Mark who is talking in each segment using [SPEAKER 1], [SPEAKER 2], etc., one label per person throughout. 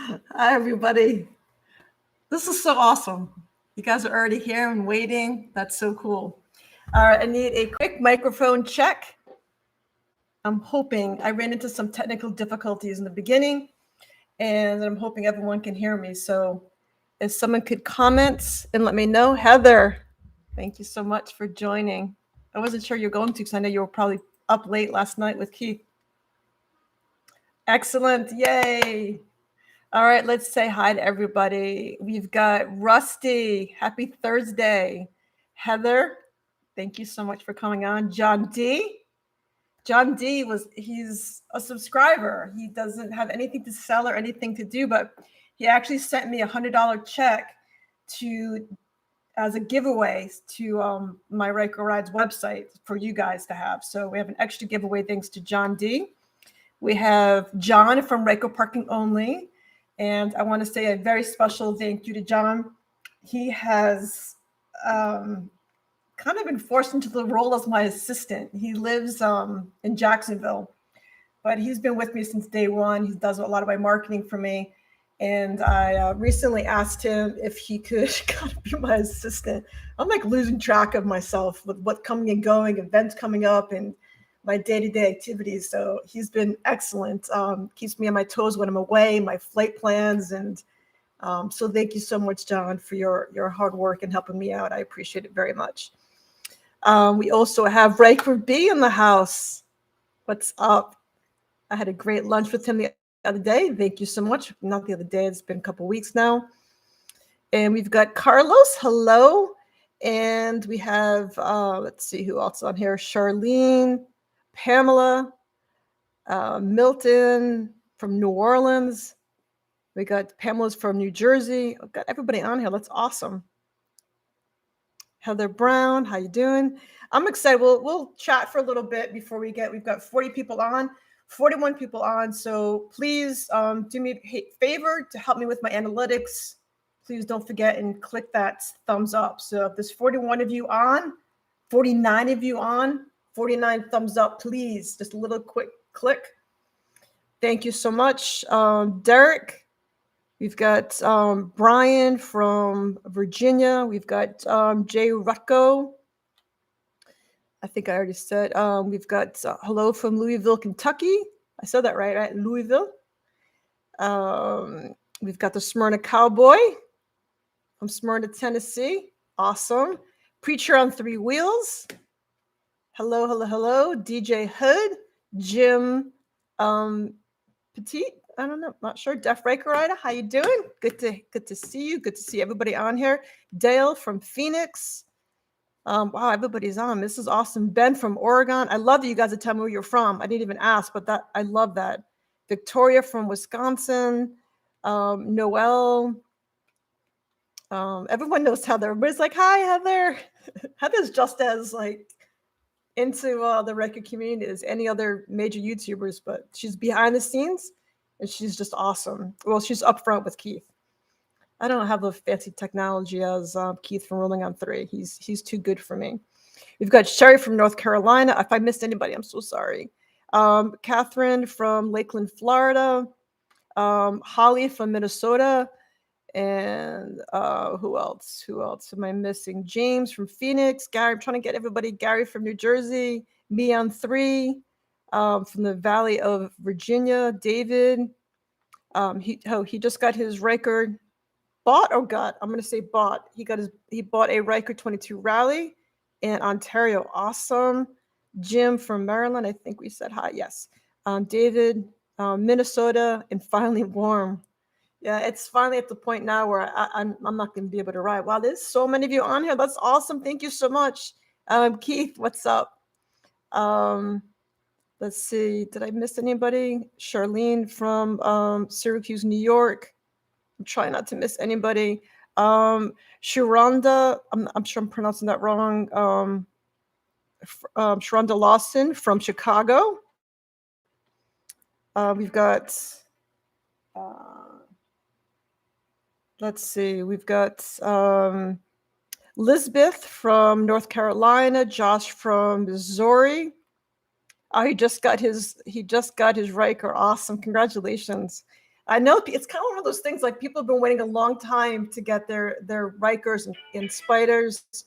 [SPEAKER 1] Hi, everybody. This is so awesome. You guys are already here and waiting. That's so cool. All right, I need a quick microphone check. I'm hoping I ran into some technical difficulties in the beginning, and I'm hoping everyone can hear me. So if someone could comment and let me know. Heather, thank you so much for joining. I wasn't sure you're going to because I know you were probably up late last night with Keith. Excellent. Yay. All right, let's say hi to everybody. We've got Rusty. Happy Thursday. Heather, thank you so much for coming on. John D. John D he's a subscriber. He doesn't have anything to sell or anything to do, but he actually sent me $100 check as a giveaway to my Ryker Rydes website for you guys to have. So we have an extra giveaway thanks to John D. We have John from Ryker Parking Only. And I want to say a very special thank you to John. He has kind of been forced into the role as my assistant. He lives in Jacksonville, but he's been with me since day one. He does a lot of my marketing for me. And I recently asked him if he could kind of be my assistant. I'm like losing track of myself with what's coming and going, events coming up, and my day-to-day activities. So he's been excellent. Keeps me on my toes when I'm away, my flight plans. And so thank you so much, John, for your hard work and helping me out. I appreciate it very much. We also have Ryker B in the house. What's up? I had a great lunch with him the other day. Thank you so much. Not the other day. It's been a couple weeks now. And we've got Carlos. Hello. And we have, let's see who else on here. Charlene, Pamela, Milton from New Orleans. We got Pamela's from New Jersey. I've got everybody on here. That's awesome. Heather Brown, how you doing? I'm excited. We'll chat for a little bit before we've got 40 people on, 41 people on. So please do me a favor to help me with my analytics. Please don't forget and click that thumbs up. So if there's 41 of you on, 49 of you on, 49 thumbs up, please. Just a little quick click. Thank you so much. Derek, we've got Brian from Virginia. We've got Jay Rutko. I think I already said. We've got hello from Louisville, Kentucky. I said that right? Louisville. We've got the Smyrna Cowboy from Smyrna, Tennessee. Awesome. Preacher on Three Wheels. Hello, hello, hello. DJ Hood, Jim Petit. I don't know, not sure. Def Ryker Rider, how you doing? Good to see you. Good to see everybody on here. Dale from Phoenix. Wow, everybody's on. This is awesome. Ben from Oregon. I love that you guys are telling me where you're from. I didn't even ask, but I love that. Victoria from Wisconsin. Noel. Everyone knows Heather. Everybody's like, hi, Heather. Heather's just as into the Ryker community as any other major YouTubers, but she's behind the scenes and she's just awesome. Well, she's up front with Keith. I don't have the fancy technology as Keith from Rolling on 3. He's too good for me. We've got Sherry from North Carolina. If I missed anybody, I'm so sorry. Catherine from Lakeland, Florida. Holly from Minnesota. And who else? Who else am I missing? James from Phoenix. Gary, I'm trying to get everybody. Gary from New Jersey. Me on 3. From the Valley of Virginia. David. He just got his Ryker bought or got. I'm going to say bought. He bought a Ryker 22 Rally in Ontario. Awesome. Jim from Maryland. I think we said hi. Yes. David, Minnesota, and finally Warm. Yeah, it's finally at the point now where I'm not going to be able to ride. Wow, there's so many of you on here. That's awesome. Thank you so much. Keith, what's up? Let's see. Did I miss anybody? Charlene from Syracuse, New York. I'm trying not to miss anybody. Sharonda, I'm sure I'm pronouncing that wrong. Sharonda Lawson from Chicago. We've got... let's see. We've got Lisbeth from North Carolina. Josh from Missouri. He just got his Ryker. Awesome. Congratulations. I know it's kind of one of those things, like people have been waiting a long time to get their Rykers and Spyders.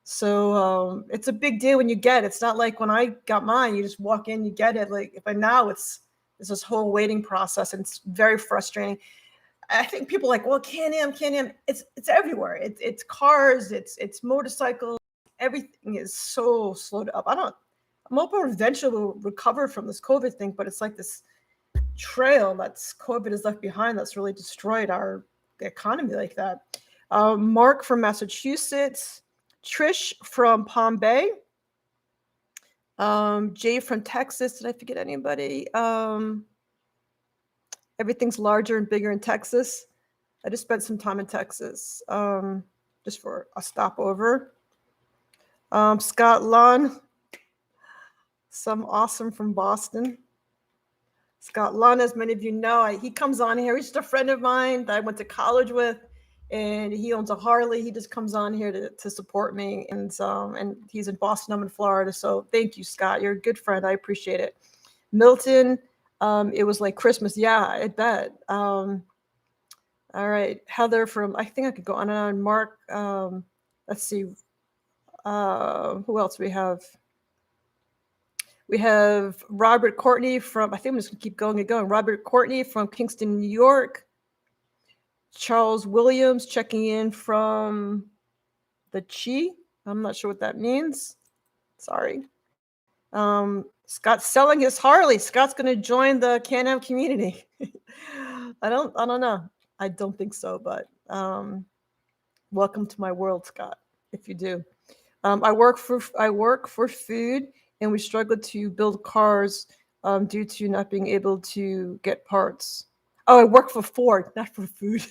[SPEAKER 1] So it's a big deal when you get it. It's not like when I got mine, you just walk in, you get it. Like by now it's this whole waiting process, and it's very frustrating. I think people are like, well, CanAm, it's everywhere. It's cars, it's motorcycles. Everything is so slowed up. I'm hoping eventually we'll recover from this COVID thing, but it's like this trail that's COVID has left behind that's really destroyed our economy like that. Mark from Massachusetts, Trish from Palm Bay, Jay from Texas. Did I forget anybody? Everything's larger and bigger in Texas. I just spent some time in Texas just for a stopover. Scott Lunn, some awesome from Boston. Scott Lunn, as many of you know, he comes on here. He's just a friend of mine that I went to college with, and he owns a Harley. He just comes on here to support me, and he's in Boston. I'm in Florida, so thank you, Scott. You're a good friend. I appreciate it. Milton, it was like Christmas. Yeah, I bet. All right, Heather from, I think I could go on and on. Mark, let's see. Who else we have? We have Robert Courtney from, I think I'm just going to keep going and going. Robert Courtney from Kingston, New York. Charles Williams checking in from the Chi. I'm not sure what that means. Sorry. Scott's selling his Harley. Scott's going to join the CanAm community. I don't know. I don't think so, but welcome to my world, Scott, if you do. I work for food, and we struggle to build cars due to not being able to get parts. Oh, I work for Ford, not for food.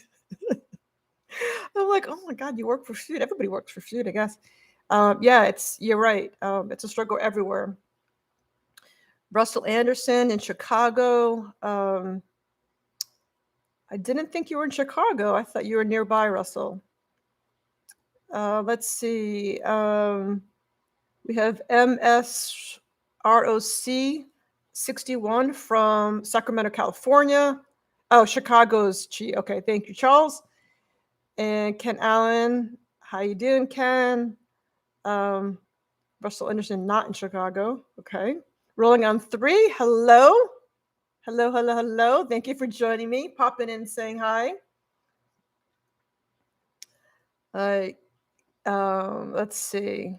[SPEAKER 1] I'm like, oh my God, you work for food. Everybody works for food, I guess. Yeah, you're right. It's a struggle everywhere. Russell Anderson in Chicago. I didn't think you were in Chicago. I thought you were nearby, Russell. Let's see. We have MSROC 61 from Sacramento, California. Oh, Chicago's Chi. Okay, thank you, Charles. And Ken Allen. How you doing, Ken? Russell Anderson, not in Chicago. Okay. Rolling on 3. Hello. Hello. Thank you for joining me. Popping in, saying hi. Let's see.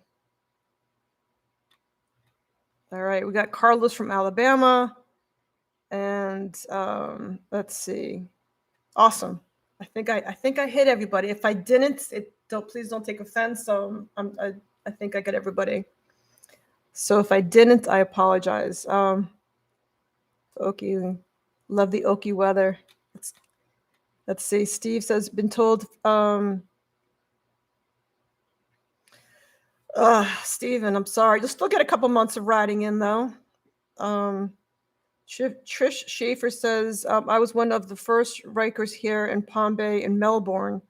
[SPEAKER 1] All right, we got Carlos from Alabama, and let's see. Awesome. I think I hit everybody. If I didn't, please don't take offense. So I think I got everybody. So if I didn't, I apologize. Okie, love the Okie weather. Let's see. Steve says, been told. Steven, I'm sorry. You'll still get a couple months of riding in, though. Trish Schaefer says, I was one of the first Rykers here in Palm Bay and Melbourne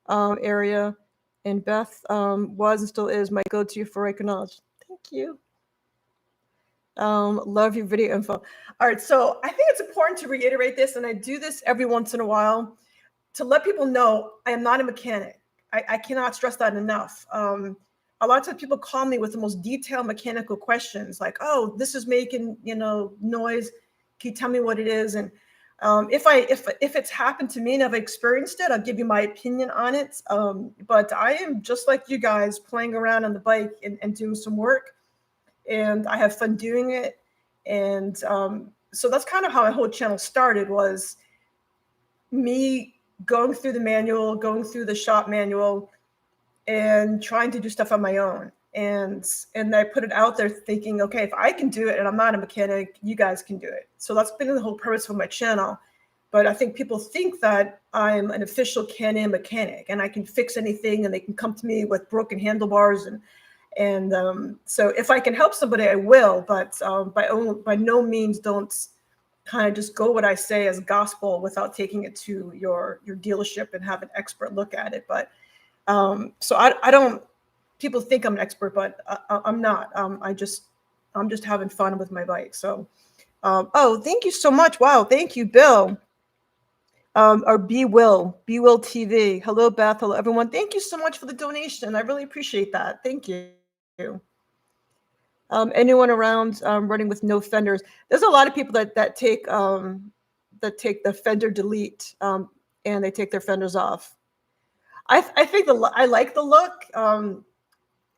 [SPEAKER 1] area, and Beth was and still is my go-to for Ryker knowledge. Thank you. Love your video info. All right, so I think it's important to reiterate this, and I do this every once in a while, to let people know I am not a mechanic. I cannot stress that enough. A lot of times people call me with the most detailed mechanical questions, like, "Oh, this is making noise. Can you tell me what it is?" And if it's happened to me and I've experienced it, I'll give you my opinion on it. But I am just like you guys, playing around on the bike and doing some work, and I have fun doing it. And so that's kind of how my whole channel started, was me going through the manual, going through the shop manual, and trying to do stuff on my own. And I put it out there thinking, okay, if I can do it and I'm not a mechanic, you guys can do it. So that's been the whole purpose of my channel. But I think people think that I'm an official CanAm mechanic and I can fix anything and they can come to me with broken handlebars. And so if I can help somebody, I will. But by no means don't kind of just go what I say as gospel without taking it to your dealership and have an expert look at it. But so I don't, people think I'm an expert, but I'm not. I'm just having fun with my bike. So, oh, thank you so much. Wow. Thank you, Bill. Or Be Will TV. Hello, Beth. Hello, everyone. Thank you so much for the donation. I really appreciate that. Thank you. Anyone around running with no fenders? There's a lot of people that take the fender delete and they take their fenders off. I think I like the look,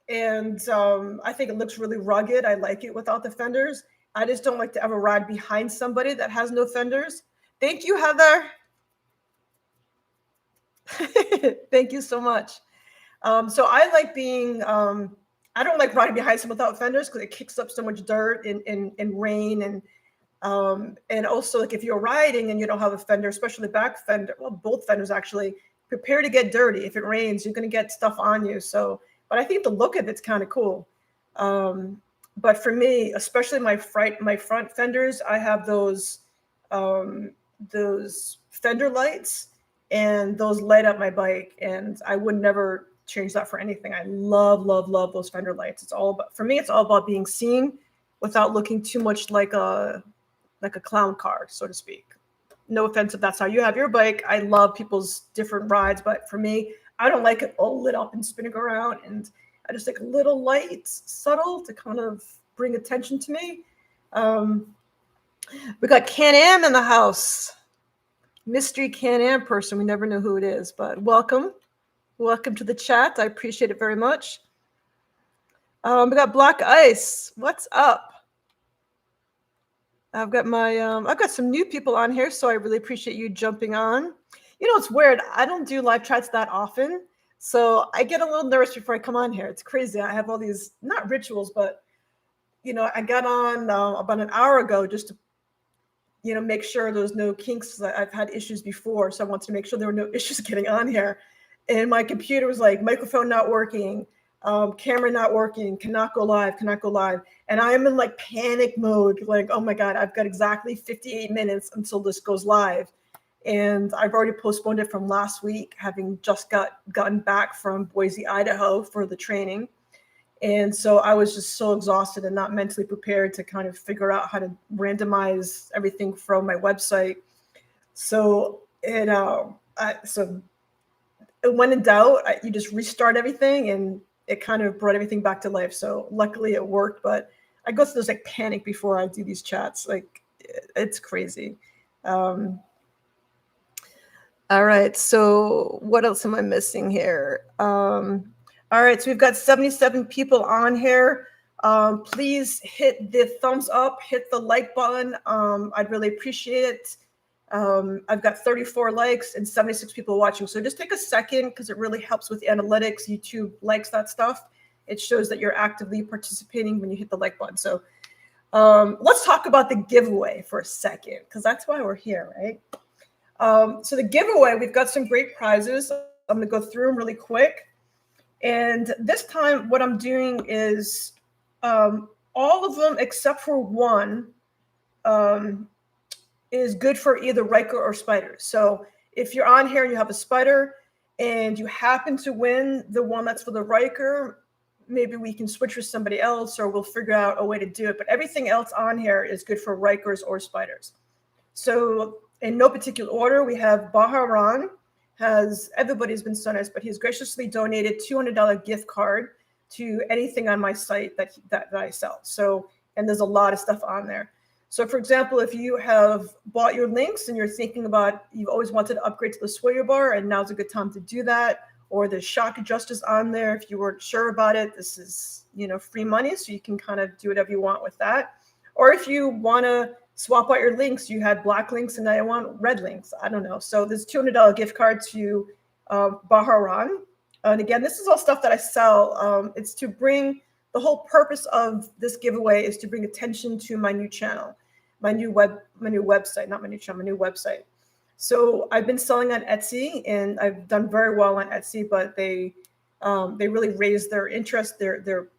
[SPEAKER 1] and I think it looks really rugged. I like it without the fenders. I just don't like to ever ride behind somebody that has no fenders. Thank you, Heather. Thank you so much. So I like being, I don't like riding behind someone without fenders because it kicks up so much dirt and rain. And also, like, if you're riding and you don't have a fender, especially the back fender, well, both fenders actually, prepare to get dirty. If it rains, you're going to get stuff on you. So, but I think the look of it's kind of cool. But for me, especially my front fenders, I have those fender lights, and those light up my bike, and I would never change that for anything. I love those fender lights. It's all about, for me, it's all about being seen without looking too much like a clown car, so to speak. No offense if that's how you have your bike. I love people's different rides, but for me, I don't like it all lit up and spinning around, and I just like a little light, subtle, to kind of bring attention to me. We got CanAm in the house. Mystery CanAm person. We never know who it is, but welcome to the chat. I appreciate it very much. We got Black Ice. What's up? I've got I've got some new people on here, so I really appreciate you jumping on. You know, it's weird. I don't do live chats that often, so I get a little nervous before I come on here. It's crazy. I have all these, not rituals, but you know, I got on about an hour ago just to, you know, make sure there's no kinks. I've had issues before, so I wanted to make sure there were no issues getting on here. And my computer was like, microphone not working, camera not working, cannot go live. And I am in like panic mode, like, oh my God, I've got exactly 58 minutes until this goes live. And I've already postponed it from last week, having just gotten back from Boise, Idaho for the training. And so I was just so exhausted and not mentally prepared to kind of figure out how to randomize everything from my website. So so when in doubt, you just restart everything, and it kind of brought everything back to life. So luckily it worked, but I go through this like panic before I do these chats. Like, it's crazy. All right. So what else am I missing here? All right, so we've got 77 people on here. Please hit the thumbs up, hit the like button. I'd really appreciate it. I've got 34 likes and 76 people watching. So just take a second, because it really helps with analytics. YouTube likes that stuff. It shows that you're actively participating when you hit the like button. So let's talk about the giveaway for a second, because that's why we're here, right? So the giveaway, we've got some great prizes. I'm going to go through them really quick. And this time what I'm doing is all of them except for one is good for either Ryker or Spyder. So if you're on here and you have a Spyder and you happen to win the one that's for the Ryker, maybe we can switch with somebody else, or we'll figure out a way to do it. But everything else on here is good for Rykers or Spyders. So in no particular order, we have Baja Ron. Everybody's been so nice, but he's graciously donated $200 gift card to anything on my site that I sell. So, and there's a lot of stuff on there. So for example, if you have bought your links and you're thinking about, you've always wanted to upgrade to the Sawyer bar, and now's a good time to do that, or the shock adjusters on there, if you weren't sure about it, this is, you know, free money, so you can kind of do whatever you want with that. Or if you want to swap out your links, you had black links and now you want red links. I don't know. So there's $200 gift card to Baja Ron. And again, this is all stuff that I sell. It's to bring, the whole purpose of this giveaway is to bring attention to my new channel, my new website. So I've been selling on Etsy, and I've done very well on Etsy, but they really raised their interest, their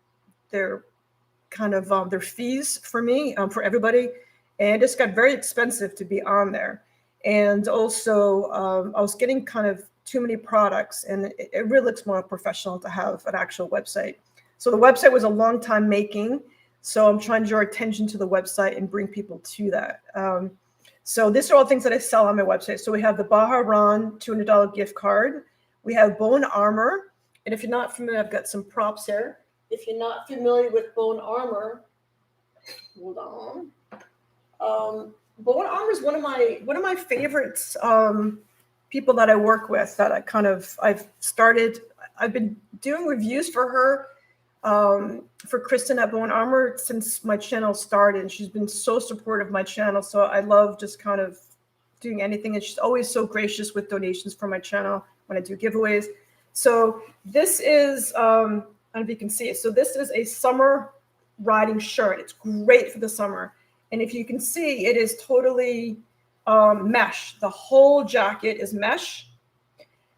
[SPEAKER 1] kind of their fees for me, for everybody. And it just got very expensive to be on there. And also, I was getting kind of too many products, and it really looks more professional to have an actual website. So the website was a long time making. So I'm trying to draw attention to the website and bring people to that. So these are all things that I sell on my website. So we have the Baja Ron $200 gift card. We have Bohn Armor. And if you're not familiar, I've got some props here. If you're not familiar with Bohn Armor, hold on. Bohn Armor is one of my favorites people that I work with that I've been doing reviews for her, for Kristen at Bohn Armor since my channel started. And she's been so supportive of my channel. So I love just kind of doing anything. And she's always so gracious with donations for my channel when I do giveaways. So this is, I don't know if you can see it. So this is a summer riding shirt. It's great for the summer. And if you can see, it is totally mesh. The whole jacket is mesh.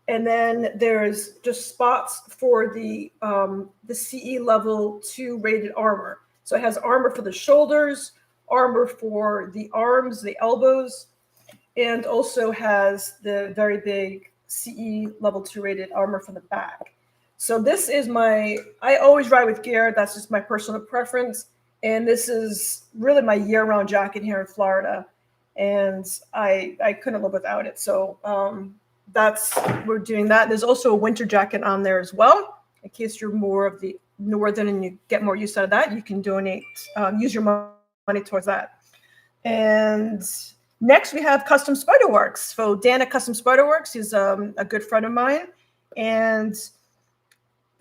[SPEAKER 1] And then there's just spots for the CE level 2 rated armor. So it has armor for the shoulders, armor for the arms, the elbows, and also has the very big CE level 2 rated armor for the back. So this is I always ride with gear. That's just my personal preference. And this is really my year-round jacket here in Florida. And I couldn't live without it. So we're doing that. There's also a winter jacket on there as well. In case you're more of the northern and you get more use out of that, you can donate, use your money towards that. And next we have Custom Spyder Works. So Dan at Custom Spyder Works is a good friend of mine. And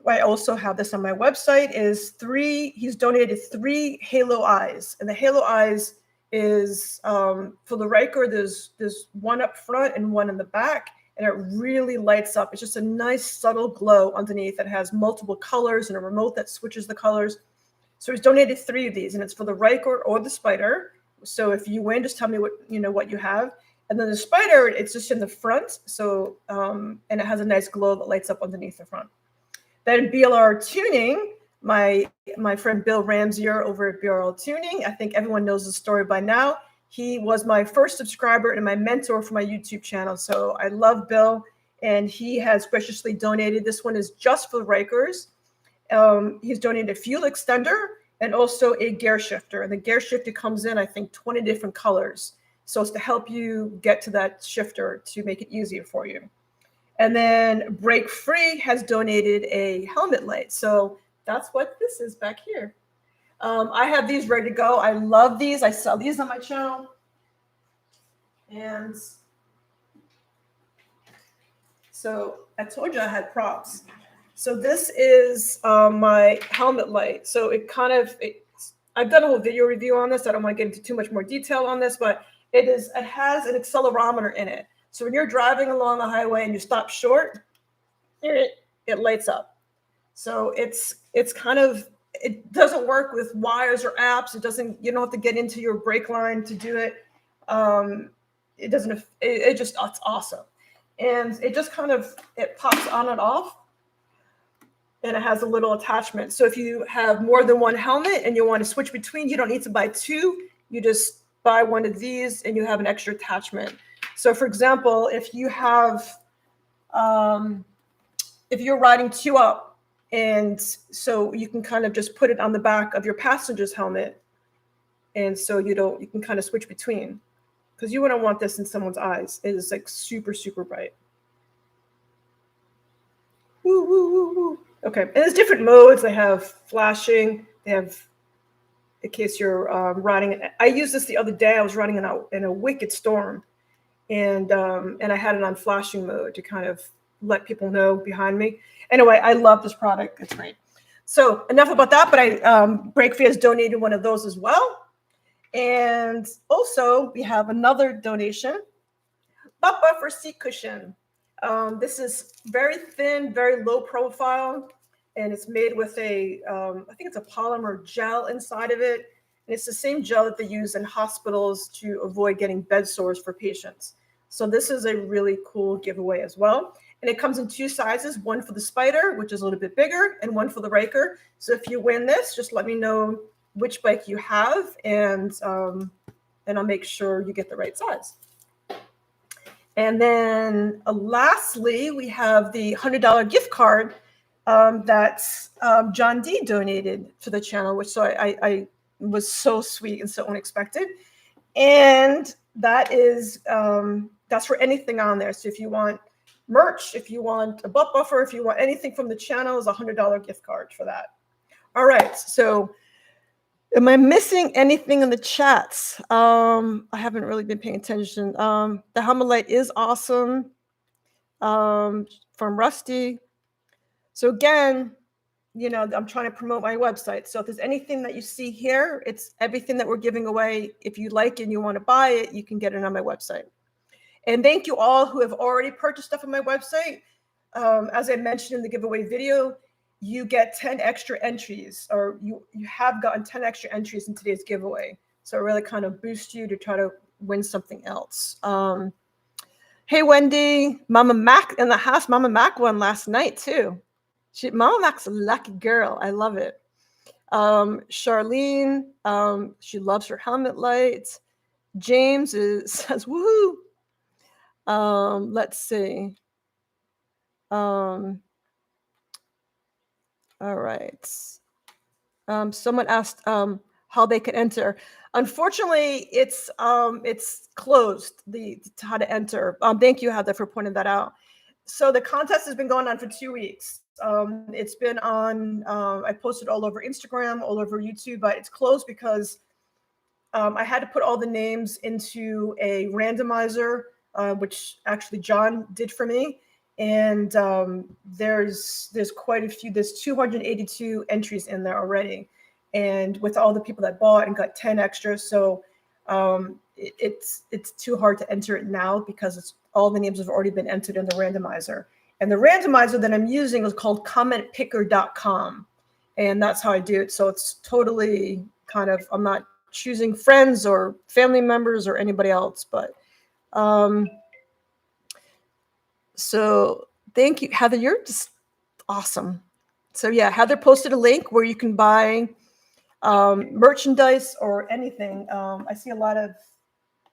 [SPEAKER 1] I also have this on my website. He's donated 3 halo eyes. And the halo eyes is for the Ryker, there's one up front and one in the back. And it really lights up. It's just a nice subtle glow underneath. It has multiple colors and a remote that switches the colors. So he's donated 3 of these, and it's for the Ryker or the Spyder. So if you win, just tell me what you have. And then the Spyder, it's just in the front. So and it has a nice glow that lights up underneath the front. Then BLR Tuning, my friend Bill Ramsier over at BLR Tuning. I think everyone knows the story by now. He was my first subscriber and my mentor for my YouTube channel. So I love Bill, and he has graciously donated. This one is just for the Rykers. He's donated a fuel extender and also a gear shifter. And the gear shifter comes in, I think, 20 different colors. So it's to help you get to that shifter to make it easier for you. And then Break Free has donated a helmet light. So that's what this is back here. I have these ready to go. I love these. I sell these on my channel. And so I told you I had props. So this is my helmet light. So I've done a whole video review on this. I don't want to get into too much more detail on this, but it has an accelerometer in it. So when you're driving along the highway and you stop short, it lights up. So it doesn't work with wires or apps. You don't have to get into your brake line to do it. It's awesome. And it just it pops on and off, and it has a little attachment. So if you have more than one helmet and you want to switch between, you don't need to buy 2. You just buy one of these and you have an extra attachment. So for example, if you have, if you're riding 2 up, and so you can kind of just put it on the back of your passenger's helmet. And so you can kind of switch between, because you wouldn't want this in someone's eyes. It is like super, super bright. Woo, woo, woo, woo. Okay. And there's different modes. They have flashing. They have, in case you're riding. I used this the other day. I was riding in a wicked storm. And I had it on flashing mode to kind of let people know behind me. Anyway, I love this product. It's great. So enough about that, but Break Free has donated one of those as well. And also we have another donation, butt buffer seat cushion. This is very thin, very low profile, and it's made with I think it's a polymer gel inside of it. And it's the same gel that they use in hospitals to avoid getting bed sores for patients. So this is a really cool giveaway as well. And it comes in 2 sizes, one for the Spyder, which is a little bit bigger, and one for the Ryker. So if you win this, just let me know which bike you have, and I'll make sure you get the right size. And then lastly, we have the $100 gift card that John D donated to the channel, which I was so sweet and so unexpected. And that is that's for anything on there. So if you want merch, if you want a butt buffer, if you want anything from the channel, is a $100 gift card for that. All right. So am I missing anything in the chats? I haven't really been paying attention. The Hummer Light is awesome. From Rusty. So again, you know, I'm trying to promote my website. So if there's anything that you see here, it's everything that we're giving away. If you like it and you want to buy it, you can get it on my website. And thank you all who have already purchased stuff on my website. As I mentioned in the giveaway video, you get 10 extra entries, or you have gotten 10 extra entries in today's giveaway. So it really kind of boosts you to try to win something else. Hey, Wendy, Mama Mac in the house. Mama Mac won last night too. Mama Mac's a lucky girl. I love it. Charlene, she loves her helmet lights. James says, woohoo. Let's see. All right. Someone asked how they could enter. Unfortunately, it's closed, how to enter. Thank you, Heather, for pointing that out. So the contest has been going on for 2 weeks. It's been on, I posted all over Instagram, all over YouTube, but it's closed because I had to put all the names into a randomizer, which actually John did for me. And there's quite a few, there's 282 entries in there already. And with all the people that bought and got 10 extra, so it's too hard to enter it now because all the names have already been entered in the randomizer. And the randomizer that I'm using is called commentpicker.com. And that's how I do it. So it's totally kind of, I'm not choosing friends or family members or anybody else, but so thank you, Heather. You're just awesome. So yeah, Heather posted a link where you can buy merchandise or anything. I see a lot of,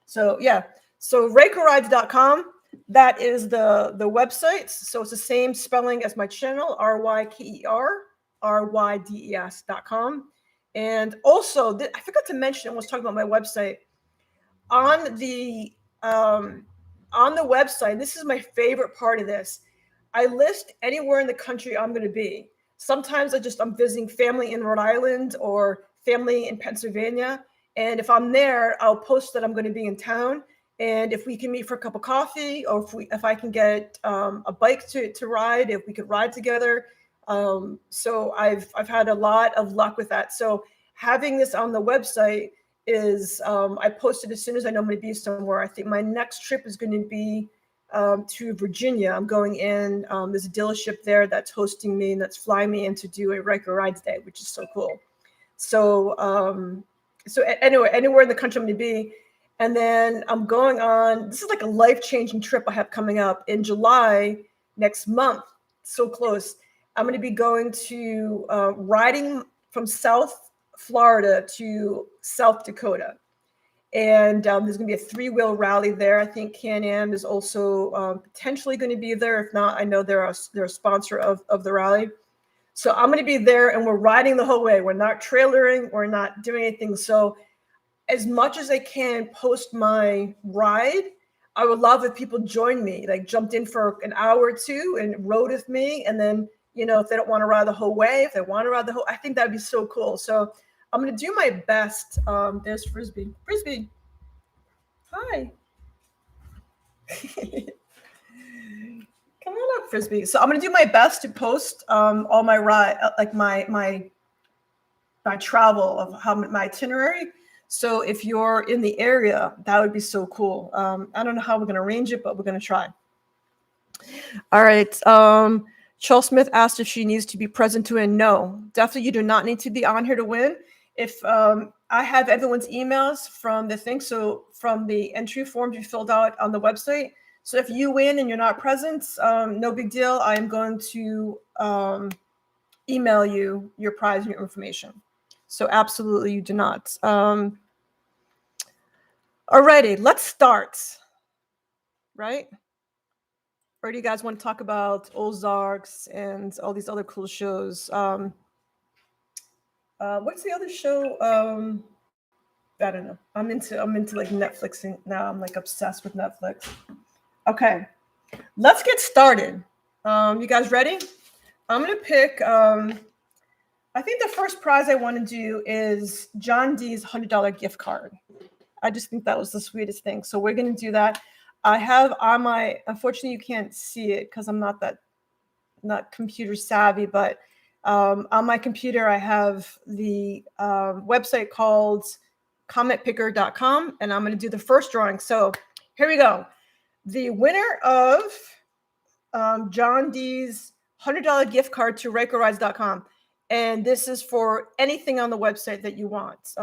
[SPEAKER 1] so yeah. So RykerRydes.com, that is the website. So it's the same spelling as my channel, RykerRydes.com. And also, I forgot to mention, I was talking about my website. On the website, this is my favorite part of this. I list anywhere in the country I'm going to be. Sometimes I'm visiting family in Rhode Island or family in Pennsylvania. And if I'm there, I'll post that I'm going to be in town. And if we can meet for a cup of coffee, or if I can get a bike to ride, if we could ride together. So I've had a lot of luck with that. So having this on the website is, I posted as soon as I know I'm going to be somewhere. I think my next trip is going to be to Virginia. I'm going in. There's a dealership there that's hosting me and that's flying me in to do a Ryker Rides Day, which is so cool. So anyway, anywhere in the country I'm going to be. And then I'm going on, this is like a life-changing trip I have coming up in July next month. So close. I'm going to be going to riding from South Florida to South Dakota. And there's going to be a 3-wheel rally there. I think CanAm is also potentially going to be there. If not, I know they're a sponsor of the rally. So I'm going to be there, and we're riding the whole way. We're not trailering. We're not doing anything. So as much as I can post my ride, I would love if people join me, like jumped in for an hour or two and rode with me. And then, you know, if they don't want to ride the whole way, if they want to ride the whole, I think that'd be so cool. So I'm going to do my best. There's Frisbee. Frisbee. Hi. Come on up, Frisbee. So I'm going to do my best to post all my ride, like my travel of how my itinerary. So if you're in the area, that would be so cool. I don't know how we're going to arrange it, but we're going to try. All right. Charles Smith asked if she needs to be present to win. No, definitely you do not need to be on here to win. If I have everyone's emails from the thing, so from the entry forms you filled out on the website. So if you win and you're not present, no big deal. I am going to email you your prize and your information. So absolutely you do not. Alrighty, let's start. Right? Or do you guys want to talk about Ozarks and all these other cool shows? What's the other show? I don't know. I'm into like Netflixing now. I'm like obsessed with Netflix. Okay, let's get started. You guys ready? I'm gonna pick. I think the first prize I want to do is John D's $100 gift card. I just think that was the sweetest thing. So we're gonna do that. I have on my. Unfortunately, you can't see it because I'm not computer savvy, but on my computer I have the website called commentpicker.com, and I'm going to do the first drawing. So here we go. The winner of John D's $100 gift card to RykerRydes.com, and this is for anything on the website that you want,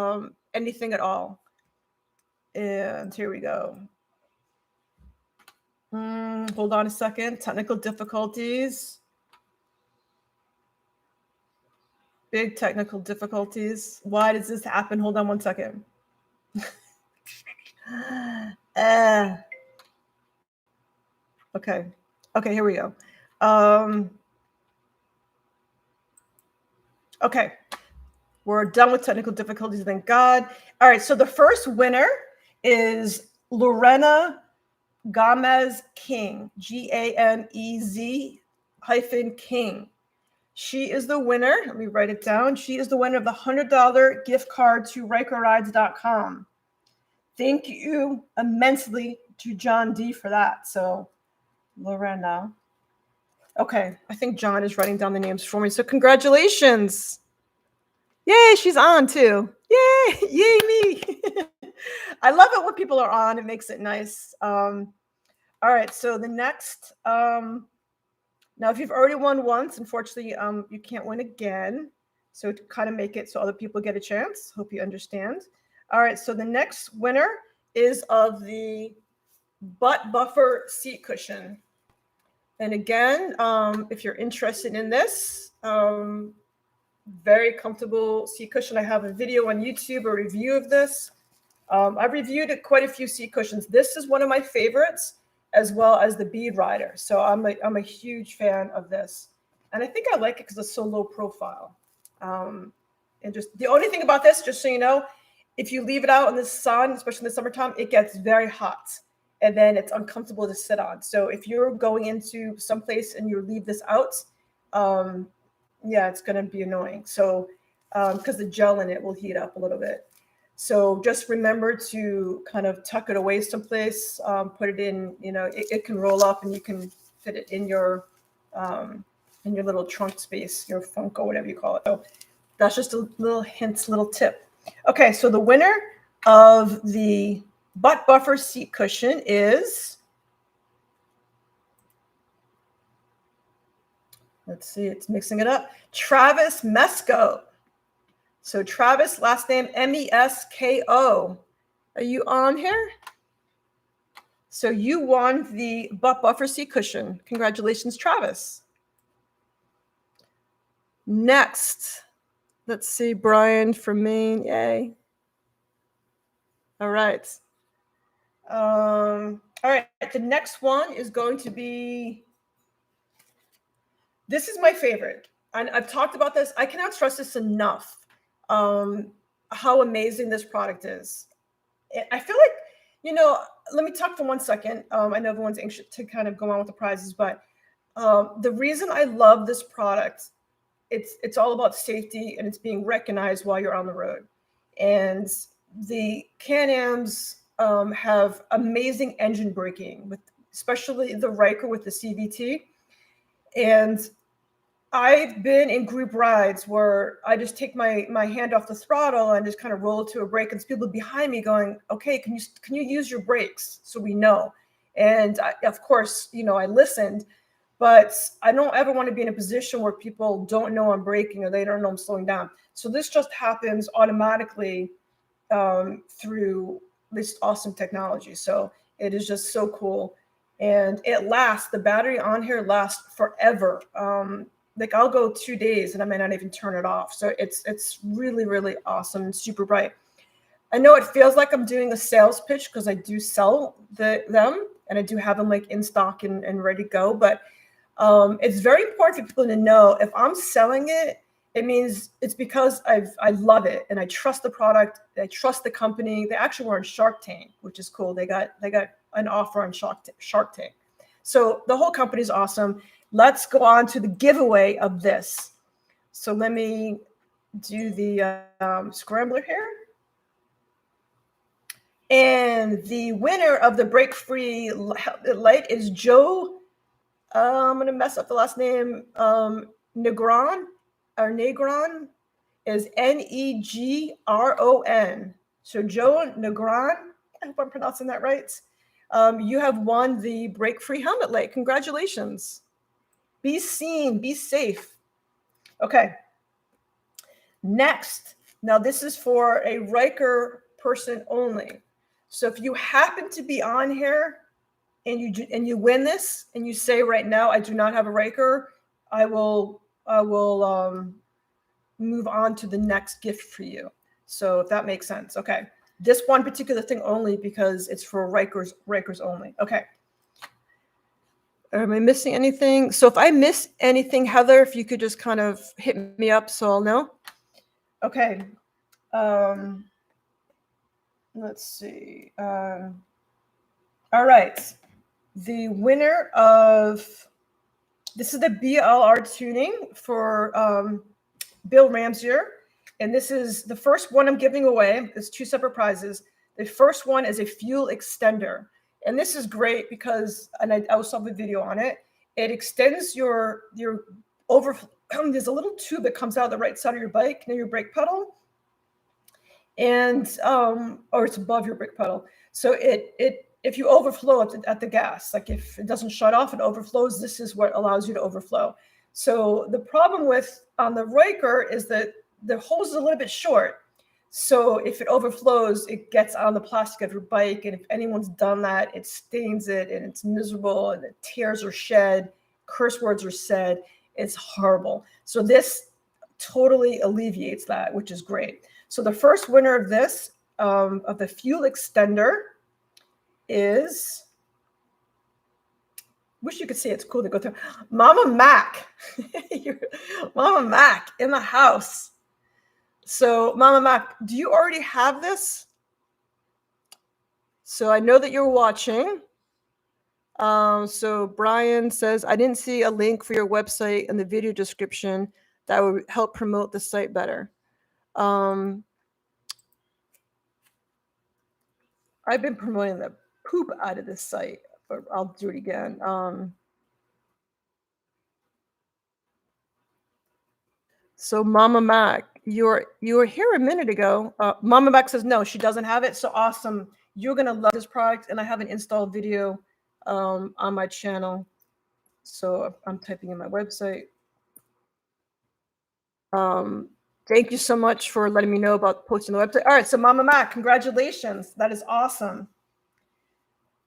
[SPEAKER 1] anything at all. And here we go. Hold on a second. Technical difficulties. Big technical difficulties. Why does this happen? Hold on one second. Okay. Okay, here we go. Okay. We're done with technical difficulties, thank God. All right, so the first winner is Lorena Gamez-King, Gamez-King. She is the winner. Let me write it down. She is the winner of the $100 gift card to RykerRydes.com. Thank you immensely to John D for that. So, Lorena. Okay, I think John is writing down the names for me. So, congratulations. Yay, she's on too. Yay, yay me. I love it when people are on. It makes it nice. All right, so the next... now, if you've already won once, unfortunately, you can't win again. So to kind of make it so other people get a chance. Hope you understand. All right, so the next winner is of the butt buffer seat cushion. And again, if you're interested in this, very comfortable seat cushion. I have a video on YouTube, a review of this. I've reviewed quite a few seat cushions. This is one of my favorites, as well as the bead rider. So I'm a huge fan of this. And I think I like it because it's so low profile. And just the only thing about this, just so you know, if you leave it out in the sun, especially in the summertime, it gets very hot. And then it's uncomfortable to sit on. So if you're going into someplace and you leave this out, yeah, it's going to be annoying. So because the gel in it will heat up a little bit. So just remember to kind of tuck it away someplace, put it in, it can roll up and you can fit it in your little trunk space, your Funko, whatever you call it. So that's just a little hint, little tip. Okay, so the winner of the butt buffer seat cushion is, let's see, it's mixing it up, Travis Mesko. So Travis, last name Mesko. Are you on here? So you won the butt buffer seat cushion. Congratulations, Travis. Next, let's see, Brian from Maine. Yay. All right. All right. The next one is going to be, this is my favorite. And I've talked about this. I cannot stress this enough. How amazing this product is. I feel like, let me talk for 1 second. I know everyone's anxious to kind of go on with the prizes, but the reason I love this product, it's all about safety and it's being recognized while you're on the road. And the CanAms have amazing engine braking, with especially the Ryker with the CVT. And I've been in group rides where I just take my hand off the throttle and just kind of roll it to a brake, and people behind me going, "Okay, can you use your brakes so we know?" And of course, I listened, but I don't ever want to be in a position where people don't know I'm braking or they don't know I'm slowing down. So this just happens automatically through this awesome technology. So it is just so cool, and it lasts. The battery on here lasts forever. Like I'll go 2 days and I may not even turn it off. So it's really, really awesome and super bright. I know it feels like I'm doing a sales pitch because I do sell them and I do have them like in stock and ready to go. But it's very important for people to know if I'm selling it, it means it's because I love it and I trust the product. I trust the company. They actually were on Shark Tank, which is cool. They got an offer on Shark Tank. So the whole company is awesome. Let's go on to the giveaway of this. So let me do the scrambler here. And the winner of the Break Free Light is Joe. I'm going to mess up the last name. Negron is Negron. So Joe Negron, I hope I'm pronouncing that right. You have won the Break Free Helmet Light. Congratulations. Be seen, be safe. Okay. Next. Now this is for a Ryker person only. So if you happen to be on here and you win this and you say right now, I do not have a Ryker, I will move on to the next gift for you. So if that makes sense. Okay. This one particular thing only because it's for Rykers only. Okay. Am I missing anything? So if I miss anything, Heather, if you could just kind of hit me up so I'll know. Okay. Let's see. All right. The winner of this is the BLR tuning for Bill Ramsier. And this is the first one I'm giving away. There's two separate prizes. The first one is a fuel extender. And this is great because, and I also saw the video on it, it extends your overflow. There's a little tube that comes out the right side of your bike near your brake pedal. And, or it's above your brake pedal. So if you overflow at the gas, like if it doesn't shut off, it overflows. This is what allows you to overflow. So the problem with on the Ryker is that the hose is a little bit short. So if it overflows, it gets on the plastic of your bike. And if anyone's done that, it stains it and it's miserable and the tears are shed, curse words are said. It's horrible. So this totally alleviates that, which is great. So the first winner of this, of the fuel extender is, wish you could see it's cool to go through. Mama Mac. Mama Mac in the house. So Mama Mac, do you already have this? So I know that you're watching. So Brian says, I didn't see a link for your website in the video description that would help promote the site better. I've been promoting the poop out of this site, but I'll do it again. So Mama Mac, you were here a minute ago. Mama Mac says no, she doesn't have it. So awesome. You're going to love this product. And I have an install video on my channel. So I'm typing in my website. Thank you so much for letting me know about posting the website. All right. So Mama Mac, congratulations. That is awesome.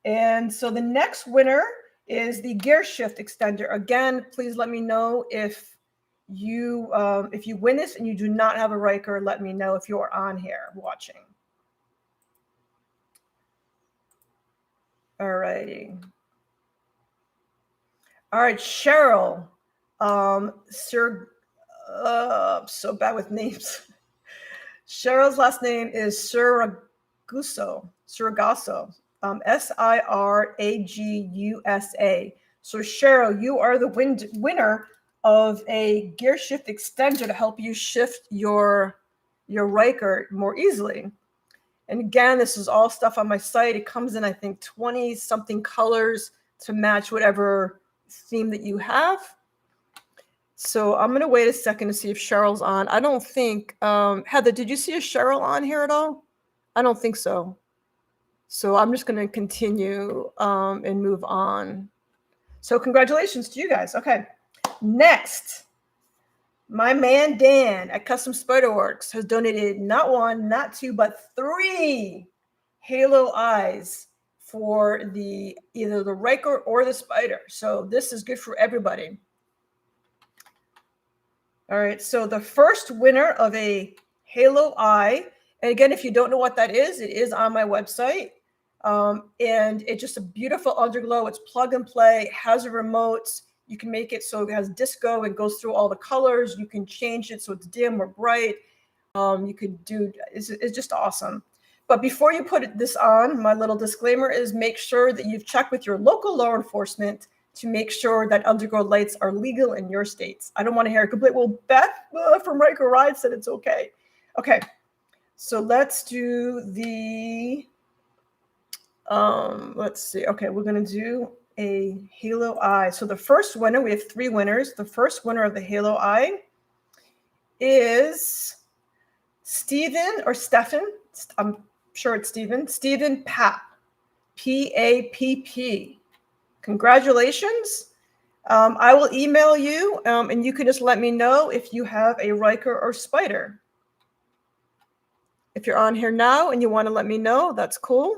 [SPEAKER 1] And so the next winner is the gear shift extender. Again, please let me know if you win this and you do not have a Ryker, let me know if you're on here watching. All righty. All right, Cheryl. So bad with names. Cheryl's last name is Siragusa. Siragusa. Siragusa. So Cheryl, you are the winner of a gear shift extender to help you shift your Ryker more easily. And again, this is all stuff on my site. It comes in, I think, 20 something colors to match whatever theme that you have. So I'm going to wait a second to see if Cheryl's on. I don't think, Heather, did you see a Cheryl on here at all? I don't think so. So I'm just going to continue and move on. So congratulations to you guys. Okay. Next, my man Dan at Custom Spyder Works has donated not one, not two, but 3 halo eyes for either the Ryker or the Spyder. So this is good for everybody. All right, so the first winner of a halo eye, and again, if you don't know what that is, it is on my website. And it's just a beautiful underglow. It's plug and play, has a remote. You can make it so it has disco and goes through all the colors. You can change it so it's dim or bright. You could do, it's just awesome. But before you put this on, my little disclaimer is make sure that you've checked with your local law enforcement to make sure that underglow lights are legal in your states. I don't want to hear a complete, well, Beth from Ryker Rydes said it's okay. Okay, so let's do the, let's see. Okay, we're going to do a Halo Eye. So the first winner, we have 3 winners. The first winner of the Halo Eye is Stephen or Stefan. I'm sure it's Stephen. Stephen Papp. P-A-P-P. Congratulations. I will email you, and you can just let me know if you have a Ryker or Spyder. If you're on here now and you want to let me know, that's cool.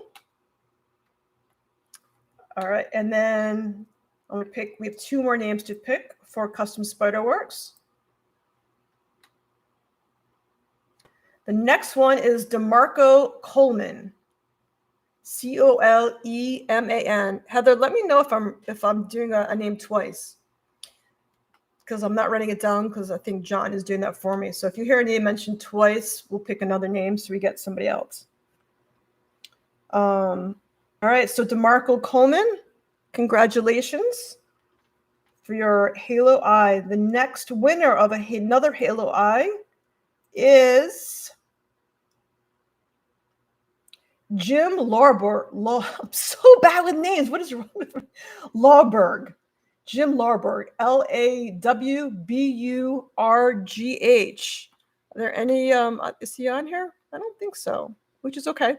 [SPEAKER 1] All right, and then I'm going to pick, we have 2 more names to pick for Custom Spyder Works. The next one is Demarco Coleman. Coleman. Heather, let me know if I'm doing a name twice, because I'm not writing it down because I think John is doing that for me. So if you hear a name mentioned twice, we'll pick another name so we get somebody else. All right, so Demarco Coleman, congratulations for your Halo Eye. The next winner of another Halo Eye is Jim Lawburgh. I'm so bad with names. What is wrong with me? Lawburgh. Jim Lawburgh. Lawburgh. Are there any, is he on here? I don't think so, which is okay.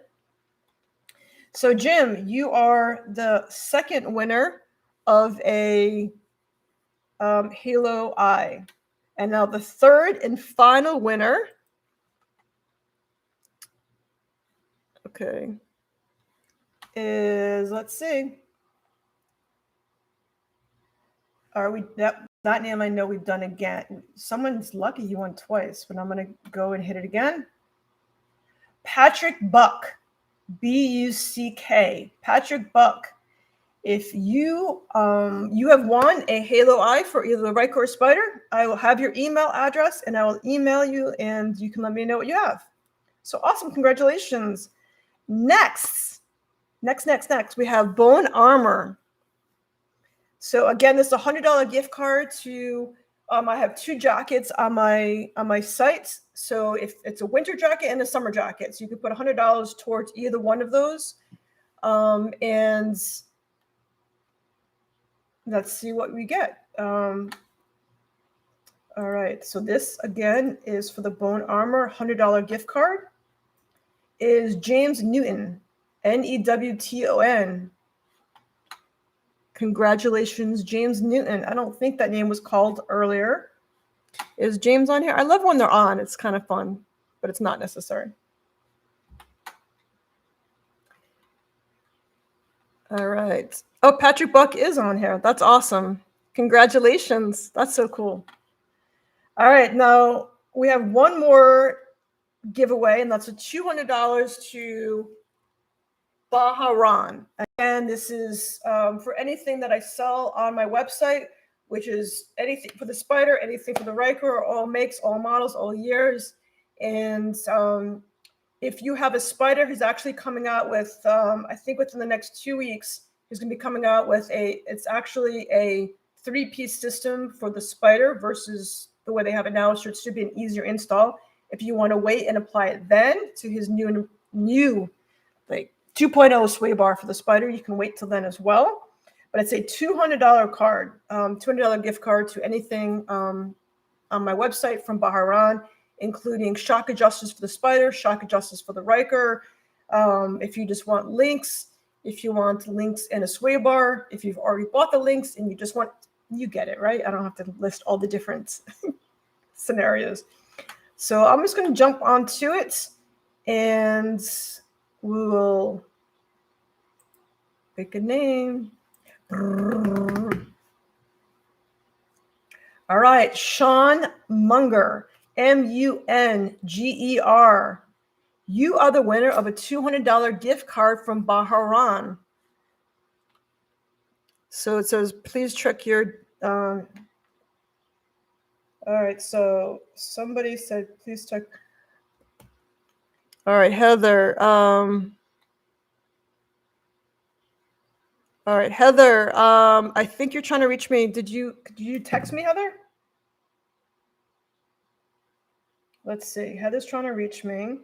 [SPEAKER 1] So Jim, you are the second winner of a Halo Eye. And now the third and final winner. Okay. Is, let's see. Are we, that name I know we've done again. Someone's lucky you won twice, but I'm going to go and hit it again. Patrick Buck. B-U-C-K. Patrick Buck. If you you have won a Halo Eye for either the Ryker or Spyder, I will have your email address and I will email you and you can let me know what you have. So awesome. Congratulations. Next, we have Bohn Armor. So again, this is a $100 gift card to, I have 2 jackets on my site. So if it's a winter jacket and a summer jacket, so you can put $100 towards either one of those. And let's see what we get. All right, so this again is for the Bohn Armor $100 gift card. Is James Newton, Newton. Congratulations, James Newton. I don't think that name was called earlier. Is James on here? I love when they're on. It's kind of fun, but it's not necessary. All right. Oh, Patrick Buck is on here. That's awesome. Congratulations. That's so cool. All right. Now we have one more giveaway, and that's a $200 to Baja Ron. Again, this is for anything that I sell on my website, which is anything for the Spyder, anything for the Ryker, all makes, all models, all years. And if you have a Spyder, he's actually coming out with, I think within the next 2 weeks, he's going to be coming out with it's actually a 3-piece system for the Spyder versus the way they have it now. So it should be an easier install. If you want to wait and apply it then to his new like 2.0 sway bar for the Spyder, you can wait till then as well. But it's a $200 card, $200 gift card to anything on my website from Baja Ron, including shock adjusters for the Spyder, shock adjusters for the Ryker. If you just want links, if you want links and a sway bar, if you've already bought the links and you just want, you get it, right? I don't have to list all the different scenarios. So I'm just going to jump onto it and we will pick a name. All right, Shawn Munger, M-U-N-G-E-R. You are the winner of a $200 gift card from Baja Ron. So it says, please check your All right, so somebody said, please check. All right, Heather. All right, Heather. I think you're trying to reach me. Did you text me, Heather? Let's see. Heather's trying to reach me.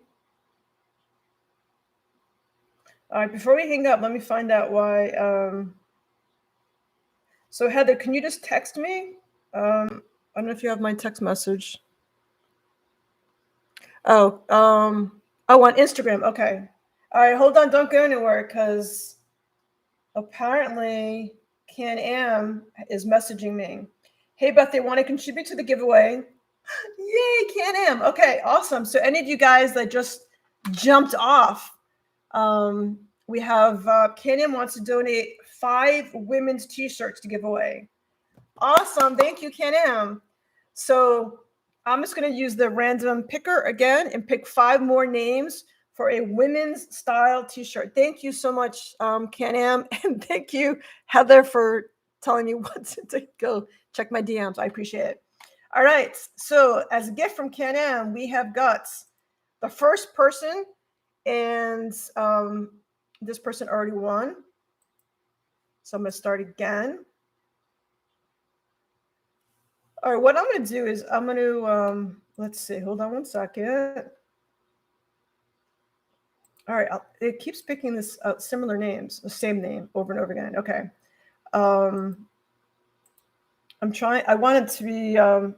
[SPEAKER 1] All right, before we hang up, let me find out why. So Heather, can you just text me? I don't know if you have my text message. Oh, on Instagram. Okay. All right, hold on. Don't go anywhere because apparently CanAm is messaging me. Hey, Beth, they want to contribute to the giveaway. Yay, CanAm. Okay, awesome. So any of you guys that just jumped off, we have CanAm wants to donate 5 women's T-shirts to give away. Awesome. Thank you, CanAm. So I'm just going to use the random picker again and pick 5 more names for a women's style T-shirt. Thank you so much, CanAm. And thank you, Heather, for telling me what to go check my DMs. I appreciate it. All right. So as a gift from CanAm, we have got the first person, and this person already won. So I'm going to start again. All right, what I'm going to do is I'm going to, let's see, hold on one second. All right, it keeps picking this similar names, the same name over and over again. Okay. I'm trying, I want it to be, so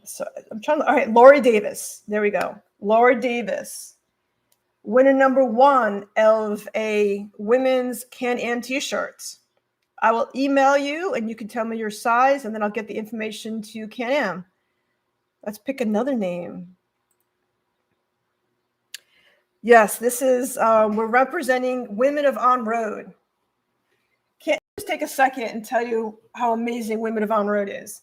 [SPEAKER 1] I'm trying, all right, Laurie Davis. There we go. Laurie Davis, winner number 1 of a women's CanAm T-shirts. I will email you and you can tell me your size and then I'll get the information to CanAm. Let's pick another name. Yes, this is, we're representing Women of On Road. Can't just take a second and tell you how amazing Women of On Road is.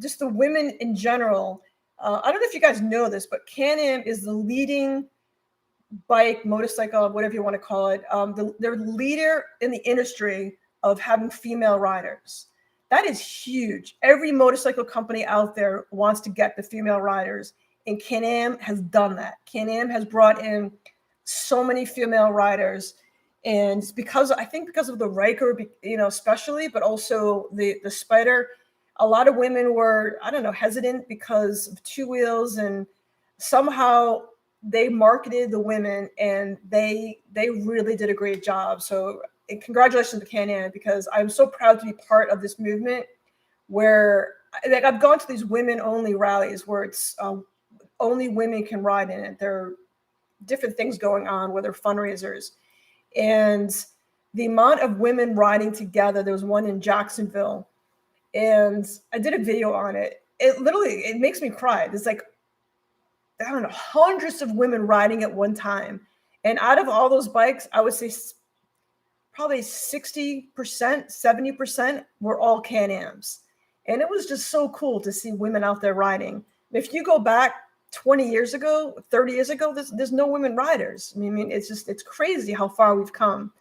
[SPEAKER 1] Just the women in general. I don't know if you guys know this, but CanAm is the leading bike, motorcycle, whatever you want to call it. They're leader in the industry of having female riders. That is huge. Every motorcycle company out there wants to get the female riders. And CanAm has done that. CanAm has brought in so many female riders, and it's because I think because of the Ryker, especially, but also the Spyder. A lot of women were, I don't know, hesitant because of 2 wheels, and somehow they marketed the women, and they really did a great job. So congratulations to CanAm, because I'm so proud to be part of this movement where, like, I've gone to these women-only rallies where it's only women can ride in it. There are different things going on, whether fundraisers. And the amount of women riding together, there was one in Jacksonville, and I did a video on it. It makes me cry. There's like, I don't know, hundreds of women riding at one time. And out of all those bikes, I would say probably 60%, 70% were all CanAms. And it was just so cool to see women out there riding. If you go back 20 years ago, 30 years ago, there's no women riders. I mean, it's crazy how far we've come.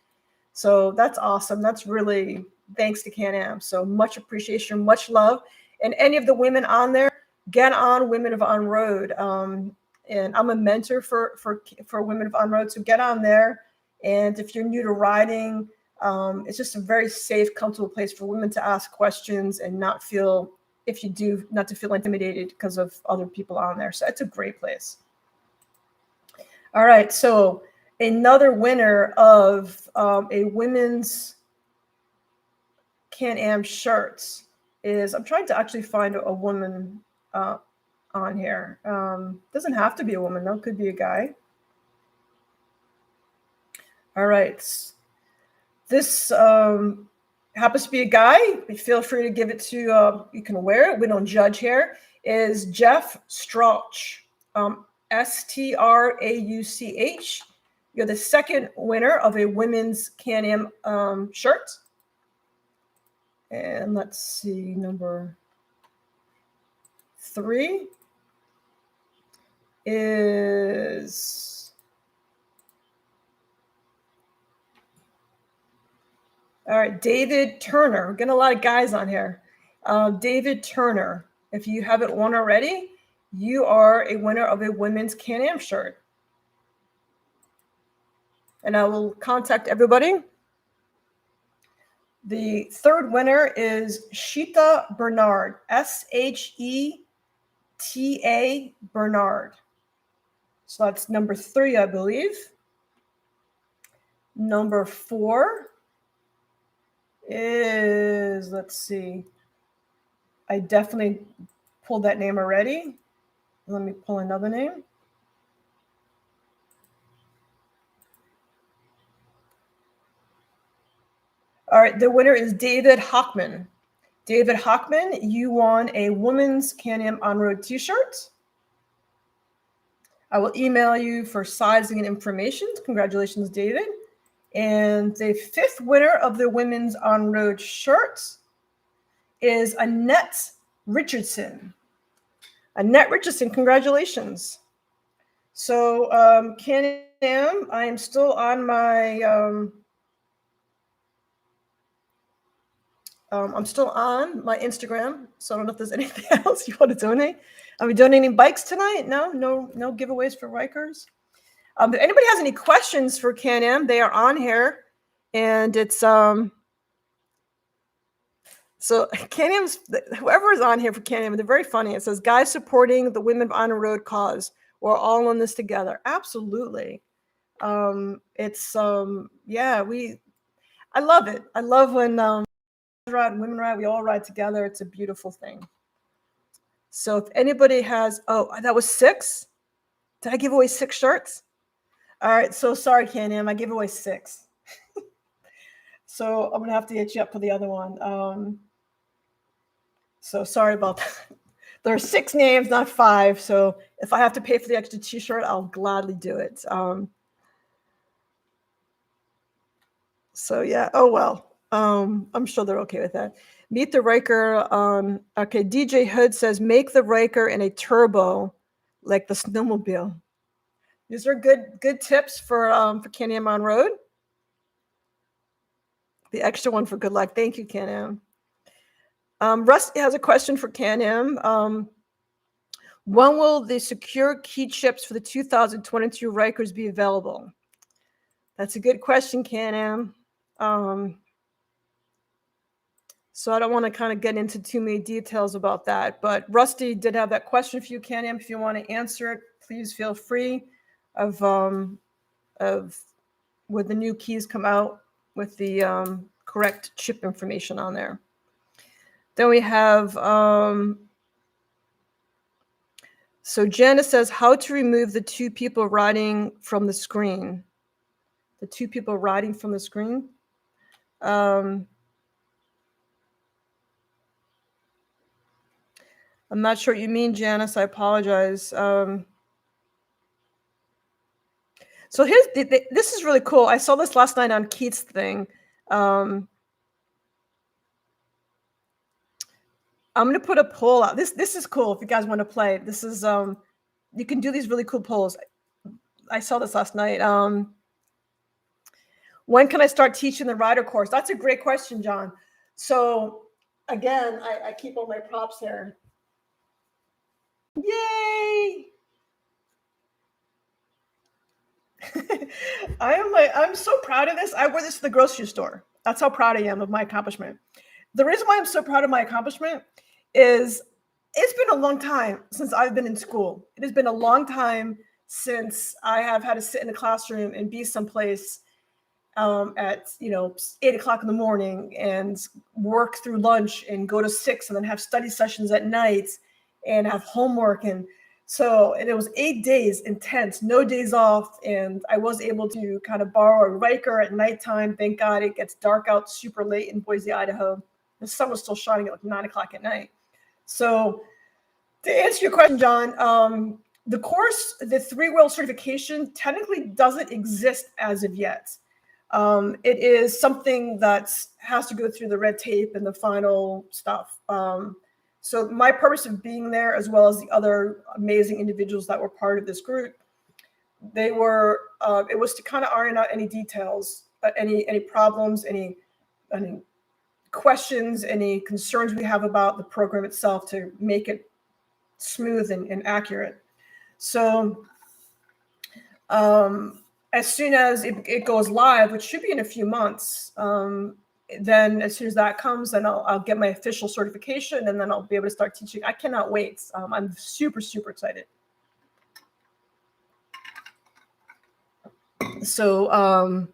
[SPEAKER 1] So that's awesome. That's really thanks to CanAm. So much appreciation, much love. And any of the women on there, get on Women of On Road. And I'm a mentor for Women of On Road. So get on there. And if you're new to riding, it's just a very safe, comfortable place for women to ask questions and not to feel intimidated because of other people on there. So it's a great place. All right. So another winner of a women's CanAm shirts is, I'm trying to actually find a woman on here. Doesn't have to be a woman, though. Could be a guy. All right. This happens to be a guy. Feel free to give it to, you can wear it. We don't judge here. Is Jeff Strauch, Strauch. You're the second winner of a women's CanAm shirt. And let's see, number 3 is, all right, David Turner. We're getting a lot of guys on here. David Turner, if you haven't won already, you are a winner of a women's CanAm shirt. And I will contact everybody. The third winner is Shita Bernard, Sheta Bernard. So that's number 3, I believe. Number 4 is, let's see, I definitely pulled that name already. Let me pull another name. All right, the winner is David Hockman. David Hockman, you won a women's CanAm on-road T-shirt. I will email you for sizing and information. Congratulations, David. And the 5th winner of the women's on-road shirts is Annette Richardson. Annette Richardson, congratulations. So CanAm, I am still on my I'm still on my Instagram, so I don't know if there's anything else you want to donate. Are we donating bikes tonight? No giveaways for Rykers. If anybody has any questions for CanAm, they are on here, and it's so CanAm's, whoever is on here for CanAm, they're very funny. It says, "Guys supporting the Women on the Road cause. We're all in this together." Absolutely. It's yeah, I love it. I love when ride, women ride, we all ride together. It's a beautiful thing. So if anybody has, that was 6. Did I give away 6 shirts? All right. So sorry, CanAm, I gave away 6. So I'm gonna have to hit you up for the other one. So sorry about that. There are 6 names, not 5. So if I have to pay for the extra T-shirt, I'll gladly do it. So yeah. Oh well. I'm sure they're okay with that. Meet the Ryker. Okay, DJ Hood says, make the Ryker in a turbo like the snowmobile. These are good tips for CanAm on road. The extra one for good luck. Thank you, CanAm. Rusty has a question for CanAm. When will the secure key chips for the 2022 Rykers be available? That's a good question, CanAm. So I don't want to kind of get into too many details about that. But Rusty did have that question for you, CanAm. If you want to answer it, please feel free. Of when the new keys come out with the correct chip information on there. Then we have so Janice says, how to remove the 2 people riding from the screen. The 2 people riding from the screen. I'm not sure what you mean, Janice. I apologize. So here's this is really cool. I saw this last night on Keith's thing. I'm going to put a poll out. This is cool if you guys want to play. This is you can do these really cool polls. I saw this last night. When can I start teaching the rider course? That's a great question, John. So again, I keep all my props here. Yay! I'm so proud of this. I wear this to the grocery store. That's how proud I am of my accomplishment. The reason why I'm so proud of my accomplishment is it's been a long time since I've been in school. It has been a long time since I have had to sit in a classroom and be someplace at 8 o'clock in the morning and work through lunch and go to 6 and then have study sessions at night and have homework. And so it was 8 days intense, no days off. And I was able to kind of borrow a Ryker at nighttime. Thank God it gets dark out super late in Boise, Idaho. The sun was still shining at like 9 o'clock at night. So to answer your question, John, the course, the 3-wheel certification technically doesn't exist as of yet. It is something that has to go through the red tape and the final stuff. So my purpose of being there, as well as the other amazing individuals that were part of this group, it was to kind of iron out any details, any problems, any questions, any concerns we have about the program itself to make it smooth and accurate. So as soon as it goes live, which should be in a few months, then as soon as that comes, then I'll get my official certification, and then I'll be able to start teaching. I cannot wait. I'm super, super excited. So all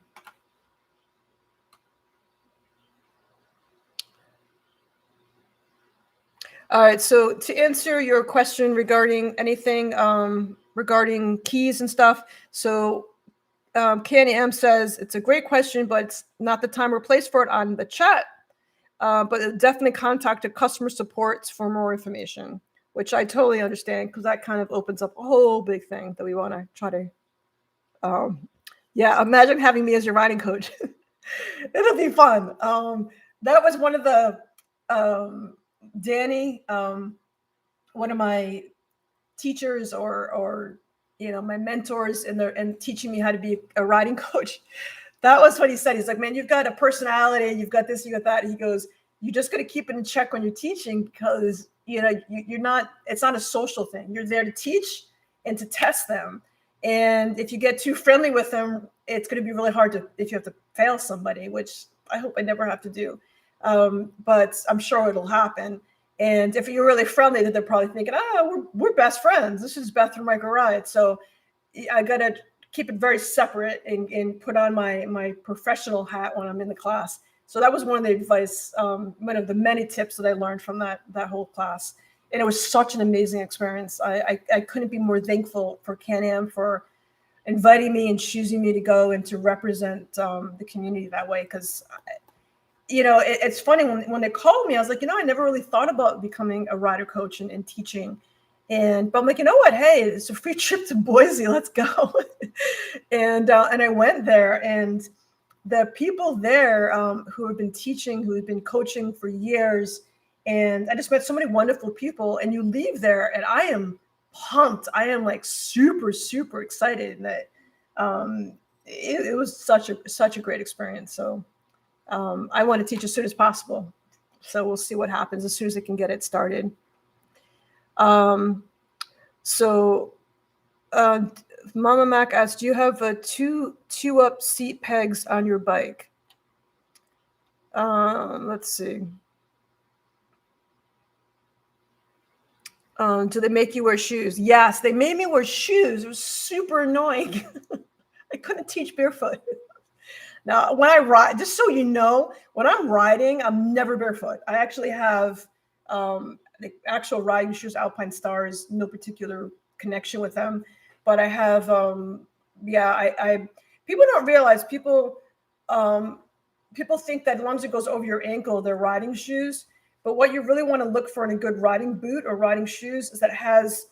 [SPEAKER 1] right, so to answer your question regarding anything regarding keys and stuff, so CanAm says it's a great question, but it's not the time or place for it on the chat. But definitely contact the customer support for more information, which I totally understand, because that kind of opens up a whole big thing that we want to try to. Yeah, imagine having me as your riding coach. It'll be fun. That was one of the Danny, one of my teachers or my mentors and teaching me how to be a riding coach. That was what he said. He's like, man, you've got a personality, you've got this, you got that. He goes, you just got to keep it in check when you're teaching, because you're not. It's not a social thing. You're there to teach and to test them. And if you get too friendly with them, it's going to be really hard if you have to fail somebody, which I hope I never have to do. But I'm sure it'll happen. And if you're really friendly, then they're probably thinking, we're best friends. This is Beth from Ryker Rides. So I got to keep it very separate and put on my professional hat when I'm in the class. So that was one of the advice, one of the many tips that I learned from that whole class. And it was such an amazing experience. I couldn't be more thankful for CanAm for inviting me and choosing me to go and to represent the community that way. Because, it's funny when they called me, I was like, I never really thought about becoming a rider coach and teaching. But I'm like, you know what? Hey, it's a free trip to Boise. Let's go. And I went there, and the people there who have been teaching, who have been coaching for years, and I just met so many wonderful people. And you leave there, and I am pumped. I am like super, super excited that it was such a great experience. So I want to teach as soon as possible. So we'll see what happens as soon as I can get it started. So Mama Mac asked, do you have two up seat pegs on your bike? Let's see. Do they make you wear shoes? Yes, they made me wear shoes. It was super annoying. I couldn't teach barefoot. Now, when I ride, just so you know, when I'm riding, I'm never barefoot. I actually have the actual riding shoes, Alpine Stars, no particular connection with them. But I have, people don't realize, people think that as long as it goes over your ankle, they're riding shoes. But what you really want to look for in a good riding boot or riding shoes is that it has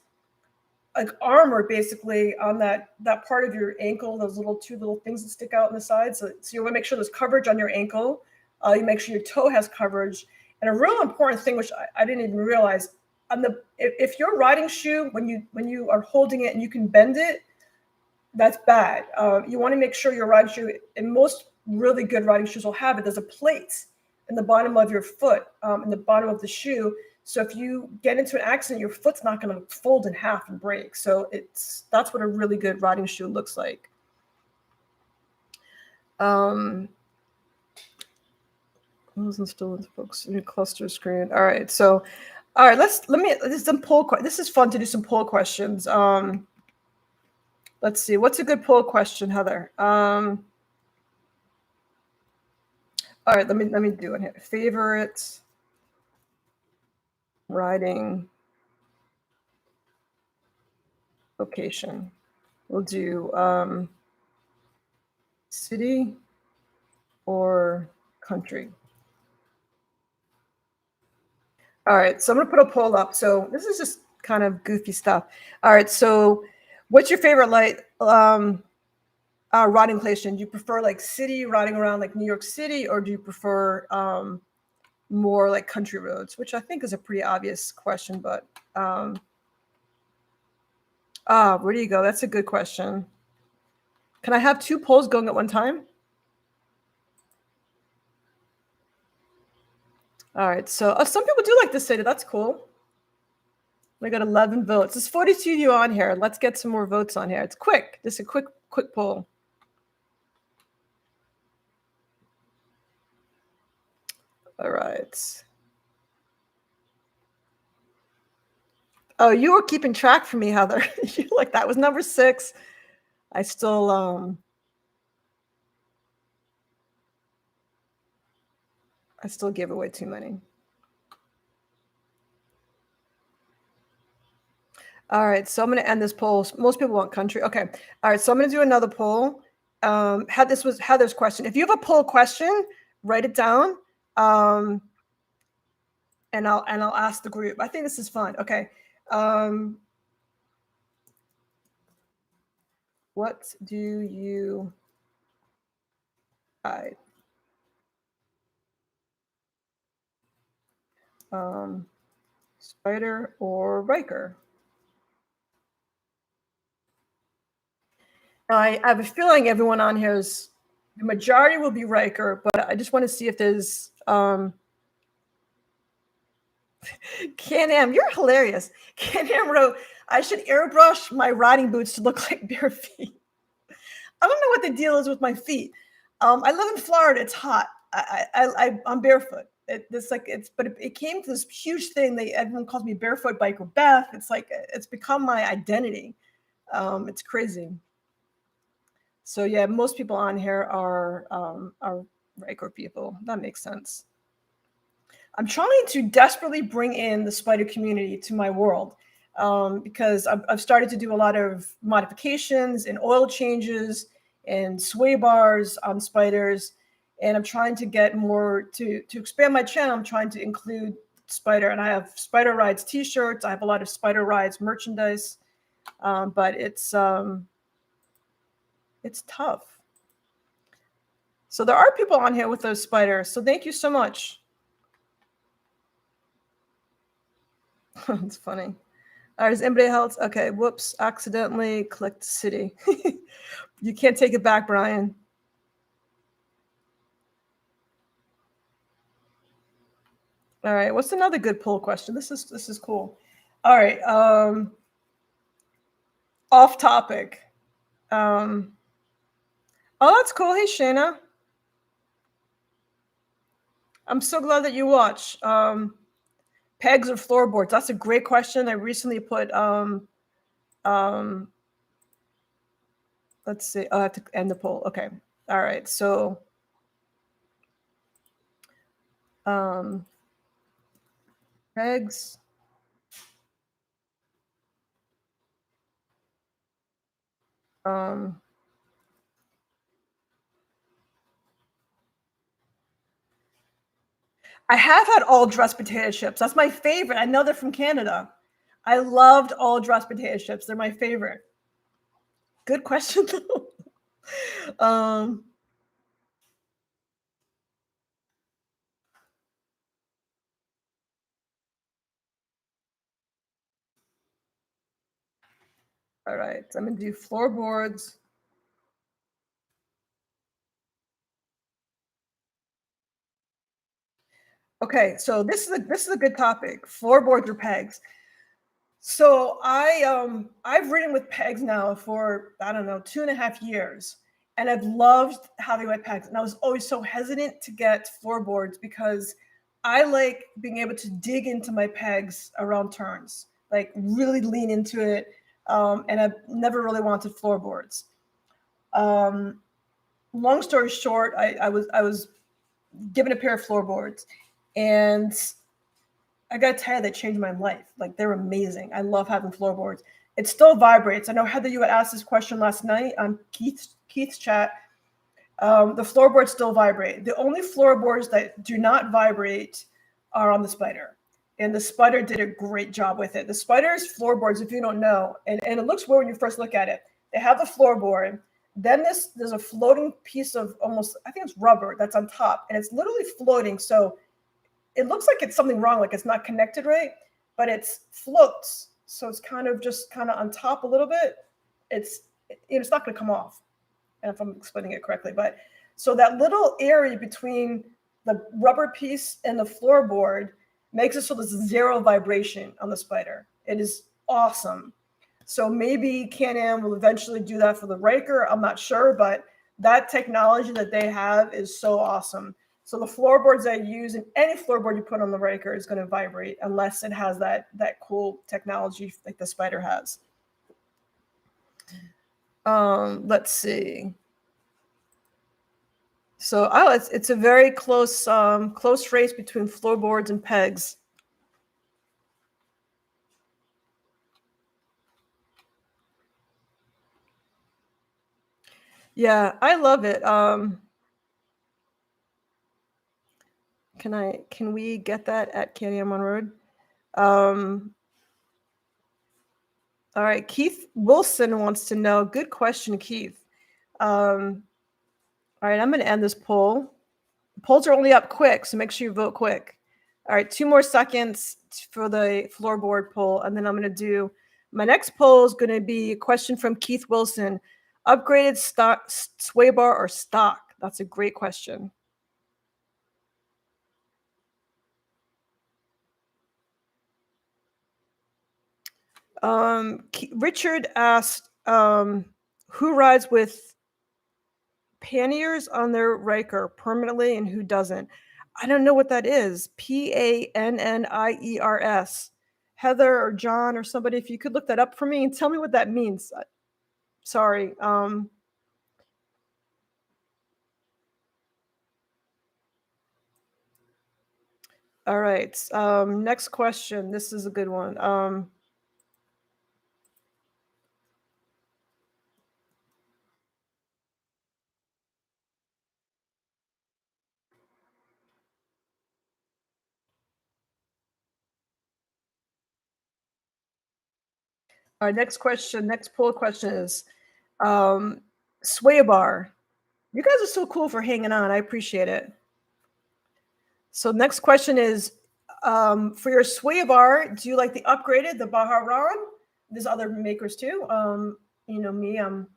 [SPEAKER 1] like armor basically on that part of your ankle, those two little things that stick out on the side. So you want to make sure there's coverage on your ankle. You make sure your toe has coverage. And a real important thing, which I didn't even realize, if your riding shoe, when you are holding it and you can bend it, that's bad. You want to make sure your riding shoe, and most really good riding shoes will have it, there's a plate in the bottom of your foot, in the bottom of the shoe. So if you get into an accident, your foot's not going to fold in half and break. So that's what a really good riding shoe looks like. I wasn't still in folks in your cluster screen. All right. So, all right, this is some poll. This is fun to do some poll questions. Let's see. What's a good poll question, Heather? All right, let me do it here. Favorite riding location. We'll do city or country. All right, so I'm gonna put a poll up. So this is just kind of goofy stuff. All right, so what's your favorite riding location? Do you prefer like city, riding around like New York City, or do you prefer more like country roads? Which I think is a pretty obvious question, but where do you go? That's a good question. Can I have two polls going at one time? All right. So some people do like the city. That's cool. We got 11 votes. There's 42 of you on here. Let's get some more votes on here. It's quick. Just a quick poll. All right. Oh, you were keeping track for me, Heather. You like that was number 6. I still gave away too many. All right, so I'm going to end this poll. Most people want country. Okay. All right, so I'm going to do another poll. This was Heather's question. If you have a poll question, write it down, and I'll ask the group. I think this is fun. Okay. What do you ride? Spyder or Ryker? I have a feeling everyone on here is, the majority will be Ryker, but I just want to see if there's CanAm. You're hilarious. CanAm wrote, I should airbrush my riding boots to look like bare feet. I don't know what the deal is with my feet. I live in Florida. It's hot. I'm barefoot. It came to this huge thing. Everyone calls me Barefoot Biker Beth. It's like it's become my identity. It's crazy. So yeah, most people on here are Ryker people. That makes sense. I'm trying to desperately bring in the Spyder community to my world, because I've started to do a lot of modifications and oil changes and sway bars on Spyders, and I'm trying to get more to expand my channel. I'm trying to include Spyder, and I have Spyder Rydes T-shirts. I have a lot of Spyder Rydes merchandise, but it's tough. So there are people on here with those Spyders. So thank you so much. It's funny. All right, is anybody else? Okay, whoops, accidentally clicked city. You can't take it back, Brian. All right, what's another good poll question? This is cool. All right, off topic. Oh, that's cool. Hey, Shayna. I'm so glad that you watch. Pegs or floorboards? That's a great question. I recently put let's see. I'll have to end the poll. Okay. All right. So pegs. I have had all dressed potato chips. That's my favorite. I know they're from Canada. I loved all dressed potato chips. They're my favorite. Good question, though. All right. So I'm going to do floorboards. Okay, so this is a good topic. Floorboards or pegs. So I've ridden with pegs now for, I don't know, 2.5 years, and I've loved having my pegs. And I was always so hesitant to get floorboards because I like being able to dig into my pegs around turns, like really lean into it. And I've never really wanted floorboards. Long story short, I was given a pair of floorboards, and I gotta tell you, they changed my life. Like, they're amazing. I love having floorboards. It still vibrates. I know, Heather, you had asked this question last night on Keith's chat. The floorboards still vibrate. The only floorboards that do not vibrate are on the Spyder. And the Spyder did a great job with it. The Spyder's floorboards, if you don't know, and it looks weird when you first look at it, they have the floorboard. Then there's a floating piece of almost, I think it's rubber that's on top, and it's literally floating. So it looks like it's something wrong, like it's not connected right, but it's floats. So it's kind of on top a little bit. It's not going to come off, if I'm explaining it correctly. But so that little area between the rubber piece and the floorboard makes it so there's zero vibration on the Spyder. It is awesome. So maybe CanAm will eventually do that for the Ryker. I'm not sure, but that technology that they have is so awesome. So the floorboards I use, and any floorboard you put on the Ryker is going to vibrate unless it has that cool technology like the Spyder has. Let's see. So it's a very close race between floorboards and pegs. Yeah, I love it. Can we get that at CanAm on Road? All right, Keith Wilson wants to know. Good question, Keith. All right, I'm going to end this poll. The polls are only up quick, so make sure you vote quick. All right, 2 more seconds for the floorboard poll, and then I'm going to do my next poll is going to be a question from Keith Wilson. Upgraded stock sway bar or stock? That's a great question. Richard asked, who rides with panniers on their Ryker permanently and who doesn't? I don't know what that is. PANNIERS. Heather or John or somebody, if you could look that up for me and tell me what that means. Sorry. All right. Next question. This is a good one. Our next poll question is sway bar. You guys are so cool for hanging on. I appreciate it. So next question is, for your sway bar, do you like the upgraded, the Baja Ron? There's other makers too. You know me, I'm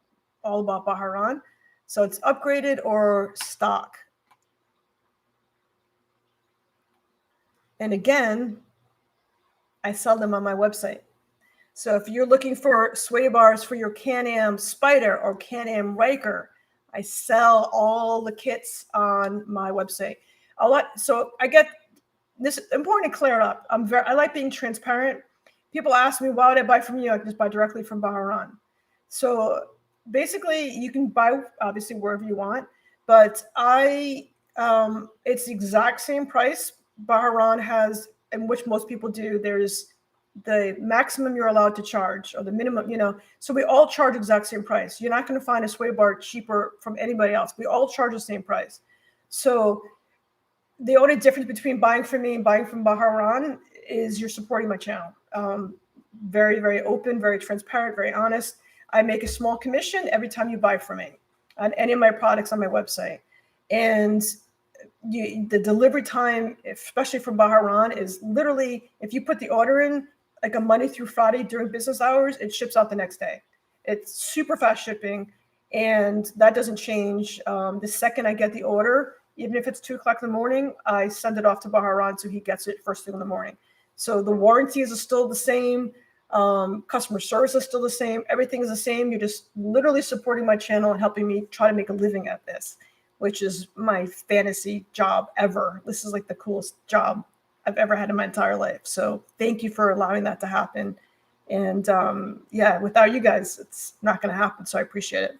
[SPEAKER 1] all about Baja Ron. So it's upgraded or stock. And again, I sell them on my website. So if you're looking for sway bars for your CanAm Spyder or CanAm Ryker, I sell all the kits on my website. So I get this important to clear it up. I like being transparent. People ask me, why would I buy from you? I can just buy directly from Baja Ron. So basically, you can buy obviously wherever you want, but it's the exact same price. Baja Ron has, and which most people do, there's the maximum you're allowed to charge or the minimum, so we all charge exact same price. You're not going to find a sway bar cheaper from anybody else. We all charge the same price. So the only difference between buying from me and buying from Baja Ron is you're supporting my channel. Very, very open, very transparent, very honest. I make a small commission every time you buy from me on any of my products on my website. And the delivery time, especially from Baja Ron, is literally, if you put the order in like a Monday through Friday during business hours, it ships out the next day. It's super fast shipping, and that doesn't change. The second I get the order, even if it's 2:00 in the morning, I send it off to Baja Ron so he gets it first thing in the morning. So the warranties are still the same. Customer service is still the same. Everything is the same. You're just literally supporting my channel and helping me try to make a living at this, which is my fantasy job ever. This is like the coolest job I've ever had in my entire life. So thank you for allowing that to happen. And without you guys, it's not going to happen. So I appreciate it.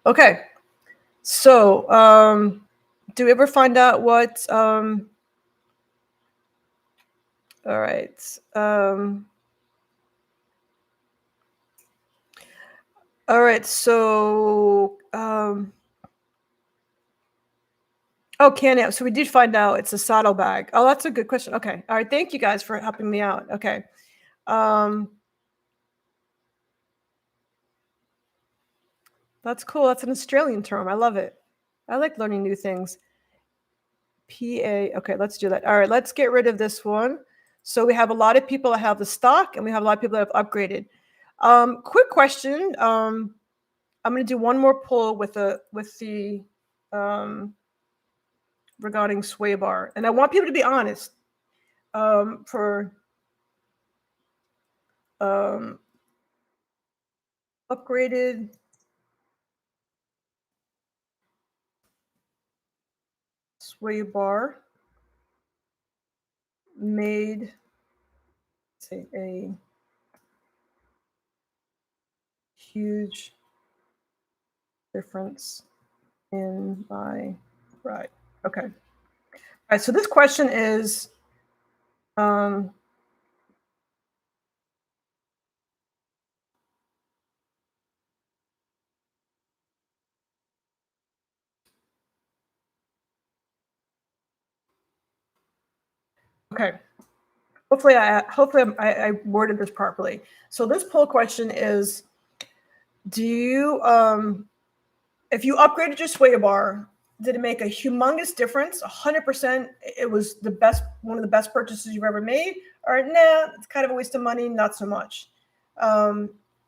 [SPEAKER 1] Okay. So do we ever find out what, all right. All right. So, CanAm. So we did find out it's a saddlebag. Oh, that's a good question. Okay. All right. Thank you guys for helping me out. Okay. That's cool. That's an Australian term. I love it. I like learning new things. PA. Okay, let's do that. All right, let's get rid of this one. So we have a lot of people that have the stock, and we have a lot of people that have upgraded. Quick question. I'm going to do one more poll with the regarding sway bar, and I want people to be honest. For upgraded sway bar made, say, a huge difference in my ride. Okay. All right. So this question is, okay. Hopefully I worded this properly. So this poll question is, do you, if you upgraded your sway bar, did it make a humongous difference? 100%, it was the best, one of the best purchases you've ever made, or nah, it's kind of a waste of money, not so much.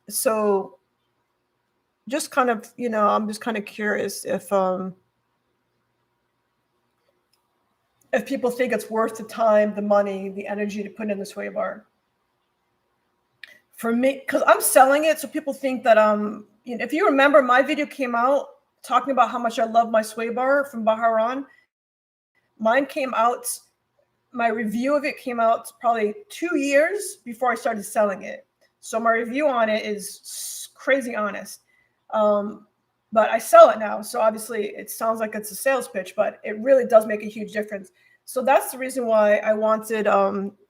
[SPEAKER 1] So just kind of, I'm just kind of curious if people think it's worth the time, the money, the energy to put in the sway bar. For me, because I'm selling it, so people think that if you remember, my video came out talking about how much I love my sway bar from Baja Ron. Mine came out, my review of it came out probably 2 years before I started selling it. So my review on it is crazy honest. But I sell it now, so obviously it sounds like it's a sales pitch, but it really does make a huge difference. So that's the reason why I wanted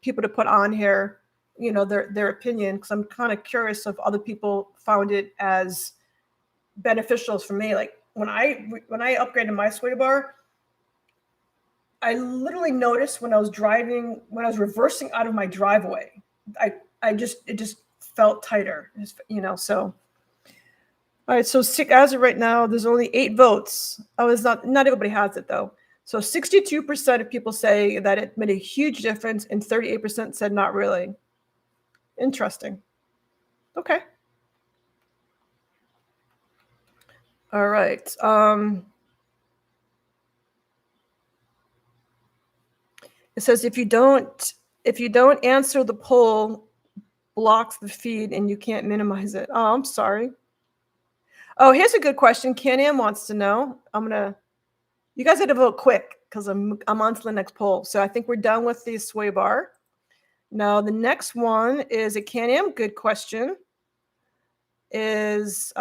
[SPEAKER 1] people to put on here, their opinion, because I'm kind of curious if other people found it as beneficial as for me. Like when I upgraded my sway bar, I literally noticed when I was reversing out of my driveway, it just felt tighter, so. All right, so as of right now, there's only 8 votes. Oh, it's not everybody has it though. So 62% of people say that it made a huge difference, and 38% said not really. Interesting. Okay. All right. It says if you don't answer the poll, blocks the feed and you can't minimize it. Oh, I'm sorry. Oh, here's a good question. CanAm wants to know. You guys got to vote quick because I'm on to the next poll. So I think we're done with the sway bar. Now the next one is a CanAm good question. Is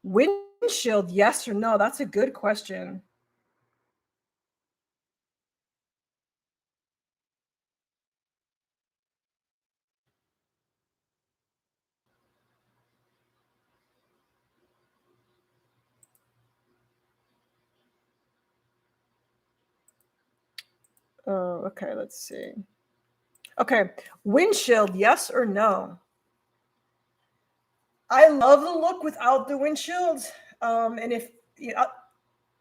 [SPEAKER 1] windshield yes or no? That's a good question. Oh, okay, let's see. Okay, windshield, yes or no? I love the look without the windshield. And if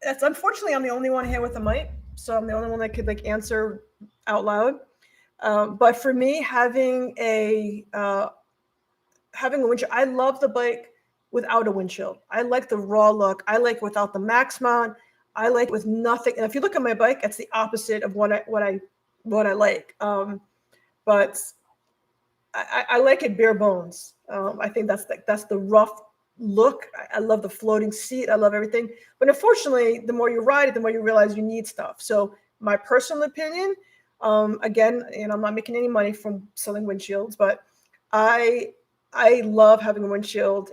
[SPEAKER 1] that's unfortunately I'm the only one here with a mic, so I'm the only one that could answer out loud. But for me, having a windshield, I love the bike without a windshild. I like the raw look. I like without the max mount. I like with nothing. And if you look at my bike, it's the opposite of what I like. But I like it bare bones. I think that's the rough look. I love the floating seat. I love everything. But unfortunately, the more you ride it, the more you realize you need stuff. So my personal opinion, again, I'm not making any money from selling windshields, but I love having a windshield.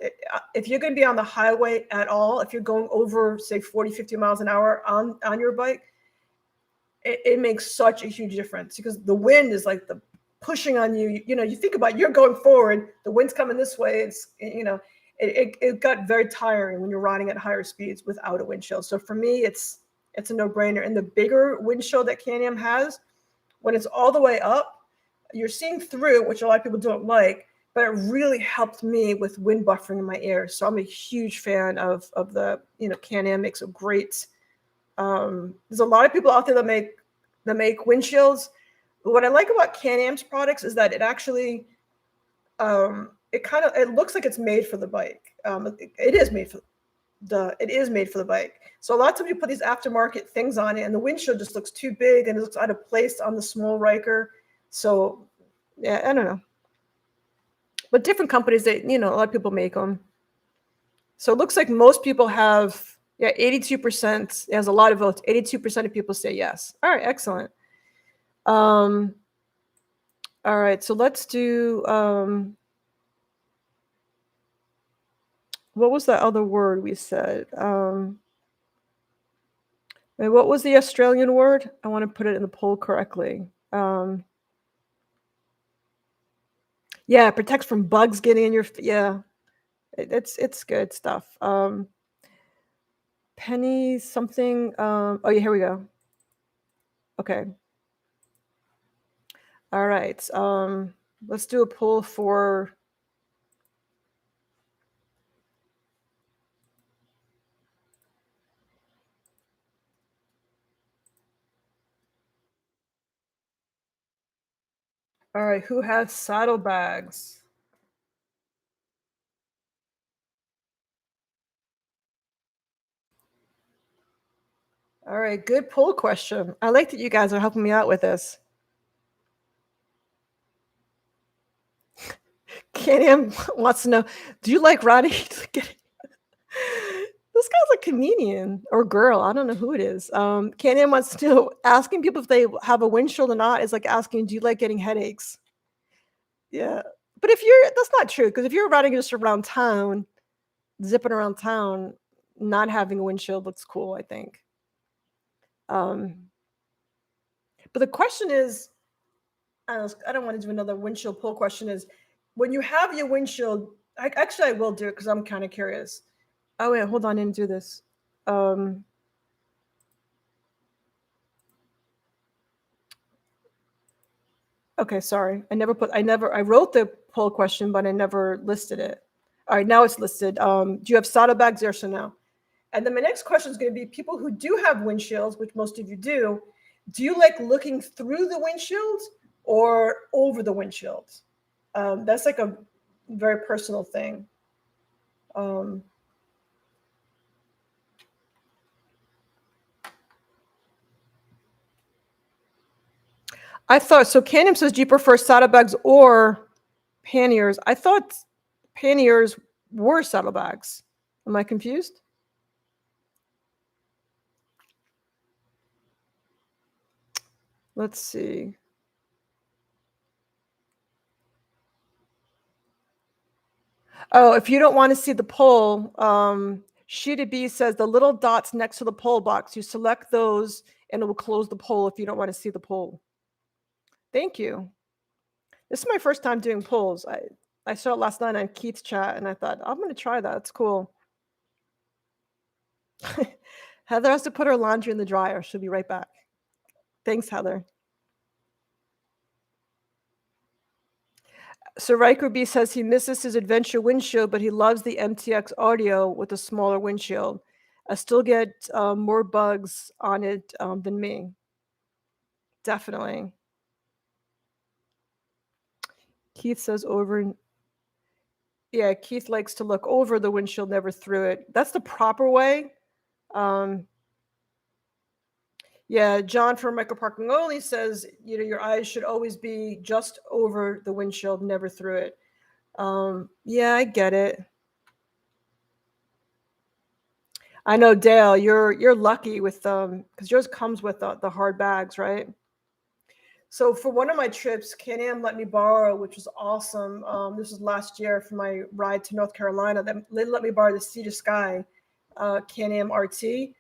[SPEAKER 1] If you're going to be on the highway at all, if you're going over, say, 40, 50 miles an hour on your bike, it makes such a huge difference because the wind is like the pushing on you. You think about you're going forward, the wind's coming this way. It's, it got very tiring when you're riding at higher speeds without a windshield. So for me, it's a no-brainer. And the bigger windshield that CanAm has, when it's all the way up, you're seeing through, which a lot of people don't like, but it really helped me with wind buffering in my ears. So I'm a huge fan of the, CanAm makes a great. There's a lot of people out there that make windshields. But what I like about CanAm's products is that it actually, it looks like it's made for the bike. It is made for. it is made for the bike. So a lot of times you put these aftermarket things on it, and the windshield just looks too big and it looks out of place on the small Ryker. So yeah, I don't know. But different companies, they a lot of people make them. So it looks like most people have 82%. It has a lot of votes. 82% of people say yes. All right, excellent. All right, so let's do what was that other word we said? What was the Australian word? I want to put it in the poll correctly. Yeah, it protects from bugs getting in your it's good stuff. Penny something. Oh yeah, here we go. Okay. All right. Let's do a poll for. All right, who has saddlebags? All right, good poll question. I like that you guys are helping me out with this. CanAm wants to know, do you like riding? This guy's a comedian or girl. I don't know who it is. CanAm wants to know, asking people if they have a windshield or not is like asking, do you like getting headaches? Yeah. But that's not true, because if you're riding just around town, zipping around town, not having a windshield looks cool, I think. But the question is, I don't want to do another windshield poll question, is when you have your windshield, I will do it because I'm kind of curious. Oh wait, hold on, I didn't do this. Okay, sorry. I wrote the poll question, but I never listed it. All right, now it's listed. Do you have saddlebags, yes or no? And then my next question is going to be, people who do have windshields, which most of you do you like looking through the windshield or over the windshield? That's like a very personal thing. I thought, so CanAm says, do you prefer saddlebags or panniers? I thought panniers were saddlebags. Am I confused? Let's see. Oh, if you don't want to see the poll, Sheeta B says the little dots next to the poll box, you select those and it will close the poll if you don't want to see the poll. Thank you. This is my first time doing polls. I saw it last night on Keith's chat and I thought, I'm going to try that. It's cool. Heather has to put her laundry in the dryer. She'll be right back. Thanks, Heather. So Ryker B says he misses his adventure windshield, but he loves the MTX audio with a smaller windshield. I still get more bugs on it than me. Definitely. Keith says over. Yeah, Keith likes to look over the windshield, never through it. That's the proper way. Yeah, John from Micro Parking Only says, your eyes should always be just over the windshield, never through it. Yeah, I get it. I know, Dale, you're lucky with because yours comes with the hard bags, right? So for one of my trips, CanAm let me borrow, which was awesome. This was last year for my ride to North Carolina. They let me borrow the Sea to Sky CanAm RT.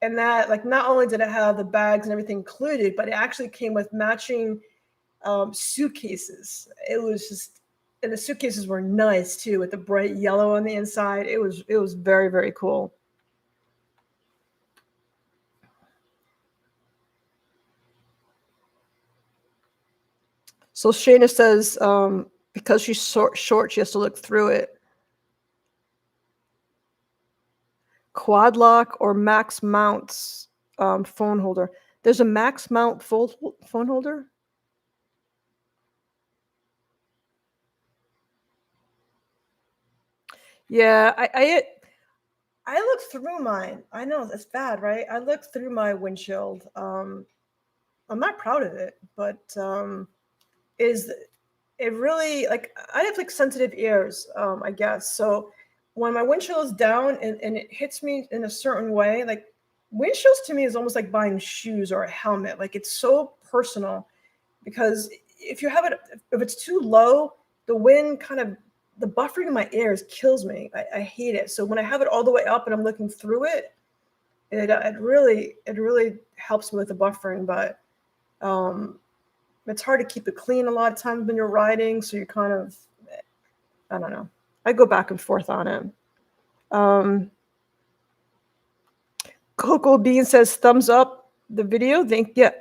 [SPEAKER 1] And that, like, not only did it have the bags and everything included, but it actually came with matching suitcases. It was just, and the suitcases were nice too, with the bright yellow on the inside. It was very, very cool. So Shayna says, because she's short, she has to look through it. Quad lock or max mounts phone holder. There's a max mount phone holder. Yeah, I looked through mine. I know that's bad, right? I looked through my windshield. I'm not proud of it, but is it really like I have like sensitive ears, I guess. So when my windshield is down and it hits me in a certain way, like windshields to me is almost like buying shoes or a helmet. Like it's so personal because if you have it, if it's too low, the wind kind of the buffering in my ears kills me. I hate it. So when I have it all the way up and I'm looking through it, it really helps me with the buffering. But um, it's hard to keep it clean a lot of times when you're riding. So you're kind of, I don't know. I go back and forth on it. Coco Bean says thumbs up the video.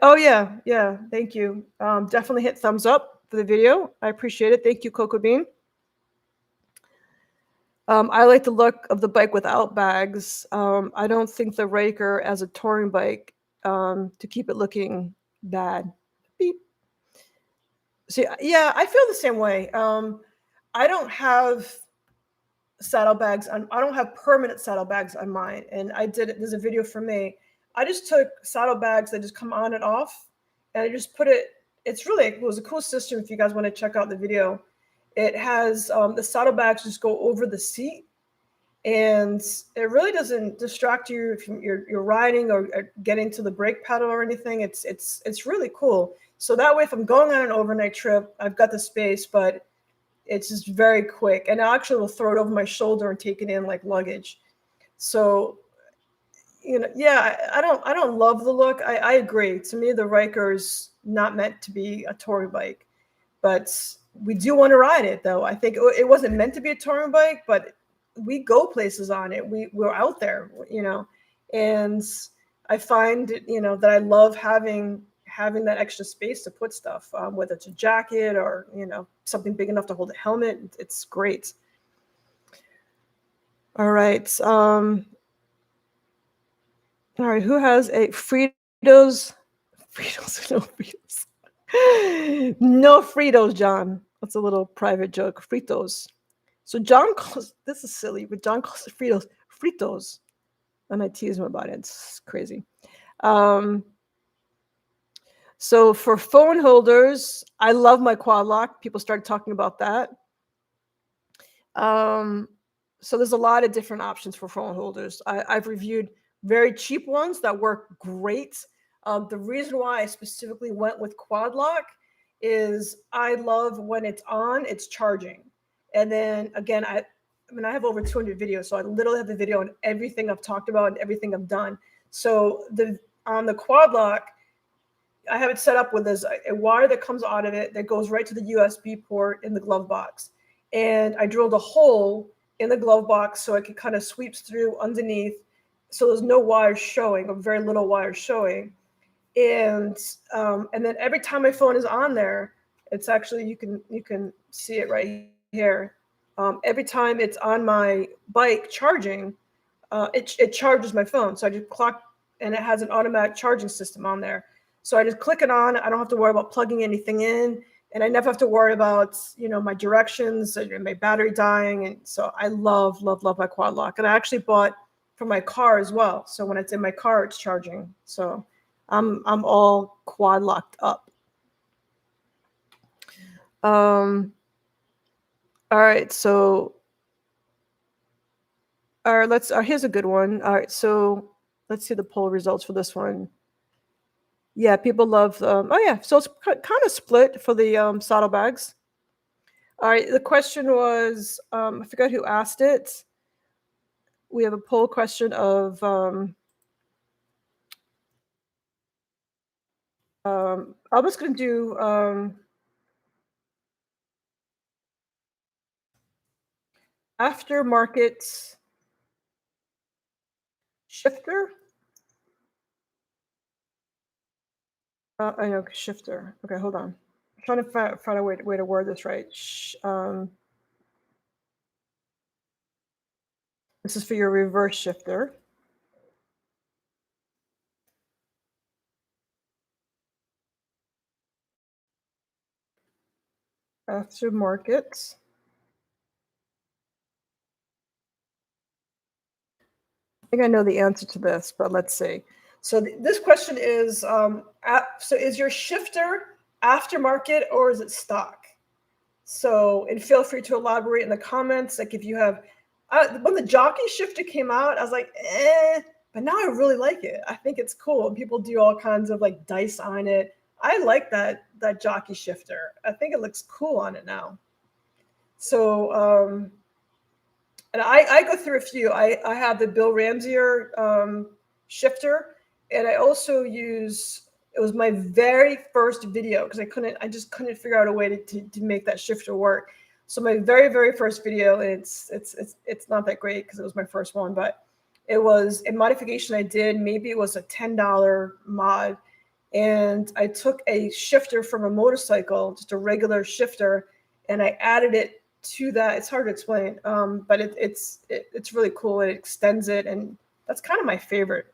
[SPEAKER 1] Oh yeah. Thank you. Definitely hit thumbs up for the video. I appreciate it. Thank you, Coco Bean. I like the look of the bike without bags. I don't think the Ryker as a touring bike to keep it looking bad. Beep. See, yeah, I feel the same way. I don't have saddlebags on. I don't have permanent saddlebags on mine, and I did it. There's a video for me. I just took saddlebags that just come on and off, and I just put it. It was a cool system. If you guys want to check out the video, it has the saddlebags just go over the seat, and it really doesn't distract you if you're riding or getting to the brake pedal or anything. It's really cool. So that way, if I'm going on an overnight trip, I've got the space, but it's just very quick, and I actually will throw it over my shoulder and take it in like luggage. So, yeah, I don't love the look. I agree. To me, the Ryker's not meant to be a touring bike, but we do want to ride it though. I think it wasn't meant to be a touring bike, but we go places on it. We're out there, and I find, that I love having that extra space to put stuff, whether it's a jacket or, something big enough to hold a helmet. It's great. All right. All right. Who has a Fritos? Fritos, no Fritos. No Fritos, John. That's a little private joke. Fritos. So John calls, this is silly, but John calls it Fritos. Fritos. And I tease him about it. It's crazy. So for phone holders, I love my quad lock. People started talking about that. So there's a lot of different options for phone holders. I've reviewed very cheap ones that work great. The reason why I specifically went with quad lock is I love when it's on, it's charging. And then again, I have over 200 videos, so I literally have the video on everything I've talked about and everything I've done. So on the quad lock, I have it set up with this a wire that comes out of it that goes right to the USB port in the glove box. And I drilled a hole in the glove box so it could kind of sweeps through underneath. So there's no wires showing, or very little wires showing. And then every time my phone is on there, it's actually, you can see it right here. Every time it's on my bike charging, it charges my phone. So I just clock, and it has an automatic charging system on there. So I just click it on. I don't have to worry about plugging anything in, and I never have to worry about, my directions and my battery dying. And so I love my quad lock. And I actually bought for my car as well. So when it's in my car, it's charging. So I'm all quad locked up. All right. So, all right, here's a good one. All right. So let's see the poll results for this one. Yeah, people love. Oh yeah, so it's kind of split for the saddlebags. All right, the question was, I forgot who asked it. We have a poll question of I was going to do aftermarket shifter. I know shifter. Okay, hold on. I'm trying to find a way to word this right. This is for your reverse shifter. Aftermarket think I know the answer to this, but let's see. So this question is, so is your shifter aftermarket or is it stock? So, and feel free to elaborate in the comments. Like if you have, when the jockey shifter came out, I was like, but now I really like it. I think it's cool. And people do all kinds of like dice on it. I like that jockey shifter. I think it looks cool on it now. So, and I go through a few. I have the Bill Ramsier shifter, and I also use. It was my very first video because I just couldn't figure out a way to make that shifter work. So my very first video, it's not that great because it was my first one, but it was a modification I did. Maybe it was a $10 mod, and I took a shifter from a motorcycle, just a regular shifter, and I added it to that. It's hard to explain, but it's really cool. It extends it, and that's kind of my favorite.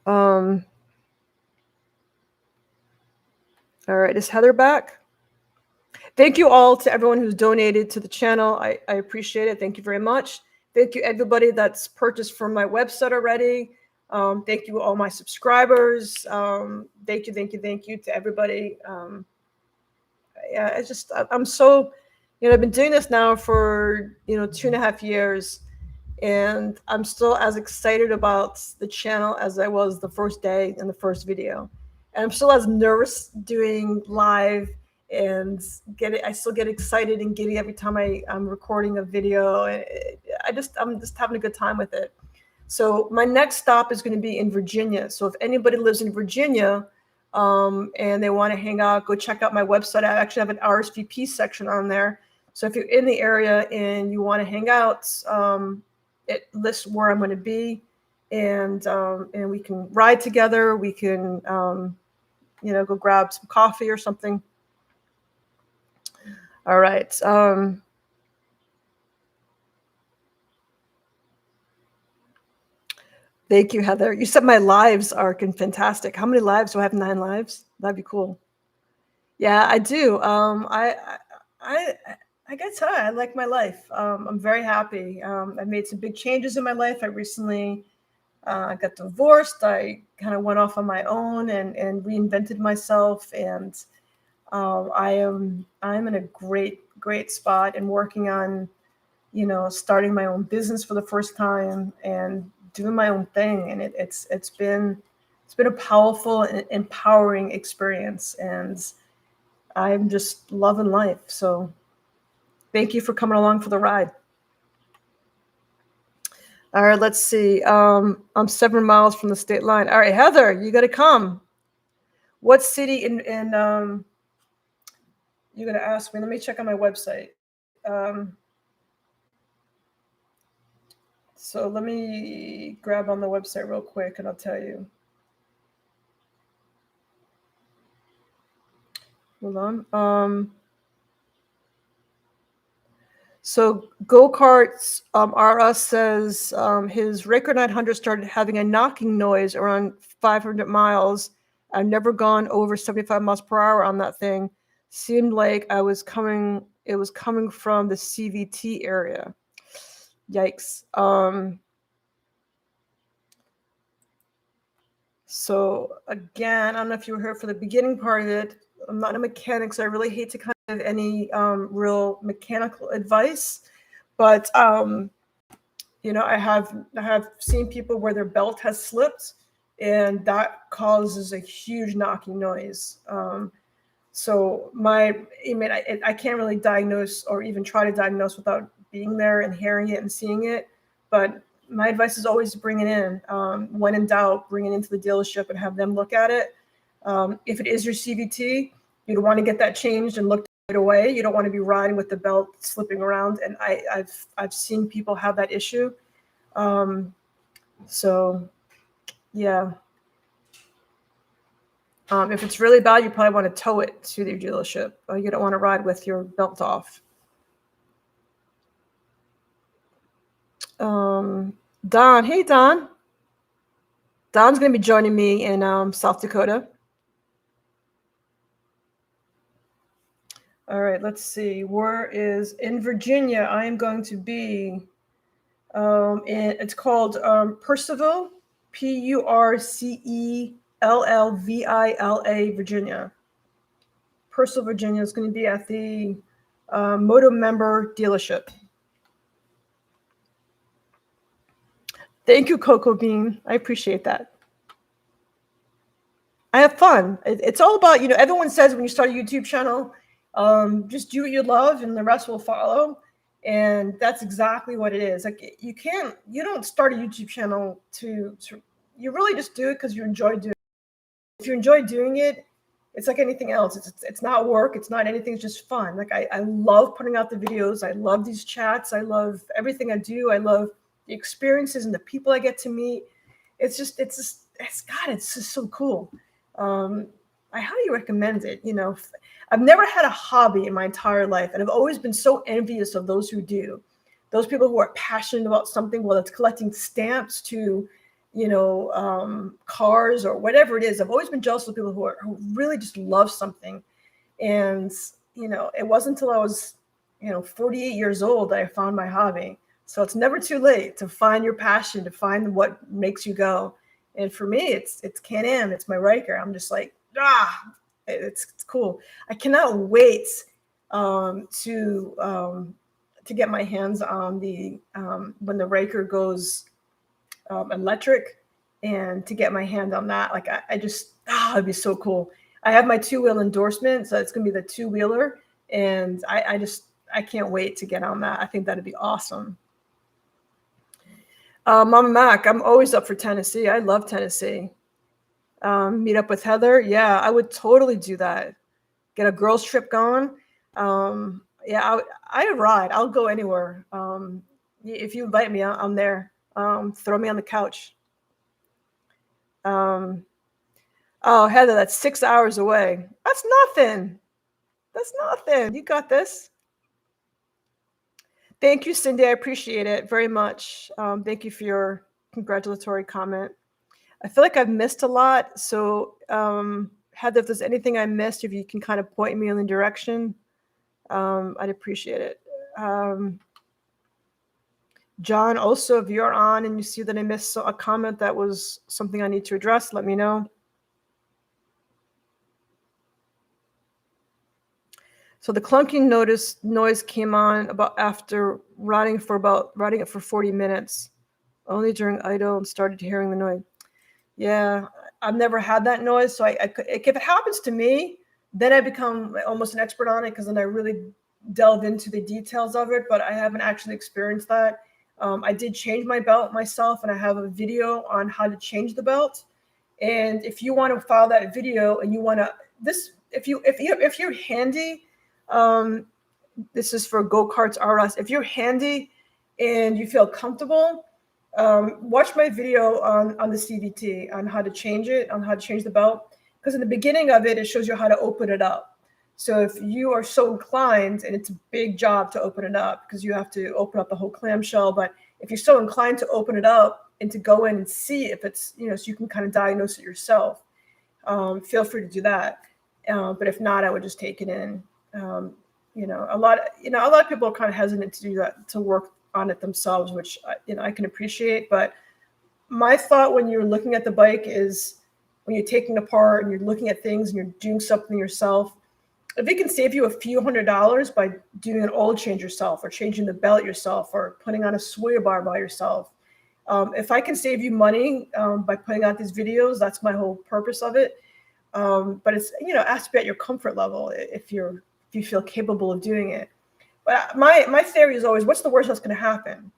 [SPEAKER 1] All right, is Heather back? Thank you all to everyone who's donated to the channel. I appreciate it. Thank you very much. Thank you everybody that's purchased from my website already. Thank you all my subscribers. Thank you to everybody. Yeah, I'm so, I've been doing this now for 2.5 years, and I'm still as excited about the channel as I was the first day in the first video. And I'm still as nervous doing live, and I still get excited and giddy every time I'm recording a video. I'm just having a good time with it. So my next stop is going to be in Virginia. So if anybody lives in Virginia, and they want to hang out, go check out my website. I actually have an RSVP section on there. So if you're in the area and you want to hang out, it lists where I'm going to be, and we can ride together. We can, go grab some coffee or something. All right. Thank you, Heather. You said my lives are fantastic. How many lives do I have? 9 lives? That'd be cool. Yeah, I do. I guess I like my life. I'm very happy. I've made some big changes in my life. I recently got divorced. I kind of went off on my own and reinvented myself. And I'm in a great spot and working on, starting my own business for the first time and doing my own thing. And it's been a powerful and empowering experience. And I'm just loving life. So thank you for coming along for the ride. All right, let's see. I'm 7 miles from the state line. All right, Heather, you got to come. What city in you're going to ask me? Let me check on my website. So let me grab on the website real quick and I'll tell you. Hold on. So Go-Karts RS says his Ryker 900 started having a knocking noise around 500 miles. I've never gone over 75 miles per hour on that thing. Seemed like it was coming from the CVT area. Yikes. So again, I don't know if you were here for the beginning part of it. I'm not a mechanic, so I really hate to kind of give any real mechanical advice. But I have seen people where their belt has slipped, and that causes a huge knocking noise. So I can't really diagnose or even try to diagnose without being there and hearing it and seeing it. But my advice is always to bring it in. When in doubt, bring it into the dealership and have them look at it. If it is your CVT, you'd want to get that changed and looked right away. You don't want to be riding with the belt slipping around. And I've seen people have that issue. So yeah. If it's really bad, you probably want to tow it to the dealership. You don't want to ride with your belt off. Don, hey Don. Don's going to be joining me in South Dakota. All right, let's see. Where is in Virginia? I am going to be. It's called Purcellville, Purcellvilla, Virginia. Purcell, Virginia is going to be at the Moto Member dealership. Thank you, Coco Bean. I appreciate that. I have fun. It's all about, everyone says when you start a YouTube channel, just do what you love and the rest will follow. And that's exactly what it is. Like you don't start a YouTube channel to you really just do it because you enjoy doing it. If you enjoy doing it, it's like anything else. It's not work. It's not anything. It's just fun. Like I love putting out the videos. I love these chats. I love everything I do. I love the experiences and the people I get to meet. It's just so cool. I highly recommend it. I've never had a hobby in my entire life, and I've always been so envious of those who do. Those people who are passionate about something, whether it's collecting stamps to, cars or whatever it is. I've always been jealous of people who really just love something. And, it wasn't until I was, 48 years old that I found my hobby. So it's never too late to find your passion, to find what makes you go. And for me, it's CanAm. It's my Ryker. I'm just like, it's cool. I cannot wait to get my hands on the when the Ryker goes electric, and to get my hand on that. Like I just it'd be so cool. I have my 2-wheel endorsement, so it's gonna be the 2-wheeler, and I can't wait to get on that. I think that'd be awesome. Mama Mac, I'm always up for Tennessee. I love Tennessee. Meet up with Heather. Yeah, I would totally do that. Get a girls trip going. Yeah, I ride. I'll go anywhere. If you invite me, I'm there. Throw me on the couch. Oh, Heather, that's 6 hours away. That's nothing. That's nothing. You got this. Thank you, Cindy. I appreciate it very much. Thank you for your congratulatory comment. I feel like I've missed a lot. So, Heather, if there's anything I missed, if you can kind of point me in the direction, I'd appreciate it. John, also, if you're on and you see that I missed a comment that was something I need to address, let me know. So the clunking noise came on after riding it for 40 minutes, only during idle, and started hearing the noise. Yeah, I've never had that noise. So if it happens to me, then I become almost an expert on it, because then I really delve into the details of it, but I haven't actually experienced that. I did change my belt myself, and I have a video on how to change the belt. And if you want to file that video and you want to, if you're handy, this is for Go-Karts RS. If you're handy and you feel comfortable, watch my video on the CVT on how to change it, on how to change the belt. Because in the beginning of it, it shows you how to open it up. So if you are so inclined, and it's a big job to open it up because you have to open up the whole clamshell, but if you're so inclined to open it up and to go in and see if it's, so you can kind of diagnose it yourself, feel free to do that. But if not, I would just take it in. A lot of people are kind of hesitant to do that, to work on it themselves, which I can appreciate. But my thought when you're looking at the bike is, when you're taking it apart and you're looking at things and you're doing something yourself, if it can save you a few $100s by doing an oil change yourself, or changing the belt yourself, or putting on a sway bar by yourself, if I can save you money by putting out these videos, that's my whole purpose of it. But it's, it has to be at your comfort level if you feel capable of doing it. But my theory is always, what's the worst that's going to happen?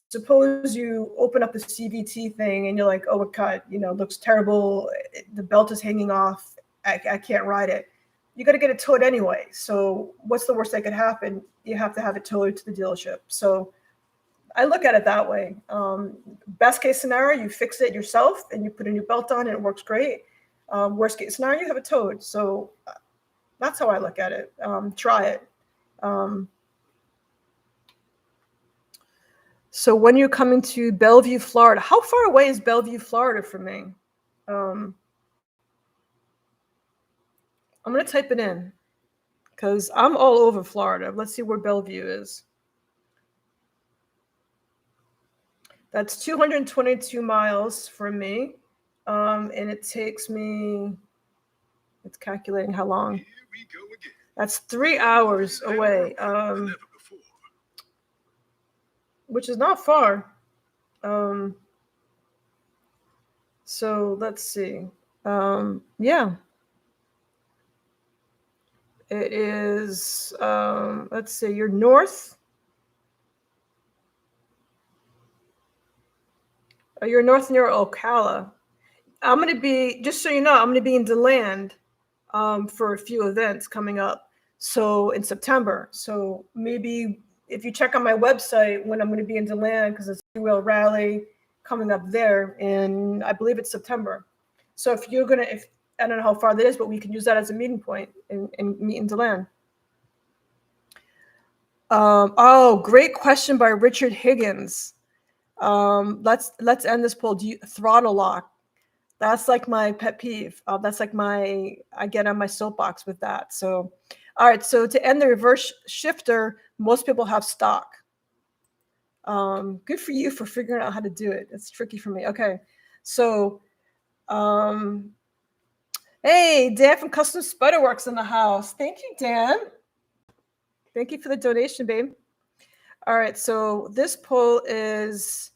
[SPEAKER 1] Suppose you open up the CVT thing and you're like, oh, God, it looks terrible. The belt is hanging off. I can't ride it. You got to get it towed anyway. So what's the worst that could happen? You have to have it towed to the dealership. So I look at it that way. Best case scenario, you fix it yourself and you put a new belt on and it works great. Worst case scenario, you have it towed. So that's how I look at it. Try it. So when you're coming to Bellevue, Florida, how far away is Bellevue, Florida from me? I'm going to type it in. because I'm all over Florida. Let's see where Bellevue is. That's 222 miles from me. And it takes me, it's calculating how long. That's 3 hours away, which is not far. So let's see. Yeah. It is, let's see, you're north. You're north near Ocala. I'm going to be, just so you know, I'm going to be in DeLand for a few events coming up. So in September. So maybe if you check on my website when I'm going to be in DeLand, because it's a wheel rally coming up there, and I believe it's September. So if you're going to, if I don't know how far that is, but we can use that as a meeting point and meet in DeLand. Oh, great question by Richard Higgins. Let's end this poll. Do you throttle lock? That's like my pet peeve. That's like I get on my soapbox with that. So, all right. So to end the reverse shifter, most people have stock. Good for you for figuring out how to do it. It's tricky for me. Okay. So, hey, Dan from Custom Spyder Works in the house. Thank you, Dan. Thank you for the donation, babe. All right. So this poll is,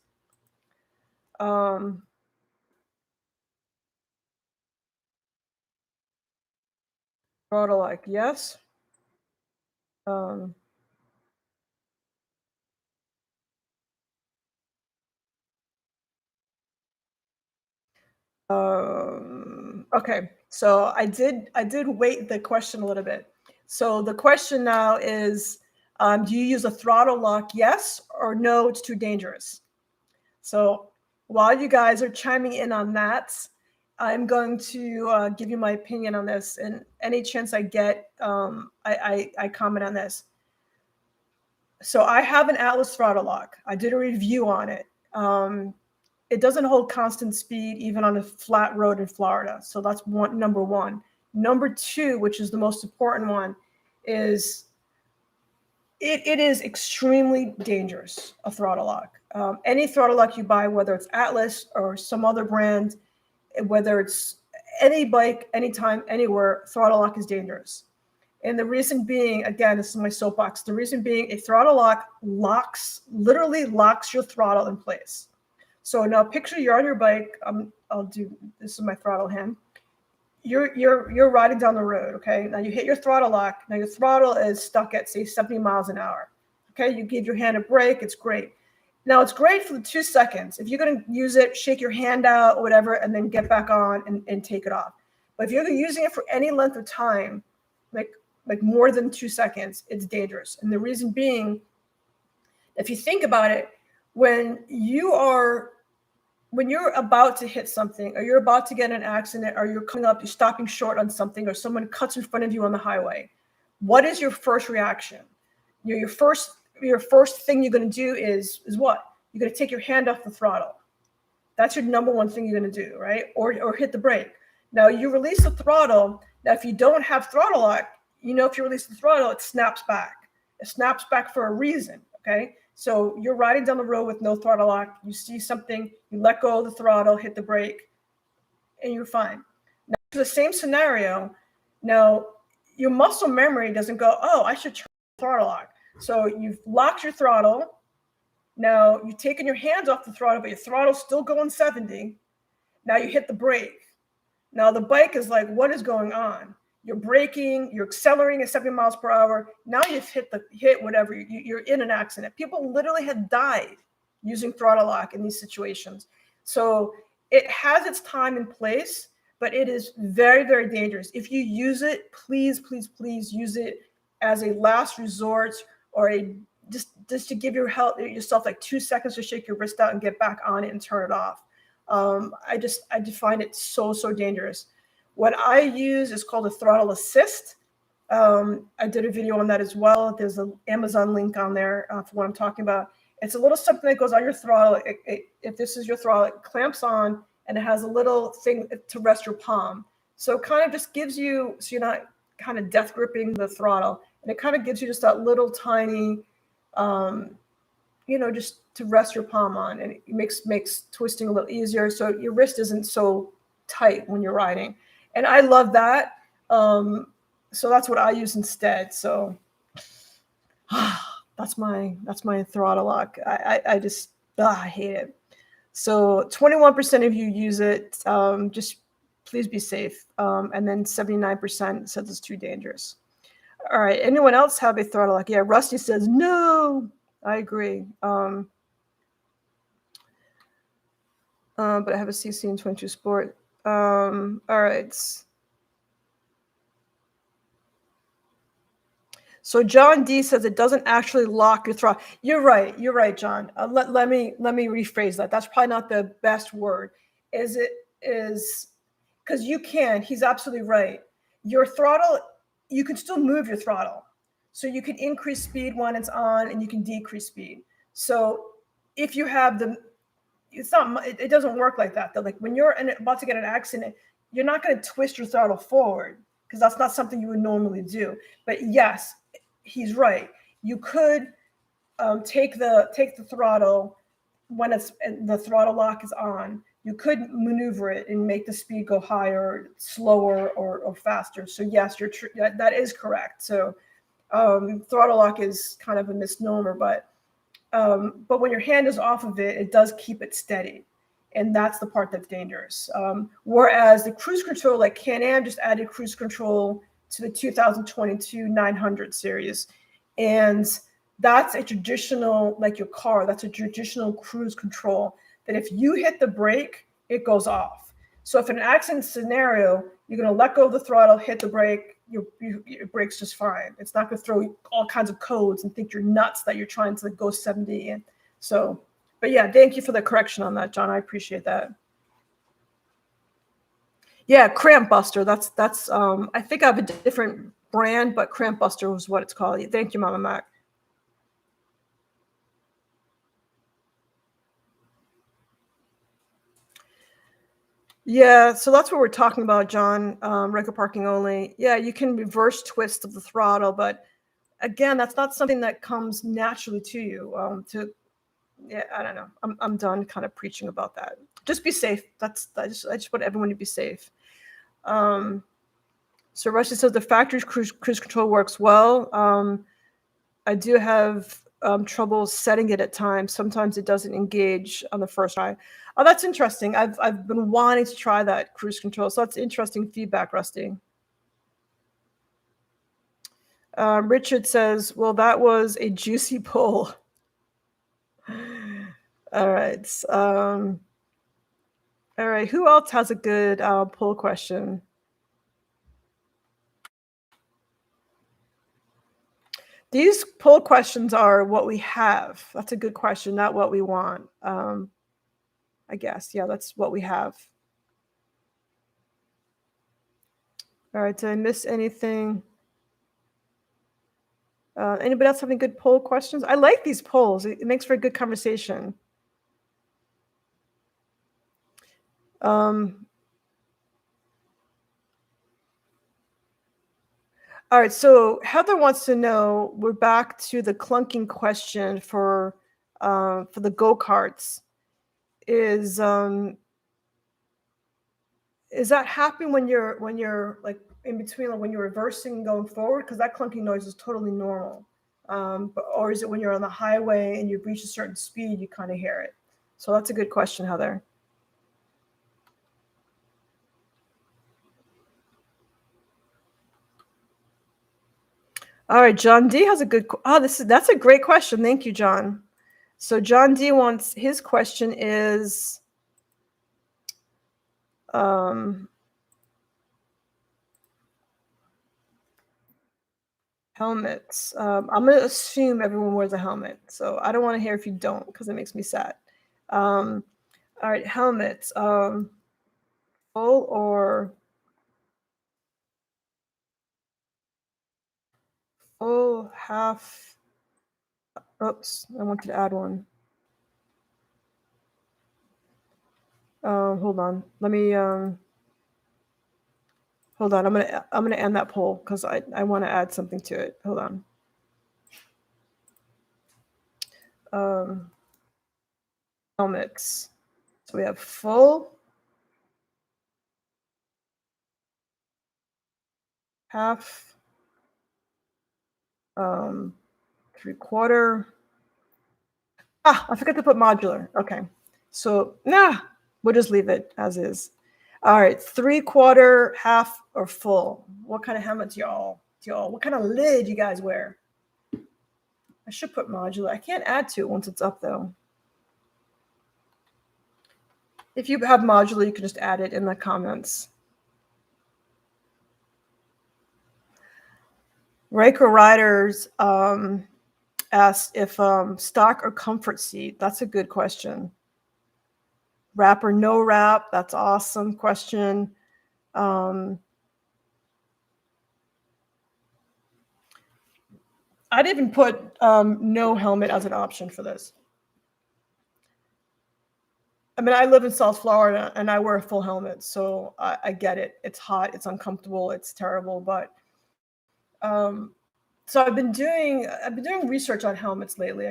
[SPEAKER 1] throttle like, yes. Okay, so I did weight the question a little bit. So the question now is, do you use a throttle lock? Yes or no, it's too dangerous. So while you guys are chiming in on that, I'm going to give you my opinion on this, and any chance I get, I comment on this. So I have an Atlas throttle lock. I did a review on it. It doesn't hold constant speed even on a flat road in Florida. So that's number one. Number two, which is the most important one, is it is extremely dangerous, a throttle lock. Any throttle lock you buy, whether it's Atlas or some other brand, whether it's any bike, anytime, anywhere, throttle lock is dangerous. And the reason being, again, this is my soapbox, the reason being a throttle lock literally locks your throttle in place. So now picture you're on your bike. This is my throttle hand. You're riding down the road, okay? Now you hit your throttle lock. Now your throttle is stuck at, say, 70 miles an hour. Okay, you give your hand a break, it's great. Now it's great for the 2 seconds. If you're gonna use it, shake your hand out or whatever, and then get back on and take it off. But if you're using it for any length of time, like more than 2 seconds, it's dangerous. And the reason being, if you think about it, when you're about to hit something, or you're about to get in an accident, or you're coming up, you're stopping short on something, or someone cuts in front of you on the highway, what is your first reaction? Your first thing you're going to do is what? You're going to take your hand off the throttle. That's your number one thing you're going to do, right? Or hit the brake. Now you release the throttle. Now if you don't have throttle lock, if you release the throttle, it snaps back. It snaps back for a reason, okay? So you're riding down the road with no throttle lock. You see something, you let go of the throttle, hit the brake, and you're fine. Now, for the same scenario, now your muscle memory doesn't go, oh, I should turn the throttle lock. So you've locked your throttle. Now you've taken your hands off the throttle, but your throttle's still going 70. Now you hit the brake. Now the bike is like, what is going on? You're braking, you're accelerating at 70 miles per hour. Now you've hit whatever, you're in an accident. People literally have died using throttle lock in these situations. So it has its time and place, but it is very, very dangerous. If you use it, please, please, please use it as a last resort, or just to give yourself like 2 seconds to shake your wrist out and get back on it and turn it off. I find it so, so dangerous. What I use is called a throttle assist. I did a video on that as well. There's an Amazon link on there for what I'm talking about. It's a little something that goes on your throttle. If this is your throttle, it clamps on, and it has a little thing to rest your palm. So it kind of just gives you, so you're not kind of death gripping the throttle, and it kind of gives you just that little tiny, just to rest your palm on, and it makes twisting a little easier, so your wrist isn't so tight when you're riding. And I love that. So that's what I use instead. So that's my throttle lock. I just I hate it. So 21% of you use it. Just please be safe. And then 79% says it's too dangerous. All right. Anyone else have a throttle lock? Yeah, Rusty says no. I agree. But I have a CC in 22 Sport. All right. So John D says it doesn't actually lock your throttle. You're right, John. Let me rephrase that. That's probably not the best word. Is because you can. He's absolutely right. Your throttle, you can still move your throttle. So you can increase speed when it's on, and you can decrease speed. So if you have it doesn't work like that. Though. Like when you're about to get an accident, you're not going to twist your throttle forward because that's not something you would normally do. But yes, he's right. You could take the throttle when the throttle lock is on. You could maneuver it and make the speed go higher, slower, or faster. So yes, that is correct. So throttle lock is kind of a misnomer, but when your hand is off of it, it does keep it steady. And that's the part that's dangerous. Whereas the cruise control, like CanAm just added cruise control to the 2022 900 series. And that's a traditional, like your car, that's a traditional cruise control that if you hit the brake, it goes off. So if in an accident scenario, you're going to let go of the throttle, hit the brake, your brake's just fine. It's not going to throw all kinds of codes and think you're nuts that you're trying to go 70. And so, but yeah, thank you for the correction on that, John. I appreciate that. Yeah, Cramp Buster. That's I think I have a different brand, but Cramp Buster was what it's called. Thank you, Mama Mac. Yeah, so that's what we're talking about, John. Record parking only. Yeah, you can reverse twist of the throttle, but again, that's not something that comes naturally to you. I don't know. I'm done kind of preaching about that. Just be safe. I just want everyone to be safe. So Russia says the factory cruise control works well. I do have trouble setting it at times. Sometimes it doesn't engage on the first try. Oh, that's interesting. I've been wanting to try that cruise control. So that's interesting feedback, Rusty. Richard says, well, that was a juicy pull. All right. All right. Who else has a good poll question? These poll questions are what we have. That's a good question, not what we want. I guess. Yeah, that's what we have. All right. Did I miss anything? Anybody else have any good poll questions? I like these polls. It makes for a good conversation. All right, so Heather wants to know, we're back to the clunking question for the go-karts. Is that happening when you're like in between, like when you're reversing and going forward? Because that clunking noise is totally normal. Or is it when you're on the highway and you reach a certain speed, you kind of hear it? So that's a good question, Heather. All right, John D has a good. That's a great question. Thank you, John. So John D wants, his question is, helmets. I'm going to assume everyone wears a helmet. So I don't want to hear if you don't, because it makes me sad. All right, helmets. Full or full, half. Oops, I wanted to add one. Hold on. Let me, hold Hold on, I'm gonna end that poll because I want to add something to it. Hold on. Helmets. So we have full, half, 3/4. I forgot to put modular. Okay, so we'll just leave it as is. All right, 3/4, half, or full. What kind of helmets y'all? What kind of lid you guys wear? I should put modular. I can't add to it once it's up though. If you have modular, you can just add it in the comments. Ryker Riders asked if stock or comfort seat. That's a good question. Wrap or no wrap? That's awesome question. I'd even put no helmet as an option for this. I mean, I live in South Florida and I wear a full helmet, so I get it. It's hot, it's uncomfortable, it's terrible, but so I've been doing research on helmets lately.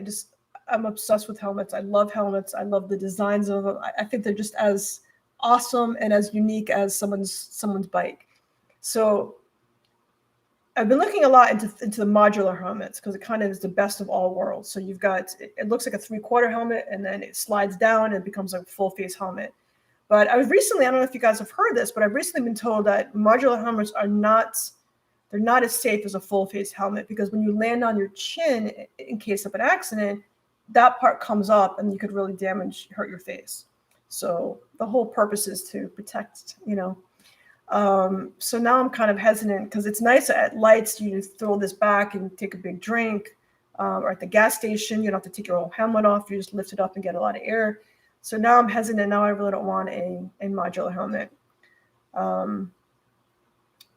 [SPEAKER 1] I'm obsessed with helmets. I love helmets. I love the designs of them. I think they're just as awesome and as unique as someone's bike. So I've been looking a lot into the modular helmets because it kind of is the best of all worlds. So you've got, it looks like a 3/4 helmet and then it slides down and it becomes a full face helmet. But I don't know if you guys have heard this, but I've recently been told that modular helmets they're not as safe as a full face helmet because when you land on your chin in case of an accident, that part comes up and you could really hurt your face. So the whole purpose is to protect, so now I'm kind of hesitant because it's nice at lights. You just throw this back and take a big drink, or at the gas station, you don't have to take your whole helmet off. You just lift it up and get a lot of air. So now I'm hesitant. Now I really don't want a modular helmet.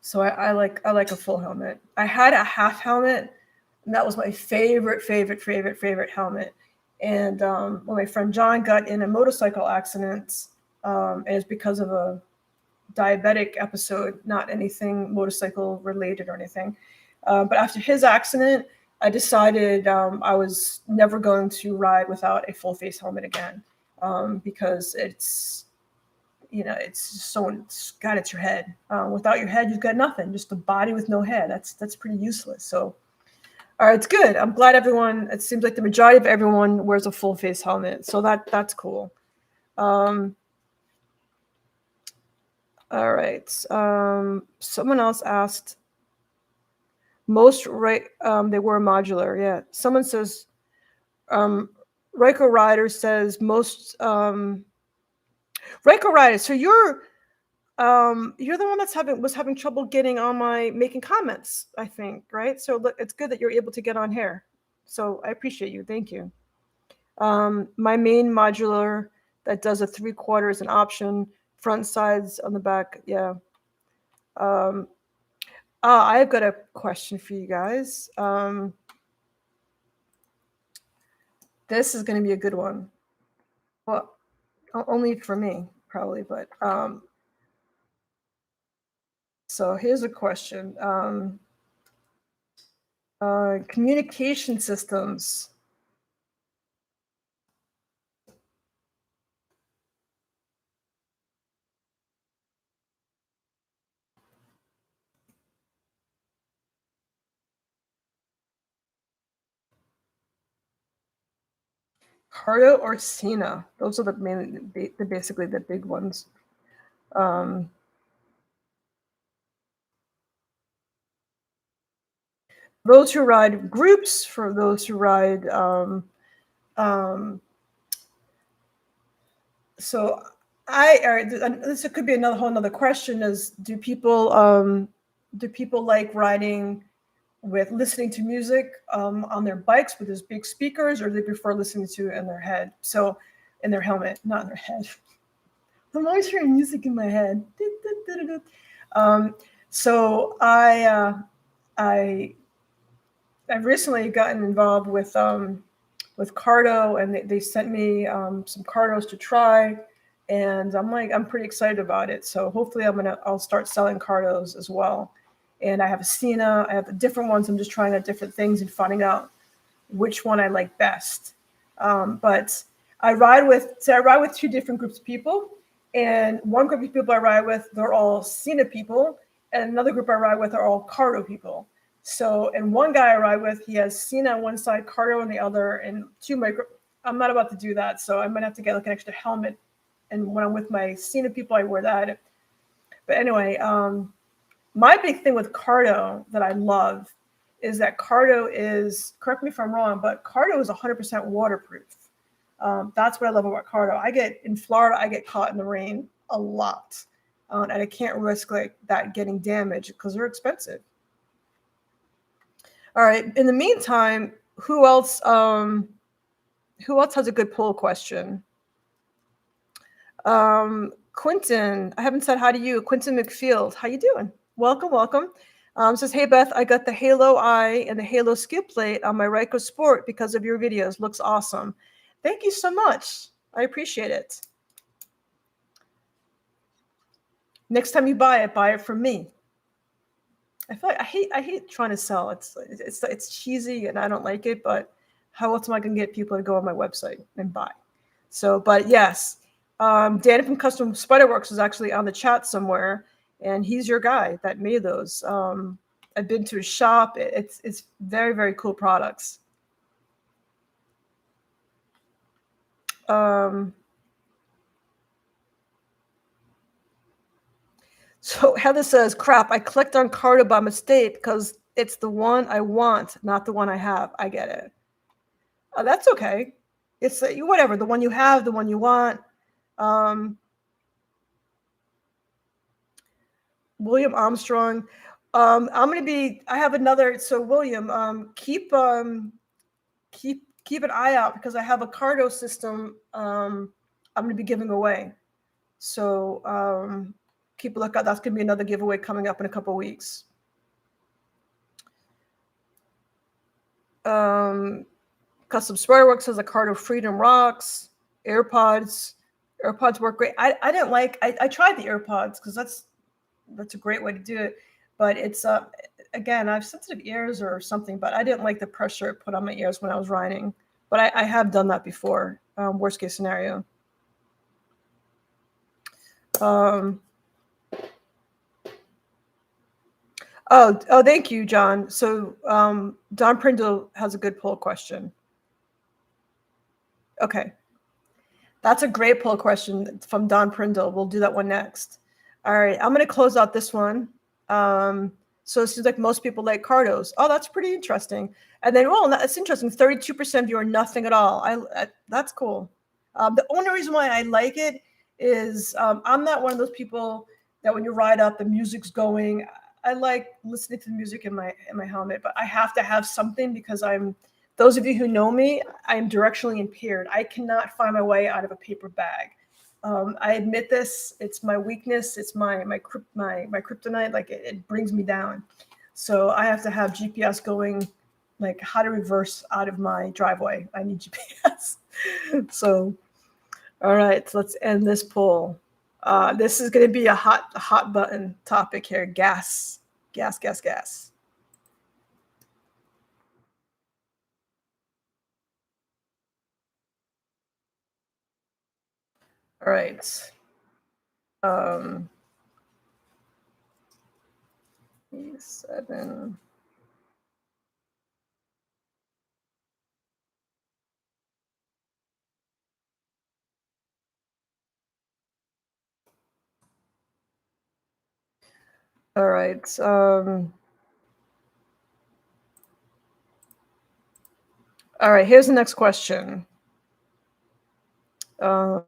[SPEAKER 1] So I like a full helmet. I had a half helmet, and that was my favorite helmet. And when my friend John got in a motorcycle accident, and it's because of a diabetic episode, not anything motorcycle related or anything. But after his accident, I decided I was never going to ride without a full face helmet again, because it's it's your head. Without your head, you've got nothing. Just a body with no head. That's pretty useless. So, all right, it's good. I'm glad everyone. It seems like the majority of everyone wears a full face helmet. So that's cool. All right. Someone else asked. Most they were modular. Yeah. Someone says, Ryker Rider says most. Ryker Rider. So you're the one that's was having trouble getting on making comments, I think, right? So it's good that you're able to get on here. So I appreciate you. Thank you. My main modular that does a 3/4 is an option. Front sides on the back. Yeah. I've got a question for you guys. This is going to be a good one. Well, only for me, probably, but so here's a question. Communication systems. Cardo or Cena? Those are basically the big ones. Those who ride groups, for those who ride. So this could be another whole another question: is do people like riding with listening to music on their bikes with those big speakers, or do they prefer listening to it in their head? So in their helmet, not in their head. I'm always hearing music in my head. So I've recently gotten involved with Cardo, and they sent me some Cardos to try. and I'm pretty excited about it. So hopefully I'll start selling cardos as well. And I have a Cena, I have different ones. I'm just trying out different things and finding out which one I like best. But I ride with two different groups of people, and one group of people I ride with, they're all Cena people, and another group I ride with are all cardo people. So, and one guy I ride with, he has Cena on one side, cardo on the other, and I'm not about to do that, so I might have to get like an extra helmet. And when I'm with my Cena people, I wear that. But anyway, my big thing with cardo that I love is that cardo is, correct me if I'm wrong, but cardo is 100% waterproof. That's what I love about cardo. In Florida, I get caught in the rain a lot. And I can't risk like that getting damaged because they're expensive. All right. In the meantime, who else has a good poll question? Quentin, I haven't said hi to you. Quentin McField, how you doing? Welcome. Says, hey, Beth, I got the Halo Eye and the Halo skid plate on my Ryker Sport because of your videos. Looks awesome. Thank you so much. I appreciate it. Next time you buy it from me. I feel like I hate trying to sell. It's cheesy and I don't like it, but how else am I going to get people to go on my website and buy? So, but yes, Danny from Custom Spiderworks is actually on the chat somewhere, and he's your guy that made those. I've been to his shop. It's very, very cool products. So Heather says, crap, I clicked on cardo by mistake because it's the one I want, not the one I have. I get it. That's okay. It's whatever, the one you have, the one you want. William Armstrong. I have another. So William, keep an eye out because I have a cardo system. I'm going to be giving away. So keep a lookout. That's going to be another giveaway coming up in a couple of weeks. Custom Spiderworks has a cardo Freedom Rocks, AirPods. AirPods work great. I tried the AirPods because that's a great way to do it. But it's again, I have sensitive ears or something, but I didn't like the pressure it put on my ears when I was riding. But I have done that before. Worst case scenario. Oh, thank you, John. So Don Prindle has a good poll question. Okay. That's a great poll question from Don Prindle. We'll do that one next. All right. I'm going to close out this one. So it seems like most people like cardos. Oh, that's pretty interesting. And then, that's interesting. 32% of you are nothing at all. That's cool. The only reason why I like it is I'm not one of those people that when you ride up, the music's going. I like listening to the music in my helmet, but I have to have something because those of you who know me, I am directionally impaired. I cannot find my way out of a paper bag. I admit this. It's my weakness. It's my kryptonite. Like it brings me down. So I have to have GPS going, like how to reverse out of my driveway. I need GPS. So, all right, so let's end this poll. This is going to be a hot button topic here. Gas. All right. 7. All right. All right. Here's the next question. All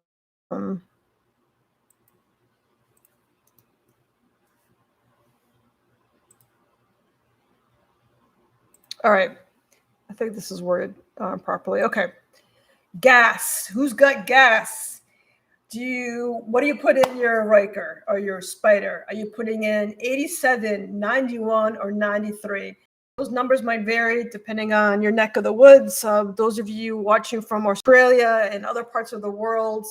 [SPEAKER 1] right. I think this is worded properly. Okay. Gas. Who's got gas? What do you put in your Ryker or your Spyder? Are you putting in 87, 91, or 93? Those numbers might vary depending on your neck of the woods. Those of you watching from Australia and other parts of the world,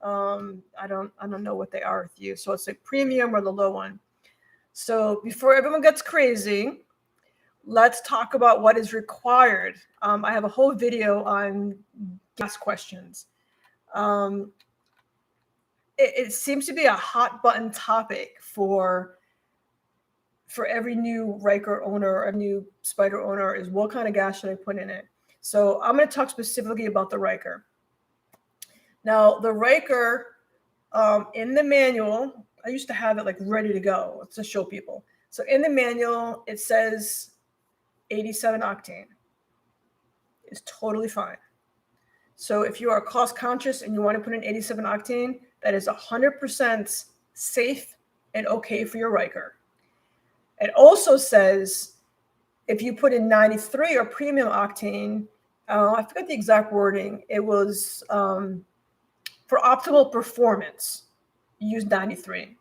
[SPEAKER 1] I don't know what they are with you. So it's like premium or the low one. So before everyone gets crazy, let's talk about what is required. I have a whole video on gas questions. It seems to be a hot button topic for every new Ryker owner or new Spyder owner is what kind of gas should I put in it? So I'm going to talk specifically about the Ryker. Now, the Ryker, in the manual, I used to have it like ready to go to show people. So in the manual, it says 87 octane. It's totally fine. So if you are cost conscious and you want to put in 87 octane, that is 100% safe and okay for your Ryker. It also says if you put in 93 or premium octane, I forgot the exact wording. It was for optimal performance, use 93.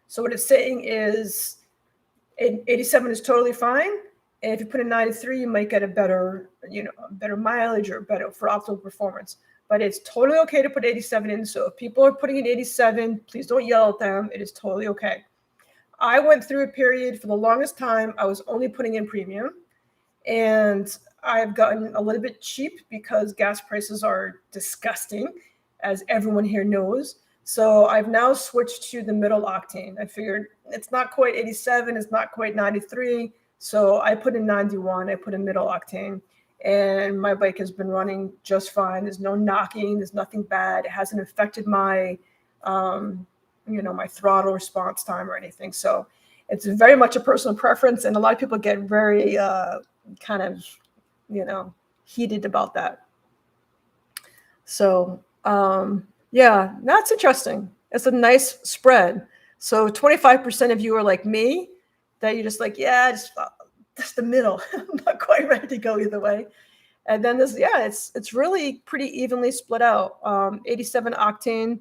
[SPEAKER 1] So what it's saying is 87 is totally fine. And if you put in 93, you might get a better, better mileage or better for optimal performance. But it's totally okay to put 87 in. So if people are putting in 87, please don't yell at them. It is totally okay. I went through a period for the longest time. I was only putting in premium, and I've gotten a little bit cheap because gas prices are disgusting, as everyone here knows. So I've now switched to the middle octane. I figured it's not quite 87, it's not quite 93. So I put in 91, I put in middle octane, and my bike has been running just fine. There's no knocking, there's nothing bad. It hasn't affected my my throttle response time or anything. So it's very much a personal preference. And a lot of people get very kind of, heated about that. So yeah, that's interesting. It's a nice spread. So 25% of you are like me, that you're just like, yeah, just the middle. I'm not quite ready to go either way. And then it's really pretty evenly split out. 87 octane.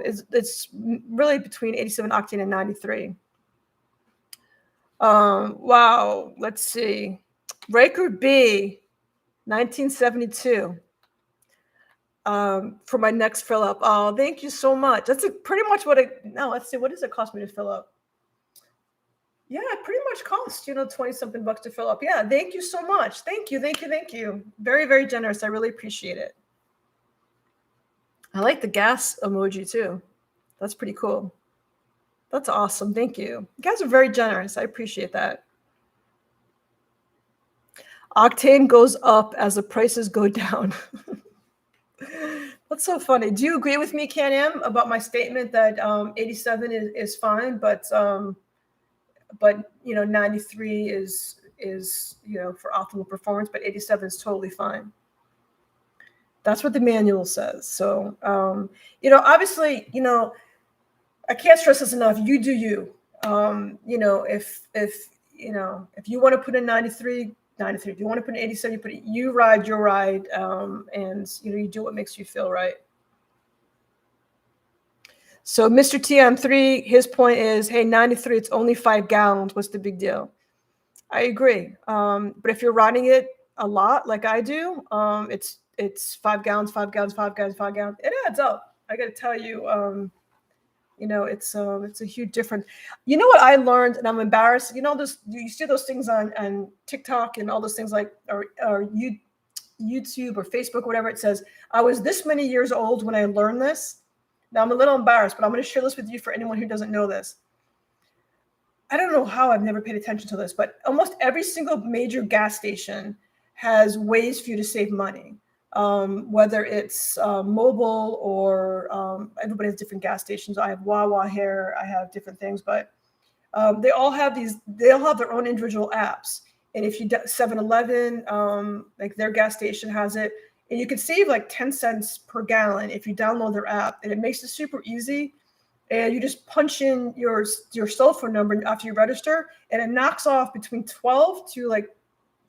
[SPEAKER 1] It's really between 87 octane and 93. Wow. Let's see. Ryker B, 1972. For my next fill up. Oh, thank you so much. That's pretty much what let's see. What does it cost me to fill up? Yeah, it pretty much costs, 20 something bucks to fill up. Yeah. Thank you so much. Thank you. Very, very generous. I really appreciate it. I like the gas emoji too. That's pretty cool. That's awesome. Thank you. You guys are very generous. I appreciate that. Octane goes up as the prices go down. That's so funny. Do you agree with me, CanAm, about my statement that 87 is fine, but 93 is for optimal performance, but 87 is totally fine. That's what the manual says. So obviously, I can't stress this enough. You do you. If you want to put in 93. If you want to put in 87, you ride your ride, and you do what makes you feel right. So Mr. TM3, his point is, hey, 93, it's only 5 gallons. What's the big deal? I agree. But if you're riding it a lot, like I do, it's 5 gallons, 5 gallons, 5 gallons, 5 gallons. It adds up. I got to tell you, it's a huge difference. You know what I learned, and I'm embarrassed. You see those things on TikTok and all those things like or YouTube or Facebook, whatever. It says I was this many years old when I learned this. Now I'm a little embarrassed, but I'm going to share this with you for anyone who doesn't know this. I don't know how I've never paid attention to this, but almost every single major gas station has ways for you to save money. Whether it's mobile or everybody has different gas stations. I have Wawa here. I have different things, but they all have their own individual apps. And if you 7-Eleven, like their gas station has it, and you could save like 10 cents per gallon if you download their app, and it makes it super easy. And you just punch in your cell phone number after you register, and it knocks off between 10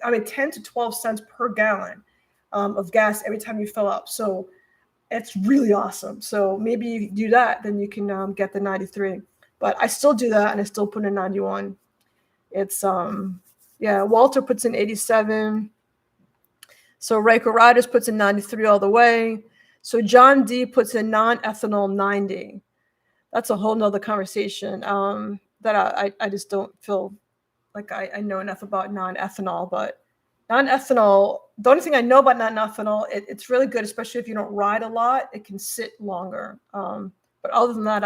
[SPEAKER 1] to 12 cents per gallon of gas every time you fill up. So it's really awesome. So maybe you do that, then you can get the 93. But I still do that, and I still put in 91. It's Walter puts in 87. So Ryker Riders puts in 93 all the way. So John D puts in non-ethanol 90. That's a whole nother conversation that I just don't feel like I know enough about non-ethanol. But non-ethanol, the only thing I know about non-ethanol, it's really good, especially if you don't ride a lot. It can sit longer. But other than that,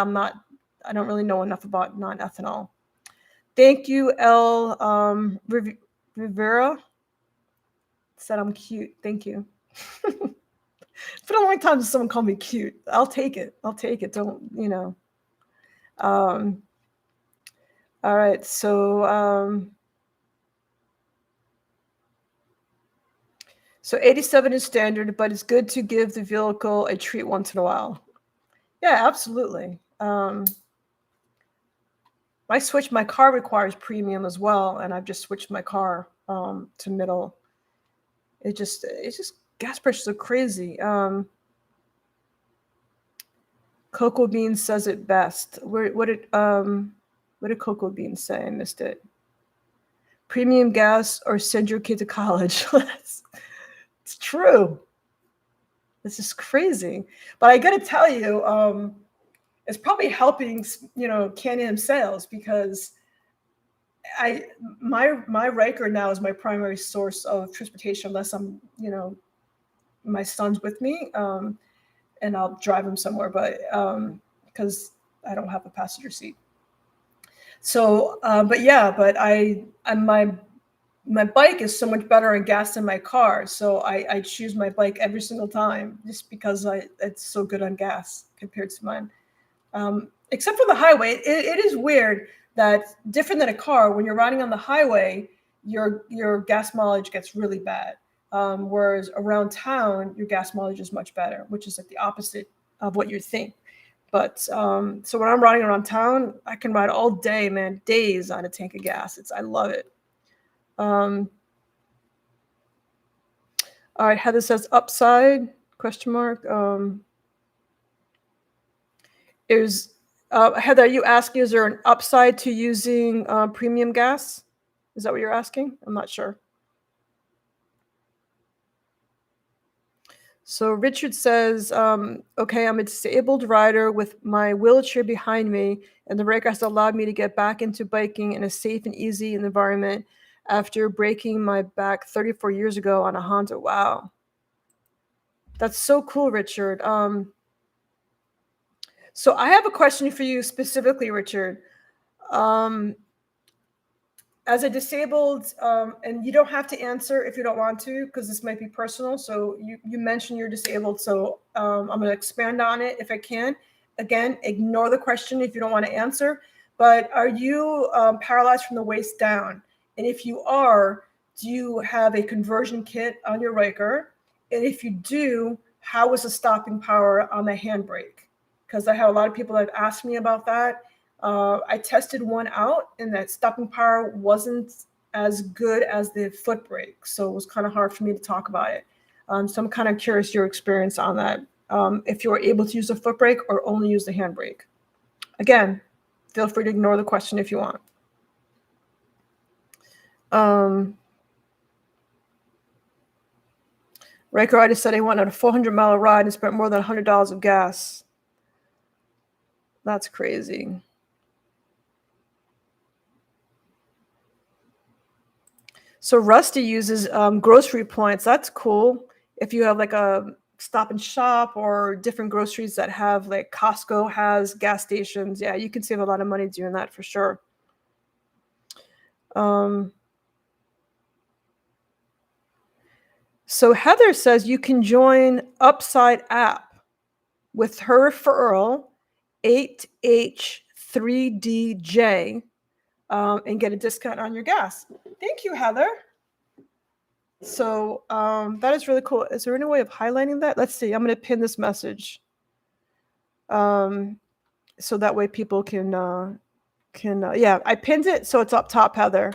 [SPEAKER 1] I don't really know enough about non-ethanol. Thank you, L. Rivera. Said I'm cute. Thank you. It's been a long time since someone called me cute. I'll take it. Don't, you know. All right. So, so 87 is standard, but it's good to give the vehicle a treat once in a while. Yeah, absolutely. My car requires premium as well, and I've just switched my car to middle. It's just gas prices are crazy. Cocoa Bean says it best. What did Cocoa Bean say? I missed it. Premium gas or send your kid to college. It's true. This is crazy. But I got to tell you, it's probably helping, CanAm sales, because my Ryker now is my primary source of transportation, unless I'm, my son's with me, and I'll drive him somewhere, but because I don't have a passenger seat. So, my bike is so much better in gas than my car. So I choose my bike every single time just because it's so good on gas compared to mine. Except for the highway, it is weird that different than a car, when you're riding on the highway, your gas mileage gets really bad. Whereas around town, your gas mileage is much better, which is like the opposite of what you think. But so when I'm riding around town, I can ride all day, man, days on a tank of gas. I love it. All right, Heather says upside, question mark. Heather, are you asking, is there an upside to using premium gas? Is that what you're asking? I'm not sure. So Richard says, okay, I'm a disabled rider with my wheelchair behind me, and the Ryker has allowed me to get back into biking in a safe and easy environment after breaking my back 34 years ago on a Honda. Wow. That's so cool, Richard. So I have a question for you specifically, Richard. As a disabled, and you don't have to answer if you don't want to, because this might be personal. So you mentioned you're disabled, so I'm going to expand on it if I can. Again, ignore the question if you don't want to answer. But are you paralyzed from the waist down? And if you are, do you have a conversion kit on your Ryker? And if you do, how is the stopping power on the handbrake? Because I have a lot of people that have asked me about that. I tested one out, and that stopping power wasn't as good as the foot brake, so it was kind of hard for me to talk about it. So I'm kind of curious your experience on that. If you were able to use the foot brake or only use the handbrake. Again, feel free to ignore the question if you want. Ryker, I just said I went on a 400-mile ride and spent more than $100 of gas. That's crazy. So Rusty uses grocery points. That's cool. If you have like a Stop and Shop or different groceries that have, like Costco has gas stations, yeah, you can save a lot of money doing that for sure. So Heather says you can join Upside app with her referral 8H3DJ and get a discount on your gas. Thank you, Heather. So that is really cool. Is there any way of highlighting that? Let's see. I'm going to pin this message, so that way people can. Yeah, I pinned it, so it's up top, Heather.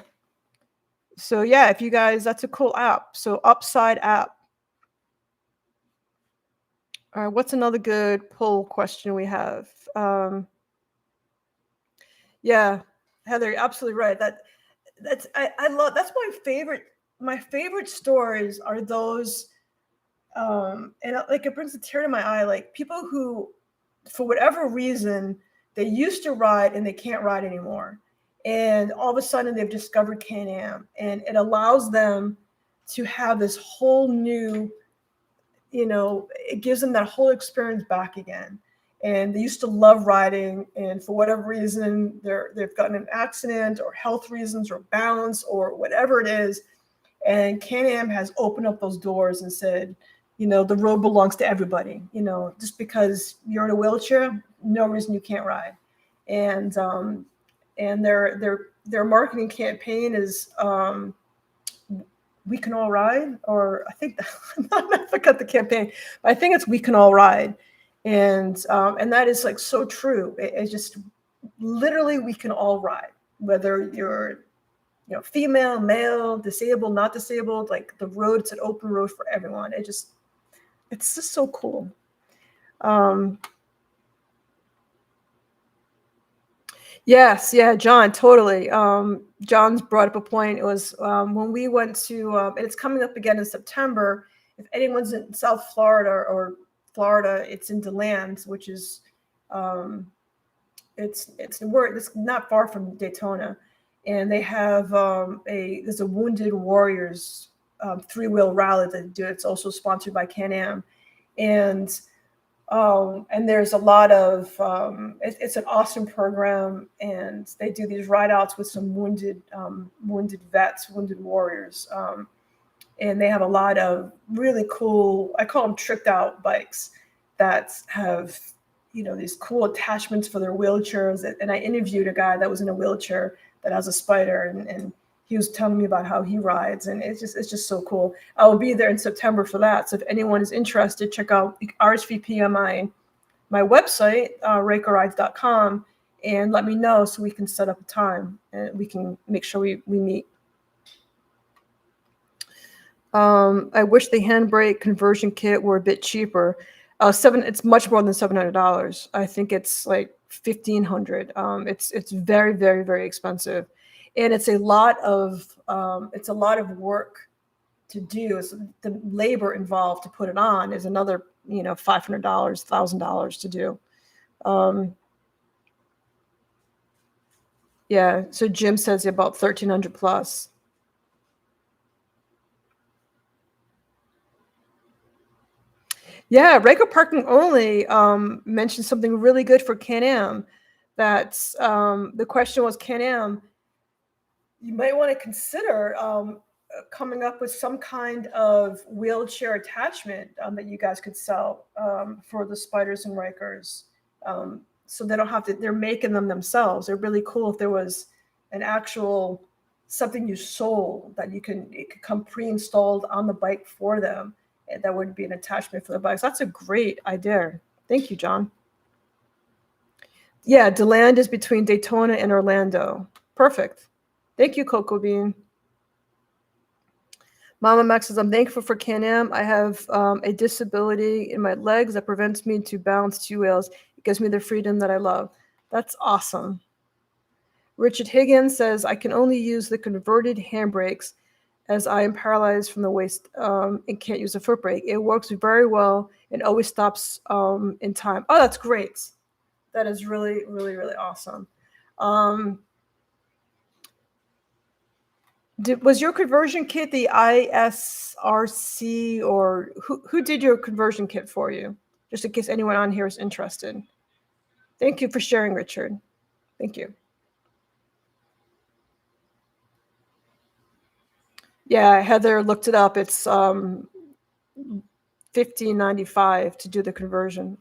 [SPEAKER 1] So yeah, if you guys, that's a cool app. So Upside app. All right, what's another good poll question we have? Yeah, Heather, you're absolutely right. I love, that's my favorite stories are those And like it brings a tear to my eye. Like people who, for whatever reason, they used to ride and they can't ride anymore, and all of a sudden they've discovered CanAm, and it allows them to have this whole new, it gives them that whole experience back again. And they used to love riding, and for whatever reason, they've gotten an accident or health reasons or balance or whatever it is. And CanAm has opened up those doors and said, the road belongs to everybody. Just because you're in a wheelchair, no reason you can't ride. And their marketing campaign is We Can All Ride, or I think I forgot the campaign, but I think it's We Can All Ride, and that is like so true. It's just literally we can all ride, whether you're female, male, disabled, not disabled. Like the road, it's an open road for everyone. It's just so cool. Yes, yeah, John, totally. John's brought up a point. It was when we went to, and it's coming up again in September. If anyone's in South Florida or Florida, it's in DeLand, which is, it's not far from Daytona, and they have there's a Wounded Warriors 3-wheel rally that they do. It's also sponsored by CanAm, and there's a lot of it's an awesome program, and they do these ride outs with some wounded vets, wounded warriors, and they have a lot of really cool, I call them tricked out bikes that have these cool attachments for their wheelchairs. And I interviewed a guy that was in a wheelchair that has a Spyder, and he was telling me about how he rides, and it's just so cool. I will be there in September for that. So if anyone is interested, check out RSVP on my website, RykerRides.com, and let me know so we can set up a time and we can make sure we meet. I wish the handbrake conversion kit were a bit cheaper. It's much more than $700. I think it's like $1,500. It's very, very, very expensive, and it's a lot of work to do. So the labor involved to put it on is another $500, $1,000 to do. Yeah. So Jim says about 1,300 plus. Yeah, Ryker Parking Only mentioned something really good for CanAm. That's the question was, CanAm, you might want to consider coming up with some kind of wheelchair attachment that you guys could sell for the Spyders and Rykers. So they don't have to, they're making them themselves. They're really cool if there was an actual something you sold that it could come pre-installed on the bike for them. That would be an attachment for the bikes. That's a great idea. Thank you, John. Yeah, DeLand is between Daytona and Orlando. Perfect. Thank you, Cocoa Bean. Mama Max says, I'm thankful for CanAm. I have a disability in my legs that prevents me to balance 2 wheels. It gives me the freedom that I love. That's awesome. Richard Higgins says, I can only use the converted handbrakes as I am paralyzed from the waist and can't use a foot brake. It works very well and always stops in time. Oh, that's great. That is really, really, really awesome. Was your conversion kit the ISRC, or who did your conversion kit for you? Just in case anyone on here is interested. Thank you for sharing, Richard. Thank you. Yeah, Heather looked it up. It's $15.95 to do the conversion.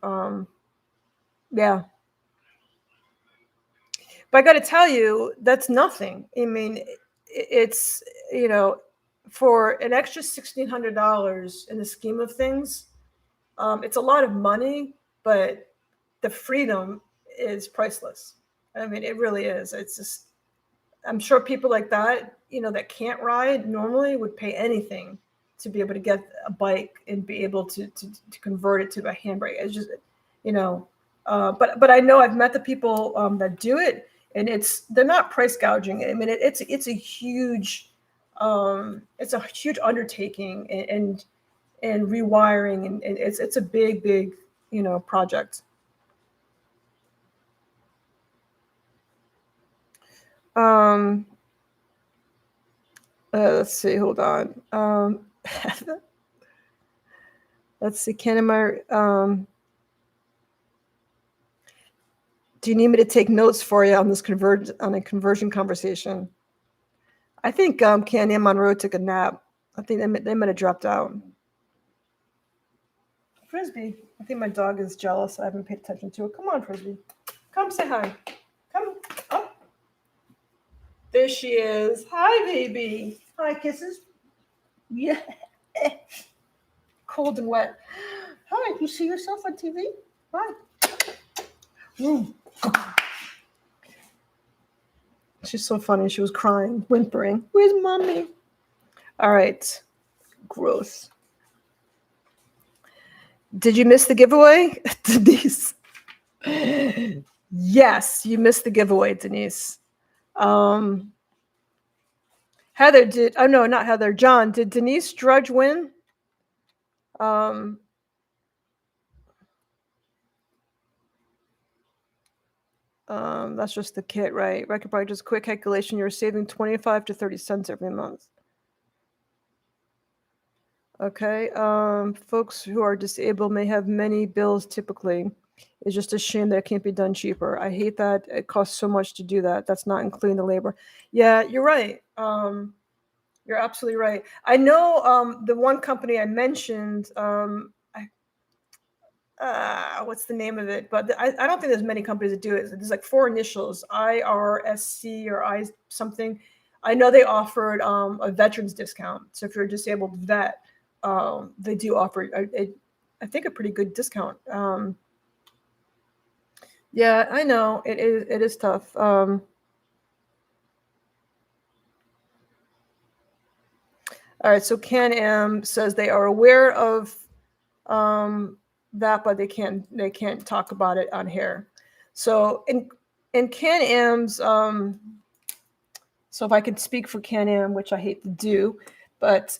[SPEAKER 1] Yeah. But I got to tell you, that's nothing. I mean, it's, for an extra $1,600 in the scheme of things, it's a lot of money, but the freedom is priceless. I mean, it really is. It's just, I'm sure people like that, that can't ride normally would pay anything to be able to get a bike and be able to convert it to a handbrake. It's just, but I know I've met the people that do it, and they're not price gouging. I mean, it's a huge undertaking, and and rewiring, and it's a big project. Let's see, hold on. Let's see, CanAm. Do you need me to take notes for you on this conversion conversation? I think CanAm Monroe took a nap. I think they might have dropped out. Frisbee. I think my dog is jealous. I haven't paid attention to it. Come on, Frisbee. Come say hi. Come. Oh. There she is. Hi, baby. Hi, kisses. Yeah. Cold and wet. Hi, you see yourself on TV? Hi. She's so funny. She was crying, whimpering. Where's mommy? All right. Gross. Did you miss the giveaway, Denise? Yes, you missed the giveaway, Denise. Heather did. Oh no, not Heather. John, did Denise Drudge win? That's just the kit, right? Ryker probably just quick calculation. You're saving 25 to 30 cents every month. Okay. Folks who are disabled may have many bills typically. It's just a shame that it can't be done cheaper. I hate that it costs so much to do that. That's not including the labor. Yeah, you're right. You're absolutely right. I know the one company I mentioned, what's the name of it? But I don't think there's many companies that do it. There's like 4 initials, IRSC or I something. I know they offered a veterans discount. So if you're a disabled vet, they do offer, I think, a pretty good discount. Yeah, I know it is tough. All right, so CanAm says they are aware of that, but they can't talk about it on here. So in CanAm's, so if I could speak for CanAm, which I hate to do, but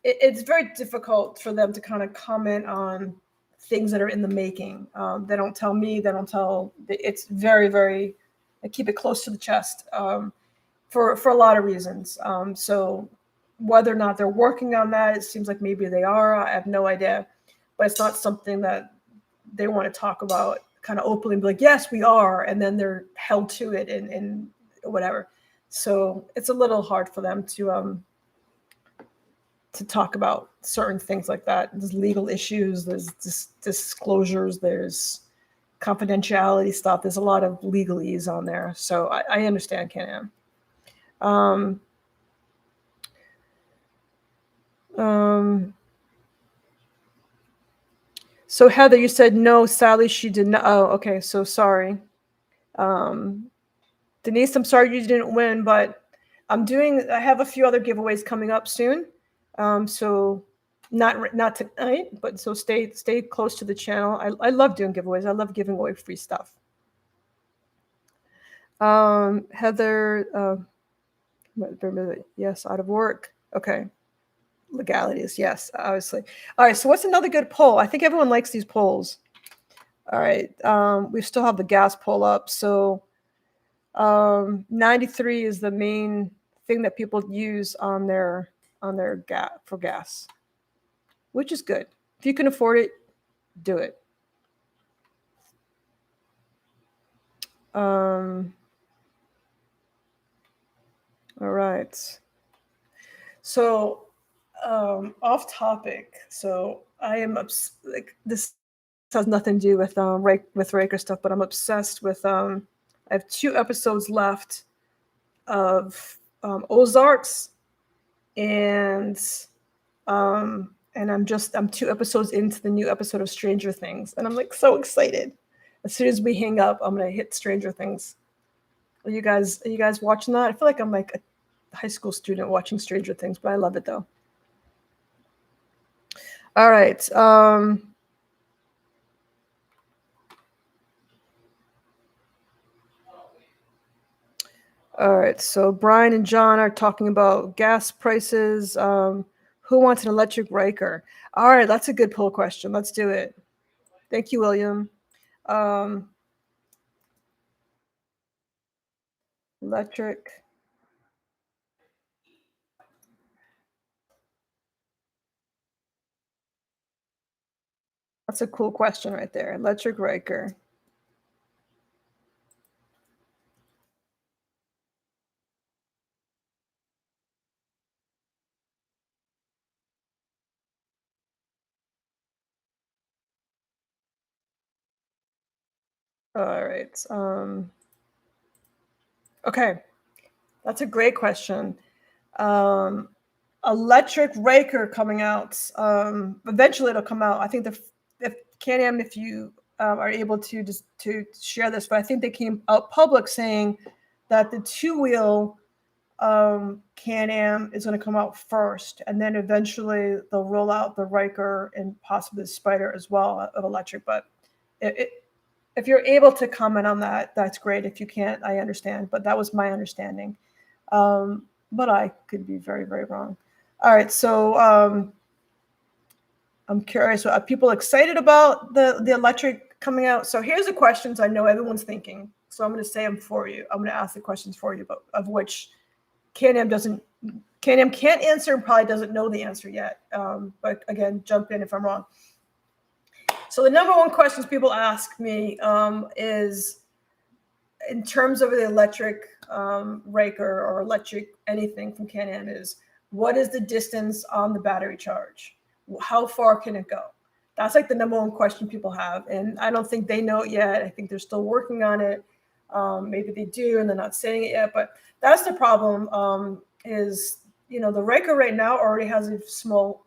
[SPEAKER 1] it's very difficult for them to kind of comment on things that are in the making. They don't tell me. They don't tell. It's very, very. I keep it close to the chest for a lot of reasons. So whether or not they're working on that, it seems like maybe they are. I have no idea, but it's not something that they want to talk about kind of openly and be like, yes, we are, and then they're held to it and whatever. So it's a little hard for them to talk about certain things like that. There's legal issues, there's disclosures, there's confidentiality stuff. There's a lot of legalese on there. So I understand CanAm. So Heather, you said no, sadly she did not. Oh, okay. So sorry. Denise, I'm sorry you didn't win, but I have a few other giveaways coming up soon. So not tonight, but so stay close to the channel. I love doing giveaways. I love giving away free stuff. Heather, yes, out of work. Okay. Legalities, yes, obviously. All right, so what's another good poll? I think everyone likes these polls. All right, we still have the gas poll up. So 93 is the main thing that people use on their gas, which is good. If you can afford it, do it. All right. So off topic. So I am like this has nothing to do with Ryker stuff, but I'm obsessed with I have 2 episodes left of Ozarks, and I'm 2 episodes into the new episode of Stranger Things, and I'm like so excited. As soon as we hang up, I'm gonna hit Stranger Things. Are you guys watching that? I feel like I'm like a high school student watching Stranger Things, but I love it though. All right. All right. So Brian and John are talking about gas prices. Who wants an electric Ryker? All right, that's a good poll question. Let's do it. Thank you, William. Electric. That's a cool question right there. Electric Ryker. All right. Okay. That's a great question. Electric Ryker coming out. Eventually it'll come out. I think if CanAm, if you are able to just to share this, but I think they came out public saying that the 2-wheel CanAm is going to come out first, and then eventually they'll roll out the Ryker and possibly the Spyder as well of electric. But if you're able to comment on that, that's great. If you can't, I understand. But that was my understanding. But I could be very, very wrong. All right, so I'm curious. Are people excited about the electric coming out? So here's the questions I know everyone's thinking. So I'm going to say them for you. I'm going to ask the questions for you, but of which CanAm can't answer and probably doesn't know the answer yet. But again, jump in if I'm wrong. So the number one questions people ask me is, in terms of the electric Ryker or electric anything from CanAm, is what is the distance on the battery charge? How far can it go? That's like the number one question people have. And I don't think they know it yet. I think they're still working on it. Maybe they do and they're not saying it yet. But that's the problem is, the Ryker right now already has a small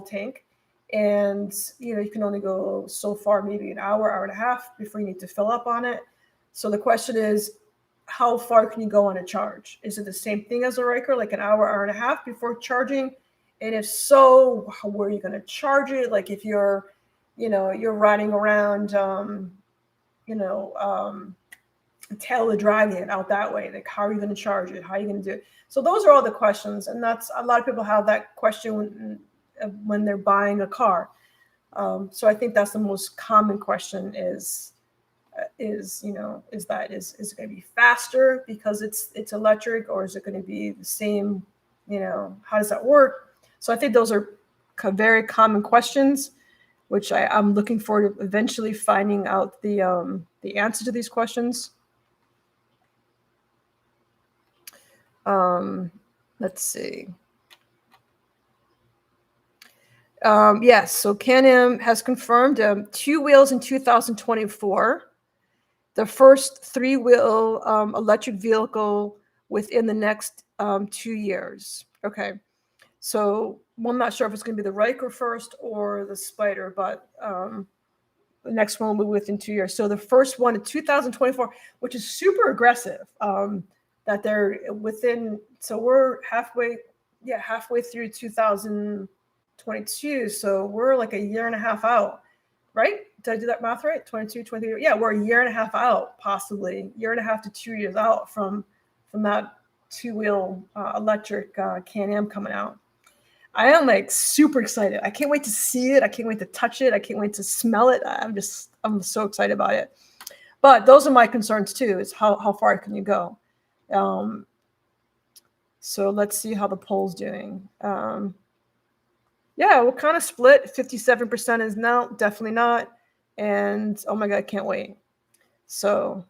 [SPEAKER 1] tank. And, you can only go so far, maybe an hour and a half before you need to fill up on it. So the question is, how far can you go on a charge? Is it the same thing as a Ryker, like an hour and a half before charging? And if so, where are you going to charge it? Like if you're riding around, tail of dragon out that way, like how are you going to charge it? How are you going to do it? So those are all the questions. And that's, a lot of people have that question when they're buying a car. So I think that's the most common question is it going to be faster because it's electric, or is it going to be the same? How does that work? So I think those are very common questions, which I'm looking forward to eventually finding out the answer to these questions. Let's see. Yes, so CanAm has confirmed 2 wheels in 2024. The first 3-wheel electric vehicle within the next 2 years. Okay. So I'm not sure if it's going to be the Ryker first or the Spyder, but the next one will be within 2 years. So the first one in 2024, which is super aggressive, that they're within. So we're halfway through 2022. So we're like a year and a half out, right? Did I do that math right? 22, 23. Yeah, we're a year and a half out, possibly year and a half to 2 years out from that 2-wheel electric CanAm coming out. I am like super excited. I can't wait to see it. I can't wait to touch it. I can't wait to smell it. I'm so excited about it. But those are my concerns too, is how far can you go? So let's see how the poll's doing. Yeah, we're kind of split. 57% is no, definitely not. And oh my God, I can't wait. So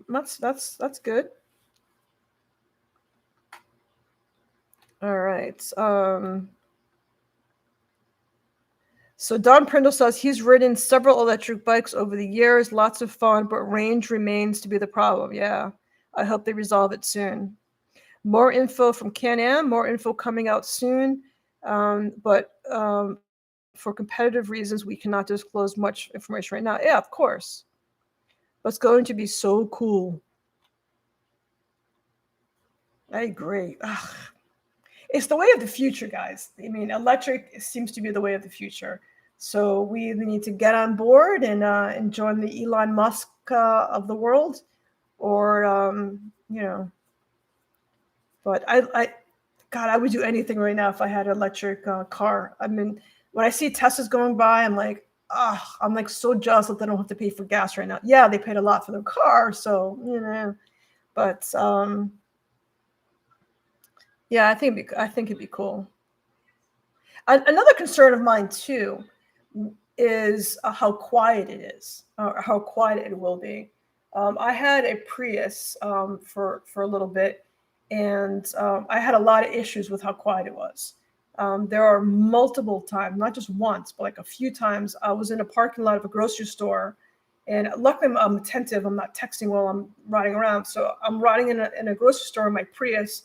[SPEAKER 1] that's good. All right. So Don Prindle says he's ridden several electric bikes over the years, lots of fun, but range remains to be the problem. Yeah, I hope they resolve it soon. More info from CanAm, more info coming out soon. But for competitive reasons, we cannot disclose much information right now. Yeah, of course. But it's going to be so cool. I agree. Ugh. It's the way of the future, guys. I mean, electric seems to be the way of the future. So we either need to get on board and join the Elon Musk of the world, or But God, I would do anything right now if I had an electric car. I mean, when I see Teslas going by, I'm like, I'm like so jealous that they don't have to pay for gas right now. Yeah, they paid a lot for their car, so but yeah, I think it'd be cool. Another concern of mine too is how quiet it is, or how quiet it will be. I had a Prius for a little bit, and I had a lot of issues with how quiet it was. There are multiple times, not just once, but like a few times, I was in a parking lot of a grocery store, and luckily I'm attentive. I'm not texting while I'm riding around, so I'm riding in a grocery store in my Prius,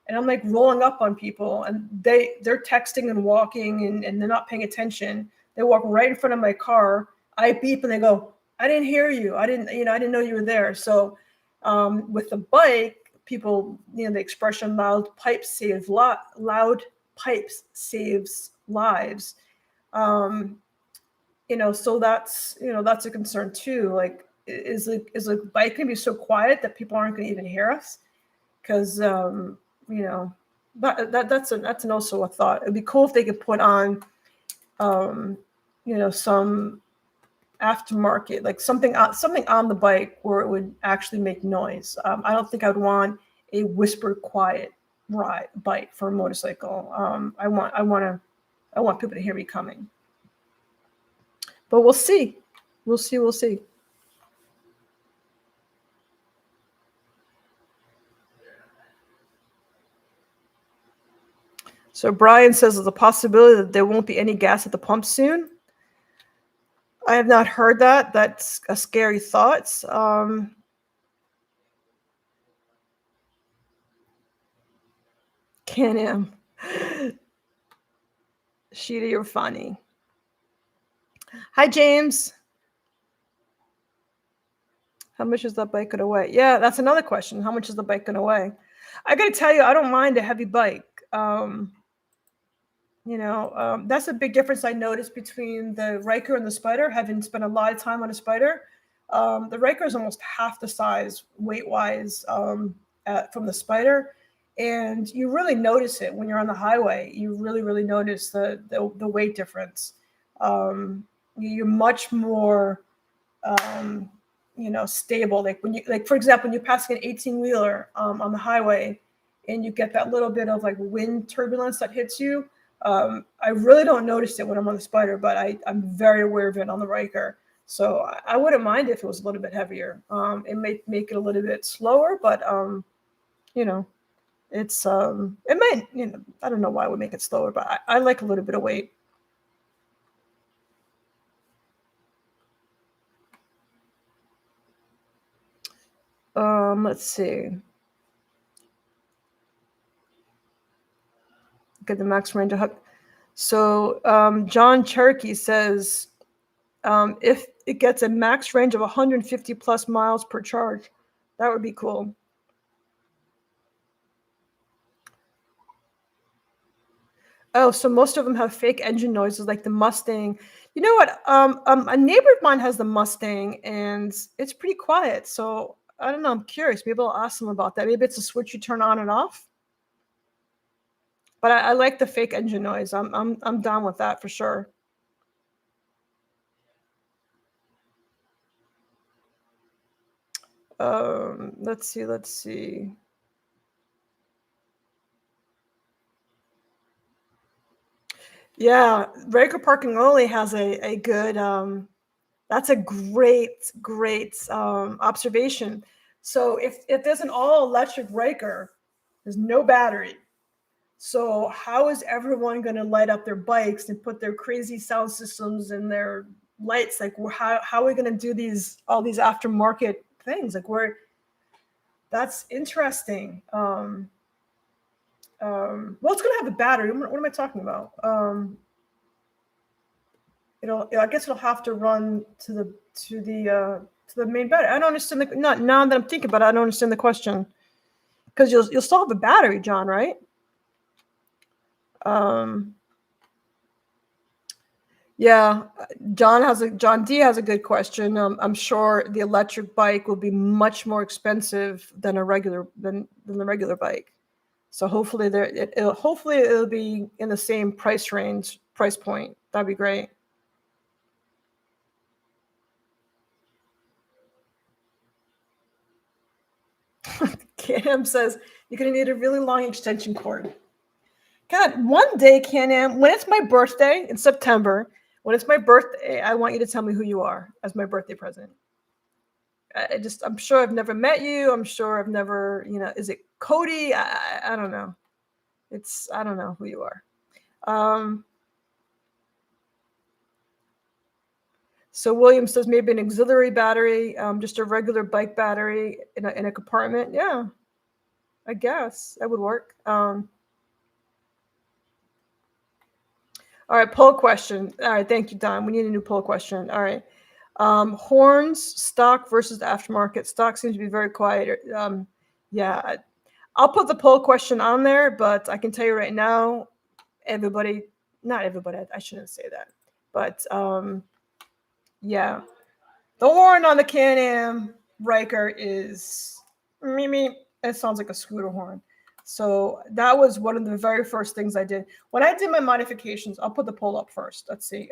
[SPEAKER 1] and I'm like rolling up on people, and they're texting and walking, and they're not paying attention. They walk right in front of my car. I beep, and they go, "I didn't hear you. I didn't know you were there." So with the bike, people, the expression "loud pipes save loud pipes saves lives." So that's a concern too. Like, is a bike gonna be so quiet that people aren't gonna even hear us? Because that's an also a thought. It'd be cool if they could put on some aftermarket, like something on the bike where it would actually make noise. I don't think I'd want a whispered quiet bike for a motorcycle. I want people to hear me coming. But we'll see. We'll see. So Brian says there's a possibility that there won't be any gas at the pump soon. I have not heard that. That's a scary thought. CanAm. Sheeta, you're funny. Hi, James. How much is that bike going to weigh? Yeah, that's another question. How much is the bike going to weigh? I got to tell you, I don't mind a heavy bike. That's a big difference I noticed between the Ryker and the Spyder. Having spent a lot of time on a Spyder, the Ryker is almost half the size weight-wise from the Spyder, and you really notice it when you're on the highway. You really, really notice the weight difference. You're much more stable. Like for example, when you're passing an 18-wheeler on the highway, and you get that little bit of like wind turbulence that hits you. I really don't notice it when I'm on the Spyder, but I'm very aware of it on the Ryker. So I wouldn't mind if it was a little bit heavier. It may make it a little bit slower, but it's it might. I don't know why it would make it slower, but I like a little bit of weight. Let's see. Get the max range of hook. So John Cherokee says if it gets a max range of 150 plus miles per charge, that would be cool. Oh, so most of them have fake engine noises like the Mustang. You know what? A neighbor of mine has the Mustang, and it's pretty quiet. So I don't know. I'm curious. Maybe I'll ask them about that. Maybe it's a switch you turn on and off. But I like the fake engine noise. I'm down with that for sure. Let's see. Yeah, Ryker parking only has a good. That's a great observation. So if there's an all electric Ryker, there's no battery. So how is everyone going to light up their bikes and put their crazy sound systems and their lights? Like, how are we going to do all these aftermarket things? Like, that's interesting. Well, it's going to have a battery. What am I talking about? I guess it'll have to run to the main battery. I don't understand now that I'm thinking about it, I don't understand the question. Because you'll still have a battery, John, right? Yeah, John D has a good question. I'm sure the electric bike will be much more expensive than the regular bike. So hopefully it'll be in the same price point. That'd be great. CanAm says you're gonna need a really long extension cord. God, one day, CanAm, when it's my birthday in September, when it's my birthday, I want you to tell me who you are as my birthday present. I'm sure I've never met you. I'm sure I've never, is it Cody? I don't know. I don't know who you are. So William says maybe an auxiliary battery, just a regular bike battery in a compartment. Yeah, I guess that would work. All right, poll question. All right, thank you, Don. We need a new poll question. All right. Horns, stock versus aftermarket. Stock seems to be very quiet. Yeah, I'll put the poll question on there, but I can tell you right now, not everybody, I shouldn't say that. But yeah, the horn on the CanAm Ryker is, it sounds like a scooter horn. So that was one of the very first things I did. When I did my modifications, I'll put the poll up first. Let's see.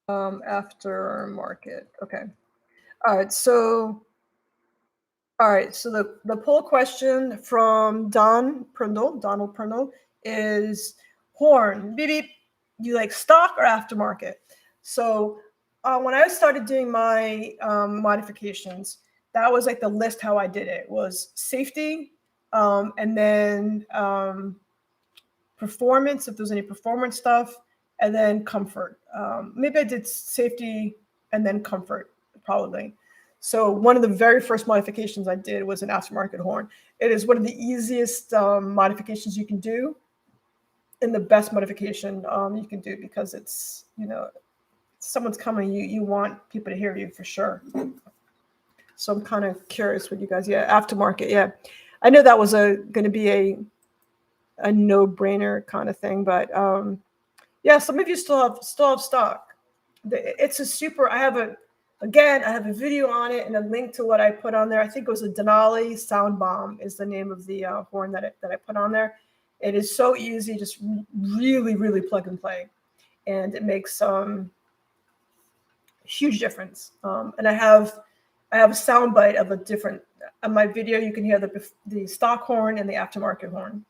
[SPEAKER 1] Aftermarket. Okay. All right. So the poll question from Donald Prindle is horn. Beep, beep. You like stock or aftermarket? So when I started doing my modifications, that was like the list how I did it was safety, and then performance, if there's any performance stuff, and then comfort. Maybe I did safety and then comfort, probably. So one of the very first modifications I did was an aftermarket horn. It is one of the easiest modifications you can do, and the best modification you can do, because it's, someone's coming, you want people to hear you for sure. So I'm kind of curious what you guys, aftermarket, yeah. I know that was going to be a no-brainer kind of thing, but some of you still have stock. It's a super. I have a video on it and a link to what I put on there. I think it was a Denali Sound Bomb is the name of the horn that I put on there. It is so easy, just really, really plug and play, and it makes huge difference. And I have a sound bite of a different. On my video, you can hear the stock horn and the aftermarket horn.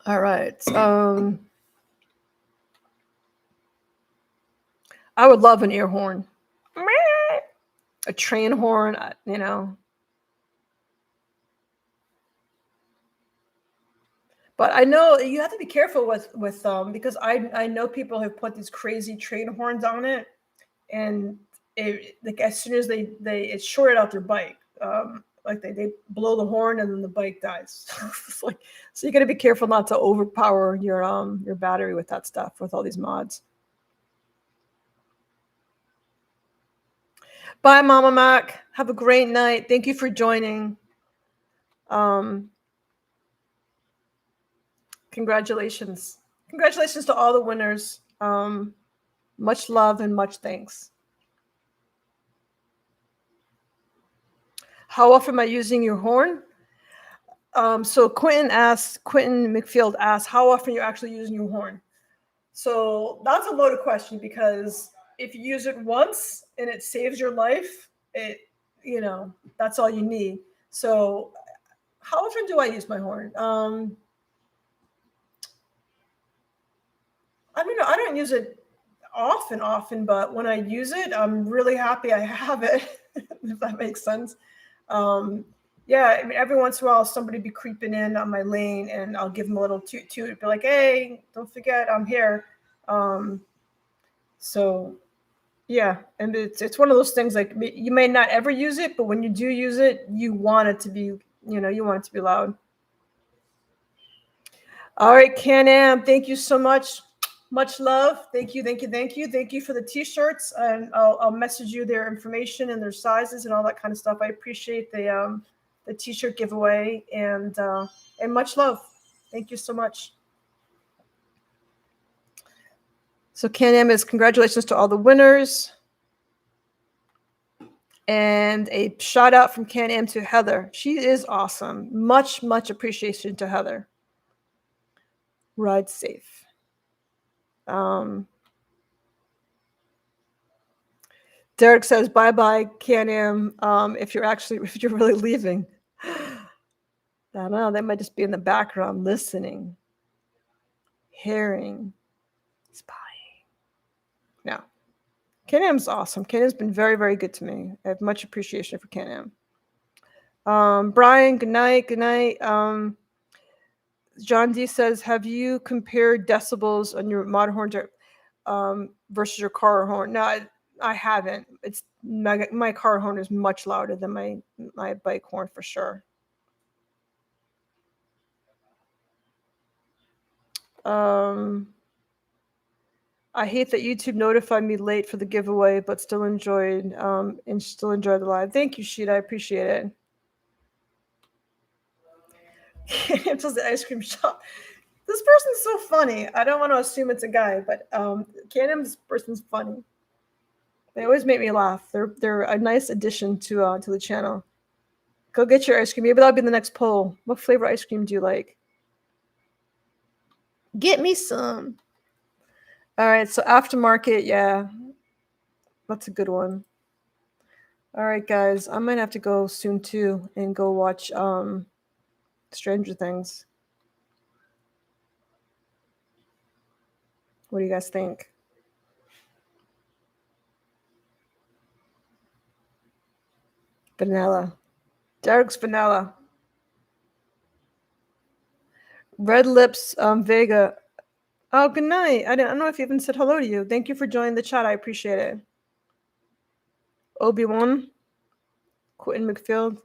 [SPEAKER 1] All right. I would love an ear horn. A train horn, But I know you have to be careful with because I know people have put these crazy train horns on it, and like as soon as it shorted out their bike. Like they blow the horn and then the bike dies. So you got to be careful not to overpower your battery with that stuff, with all these mods. Bye, Mama Mac. Have a great night. Thank you for joining. Congratulations to all the winners. Much love and much thanks. How often am I using your horn? So Quentin McField asked, how often are you actually using your horn? So that's a loaded question, because if you use it once and it saves your life, that's all you need. So how often do I use my horn? I mean, I don't use it often, but when I use it, I'm really happy I have it, if that makes sense. Yeah, I mean, every once in a while, somebody be creeping in on my lane, and I'll give them a little toot, be like, hey, don't forget, I'm here. So yeah, and it's one of those things, like, you may not ever use it, but when you do use it, you want it to be, loud. All right, CanAm, thank you so much. Much love. Thank you, thank you, thank you. Thank you for the T-shirts, and I'll message you their information and their sizes and all that kind of stuff. I appreciate the T-shirt giveaway, and much love. Thank you so much. So CanAm is congratulations to all the winners. And a shout out from CanAm to Heather. She is awesome. Much, much appreciation to Heather. Ride safe. Derek says, bye-bye, CanAm, if you're really leaving. I don't know. They might just be in the background listening, hearing, spying. No. CanAm's awesome. CanAm's been very, very good to me. I have much appreciation for CanAm. Brian, good night. Good night. John D says, have you compared decibels on your motor horn versus your car horn? No, I haven't. It's my car horn is much louder than my bike horn for sure. I hate that YouTube notified me late for the giveaway, but still enjoyed the live. Thank you, Sheet. I appreciate it. It's just the ice cream shop. This person's so funny. I don't want to assume it's a guy, but this person's funny. They always make me laugh. They're a nice addition to the channel. Go get your ice cream. Maybe that'll be the next poll. What flavor ice cream do you like? Get me some. All right, so Aftermarket, yeah. That's a good one. All right, guys. I might have to go soon, too, and go watch Stranger Things. What do you guys think? Vanilla. Derek's vanilla. Red Lips Vega. Oh, good night. I don't know if you even said hello to you. Thank you for joining the chat. I appreciate it. Obi-Wan. Quentin McField.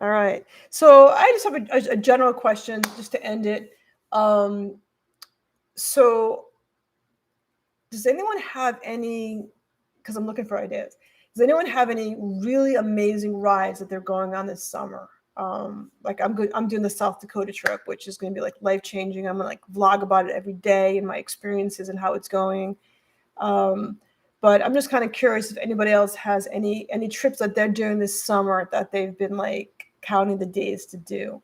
[SPEAKER 1] All right. So I just have a general question just to end it. So does anyone have any, because I'm looking for ideas, does anyone have any really amazing rides that they're going on this summer? Like I'm doing the South Dakota trip, which is going to be like life-changing. I'm going to like vlog about it every day and my experiences and how it's going. But I'm just kind of curious if anybody else has any trips that they're doing this summer that they've been like counting the days to do.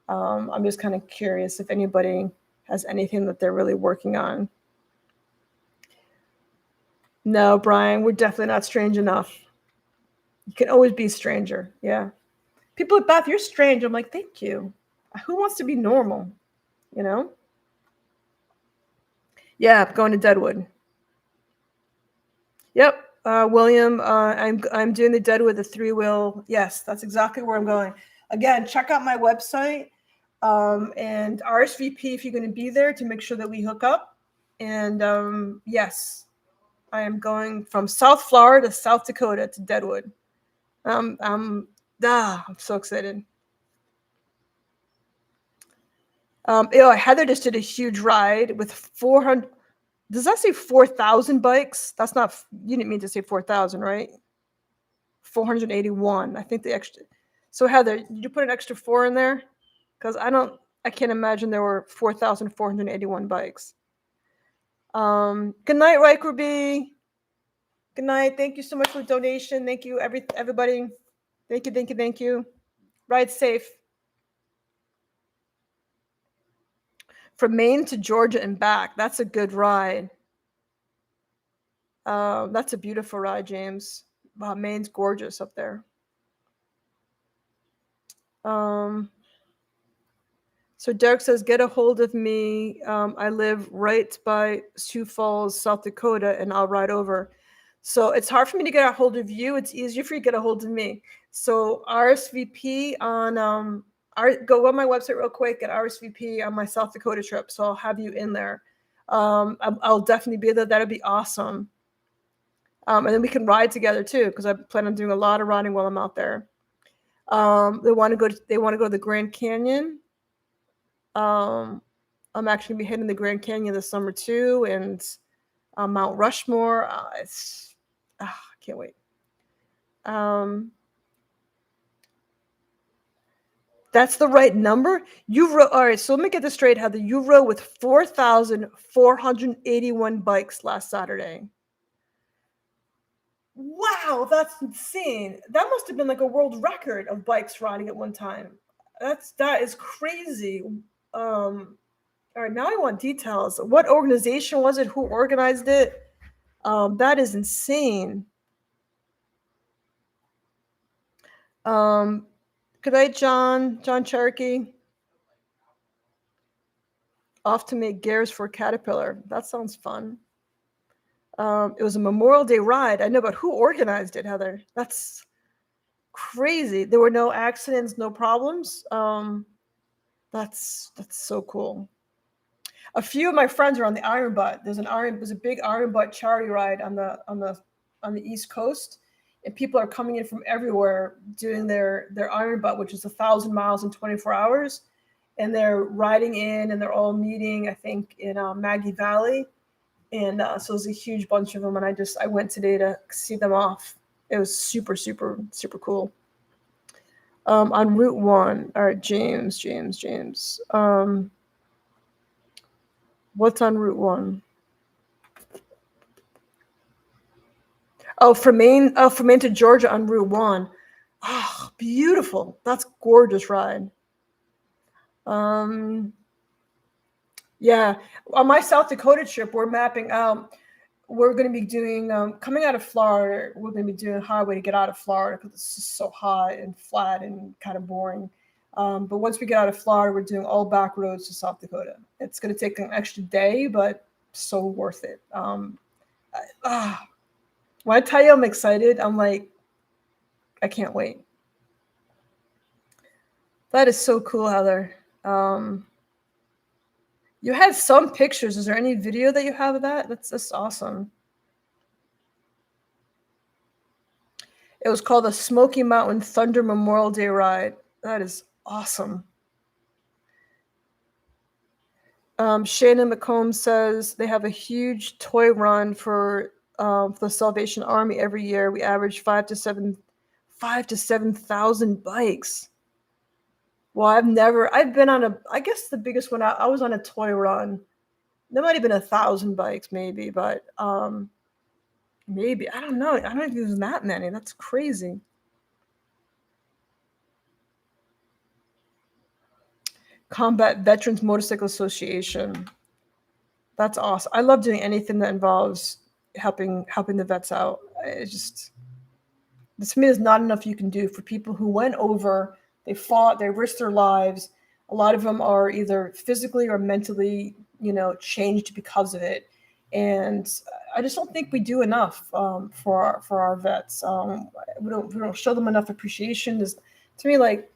[SPEAKER 1] I'm just kind of curious if anybody has anything that they're really working on. No, Brian, we're definitely not strange enough. You can always be a stranger. Yeah. People at Bath, you're strange. I'm like, thank you. Who wants to be normal? You know? Yeah, going to Deadwood. Yep. William, I'm doing the Deadwood, the 3-wheel. Yes, that's exactly where I'm going. Again, check out my website and RSVP if you're going to be there to make sure that we hook up. And yes, I am going from South Florida to South Dakota to Deadwood. I'm so excited. Heather just did a huge ride with 400. Does that say 4,000 bikes? That's not. You didn't mean to say 4,000, right? 481. I think the extra. So Heather, did you put an extra 4 in there? Because I can't imagine there were 4,481 bikes. Good night, Ryker B. Good night. Thank you so much for the donation. Thank you, everybody. Thank you, thank you, thank you. Ride safe. From Maine to Georgia and back. That's a good ride. That's a beautiful ride, James. Maine's gorgeous up there. So Derek says, get a hold of me. I live right by Sioux Falls, South Dakota, and I'll ride over. So it's hard for me to get a hold of you. It's easier for you to get a hold of me. So RSVP on go on my website real quick and RSVP on my South Dakota trip. So I'll have you in there. I'll definitely be there. That'll be awesome. And then we can ride together too, because I plan on doing a lot of riding while I'm out there. They want to go to the Grand Canyon. I'm actually going to be hitting the Grand Canyon this summer too, and Mount Rushmore. I can't wait. That's the right number. You rode. All right, so let me get this straight, Heather. You rode with 4,481 bikes last Saturday. Wow, that's insane. That must have been like a world record of bikes riding at one time. That is crazy. All right, now I want details. What organization was it? Who organized it? That is insane. Good night, John. John Cherokee. Off to make gears for Caterpillar. That sounds fun. It was a Memorial Day ride. I know, but who organized it, Heather? That's crazy. There were no accidents, no problems. That's so cool. A few of my friends are on the Iron Butt. There's a big Iron Butt charity ride on the East Coast, and people are coming in from everywhere doing their Iron Butt, which is 1,000 miles in 24 hours, and they're riding in, and they're all meeting, I think, in Maggie Valley, and so there's a huge bunch of them, and I went today to see them off. It was super, super, super cool. On Route 1, all right, James. What's on Route 1? Oh, from Maine to Georgia on Route 1. Oh, beautiful. That's gorgeous ride. Yeah. On my South Dakota trip, we're mapping out. We're going to be doing, coming out of Florida, we're going to be doing a highway to get out of Florida because it's just so hot and flat and kind of boring. But once we get out of Florida, we're doing all back roads to South Dakota. It's going to take an extra day, but so worth it. When I tell you I'm excited, I'm like, I can't wait. That is so cool, Heather. You had some pictures. Is there any video that you have of that? That's awesome. It was called the Smoky Mountain Thunder Memorial Day Ride. That is awesome. Shannon McComb says they have a huge toy run for the Salvation Army every year. We average 5,000 to 7,000 bikes. Well, I've been on I guess the biggest one, I was on a toy run. There might have been 1,000 bikes maybe, but maybe, I don't know. I don't think there's that many. That's crazy. Combat Veterans Motorcycle Association. That's awesome. I love doing anything that involves helping the vets out. It's just, to me, there's not enough you can do for people who went over, they fought, they risked their lives. A lot of them are either physically or mentally, changed because of it. And I just don't think we do enough for our vets. We don't show them enough appreciation. To me, like,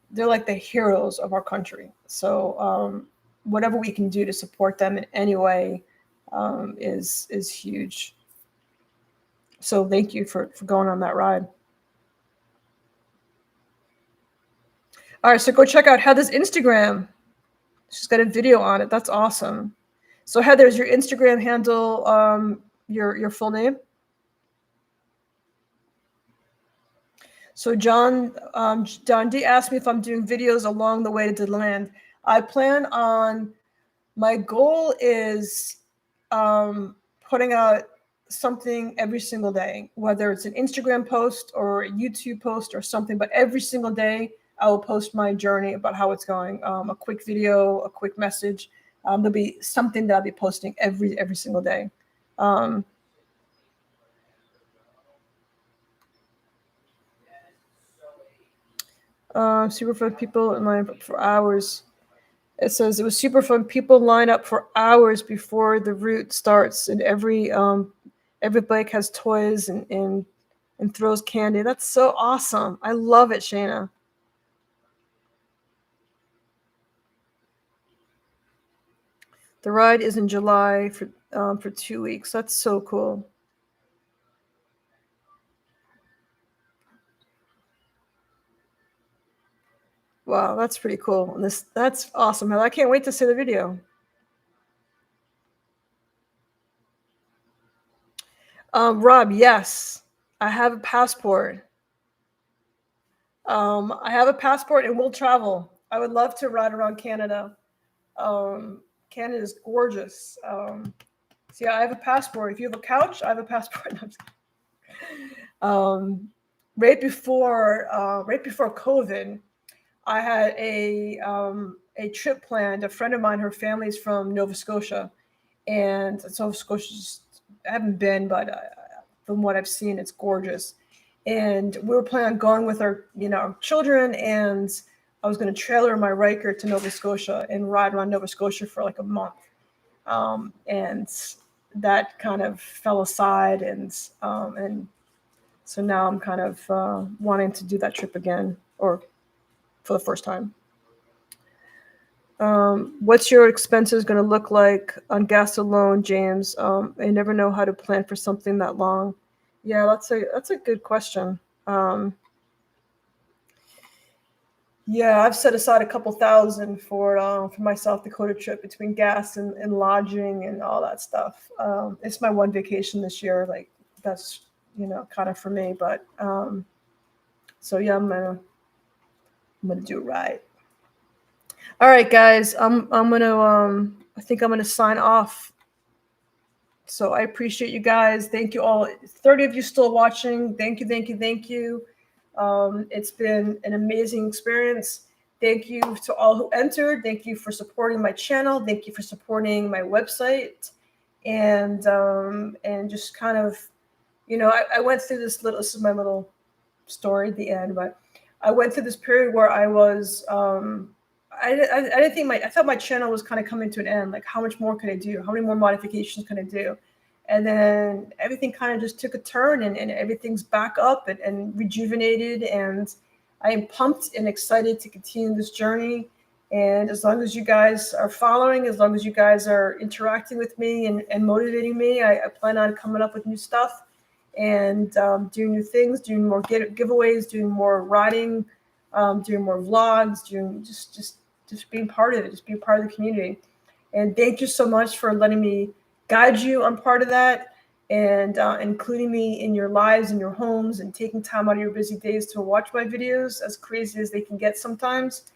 [SPEAKER 1] they're like the heroes of our country. So whatever we can do to support them in any way is huge. So thank you for going on that ride. All right, so go check out Heather's Instagram. She's got a video on it. That's awesome. So Heather, is your Instagram handle your full name? So John D asked me if I'm doing videos along the way to DeLand. I plan on, my goal is putting out something every single day, whether it's an Instagram post or a YouTube post or something, but every single day I will post my journey about how it's going. A quick video, a quick message. There'll be something that I'll be posting every single day. Super fun people in line for hours. It says it was super fun. People line up for hours before the route starts, and every bike has toys and throws candy. That's so awesome. I love it, Shayna. The ride is in July for 2 weeks. That's so cool. Wow, that's pretty cool. And that's awesome. I can't wait to see the video. Rob, yes, I have a passport. I have a passport and we'll travel. I would love to ride around Canada. Canada is gorgeous. So yeah, I have a passport. If you have a couch, I have a passport. No, I'm just kidding. Right before COVID, I had a trip planned. A friend of mine, her family's from Nova Scotia, and Nova Scotia, I haven't been, but from what I've seen, it's gorgeous. And we were planning on going with our children, and I was going to trailer my Ryker to Nova Scotia and ride around Nova Scotia for like a month. And that kind of fell aside, and so now I'm kind of wanting to do that trip again, or for the first time. What's your expenses going to look like on gas alone, James? I never know how to plan for something that long. Yeah, that's a good question. Yeah, I've set aside a couple thousand for my South Dakota trip between gas and lodging and all that stuff. It's my one vacation this year. Like that's kind of for me. But so yeah, I'm gonna do it right. All right, guys. I'm gonna I think I'm gonna sign off. So I appreciate you guys. Thank you all. 30 of you still watching. Thank you, thank you, thank you. It's been an amazing experience. Thank you to all who entered. Thank you for supporting my channel. Thank you for supporting my website. And just kind of, I went through this is my little story at the end, but I went through this period where I was, I didn't think I thought my channel was kind of coming to an end. Like, how much more can I do? How many more modifications can I do? And then everything kind of just took a turn, and everything's back up and rejuvenated. And I am pumped and excited to continue this journey. And as long as you guys are following, as long as you guys are interacting with me and motivating me, I plan on coming up with new stuff and doing new things, doing more giveaways, doing more riding, doing more vlogs, doing just being part of it, just being part of the community. And thank you so much for letting me guide you on part of that, and including me in your lives and your homes, and taking time out of your busy days to watch my videos, as crazy as they can get sometimes.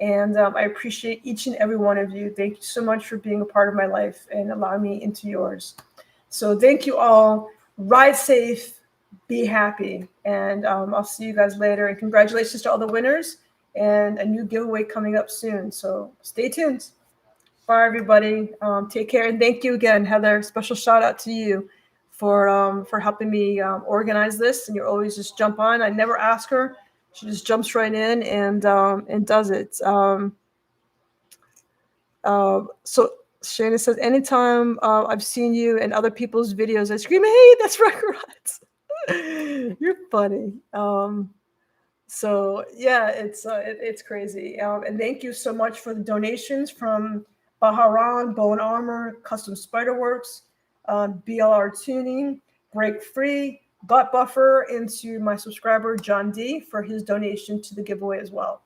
[SPEAKER 1] And I appreciate each and every one of you. Thank you so much for being a part of my life and allowing me into yours. So thank you all. Ride safe, be happy, and I'll see you guys later. And congratulations to all the winners, and a new giveaway coming up soon. So stay tuned. Bye, everybody. Take care, and thank you again, Heather. Special shout out to you for helping me organize this. And you always just jump on. I never ask her; she just jumps right in and does it. So Shana says, anytime I've seen you in other people's videos, I scream, "Hey, that's Ryker Rydes." You're funny. So yeah, it's crazy. And thank you so much for the donations from Baja Ron, Bohn Armor, Custom Spyder Works, BLR Tuning, Break Free, Butt Buffer, and to my subscriber John D for his donation to the giveaway as well.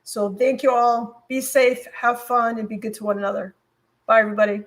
[SPEAKER 1] So thank you all. Be safe, have fun, and be good to one another. Bye, everybody.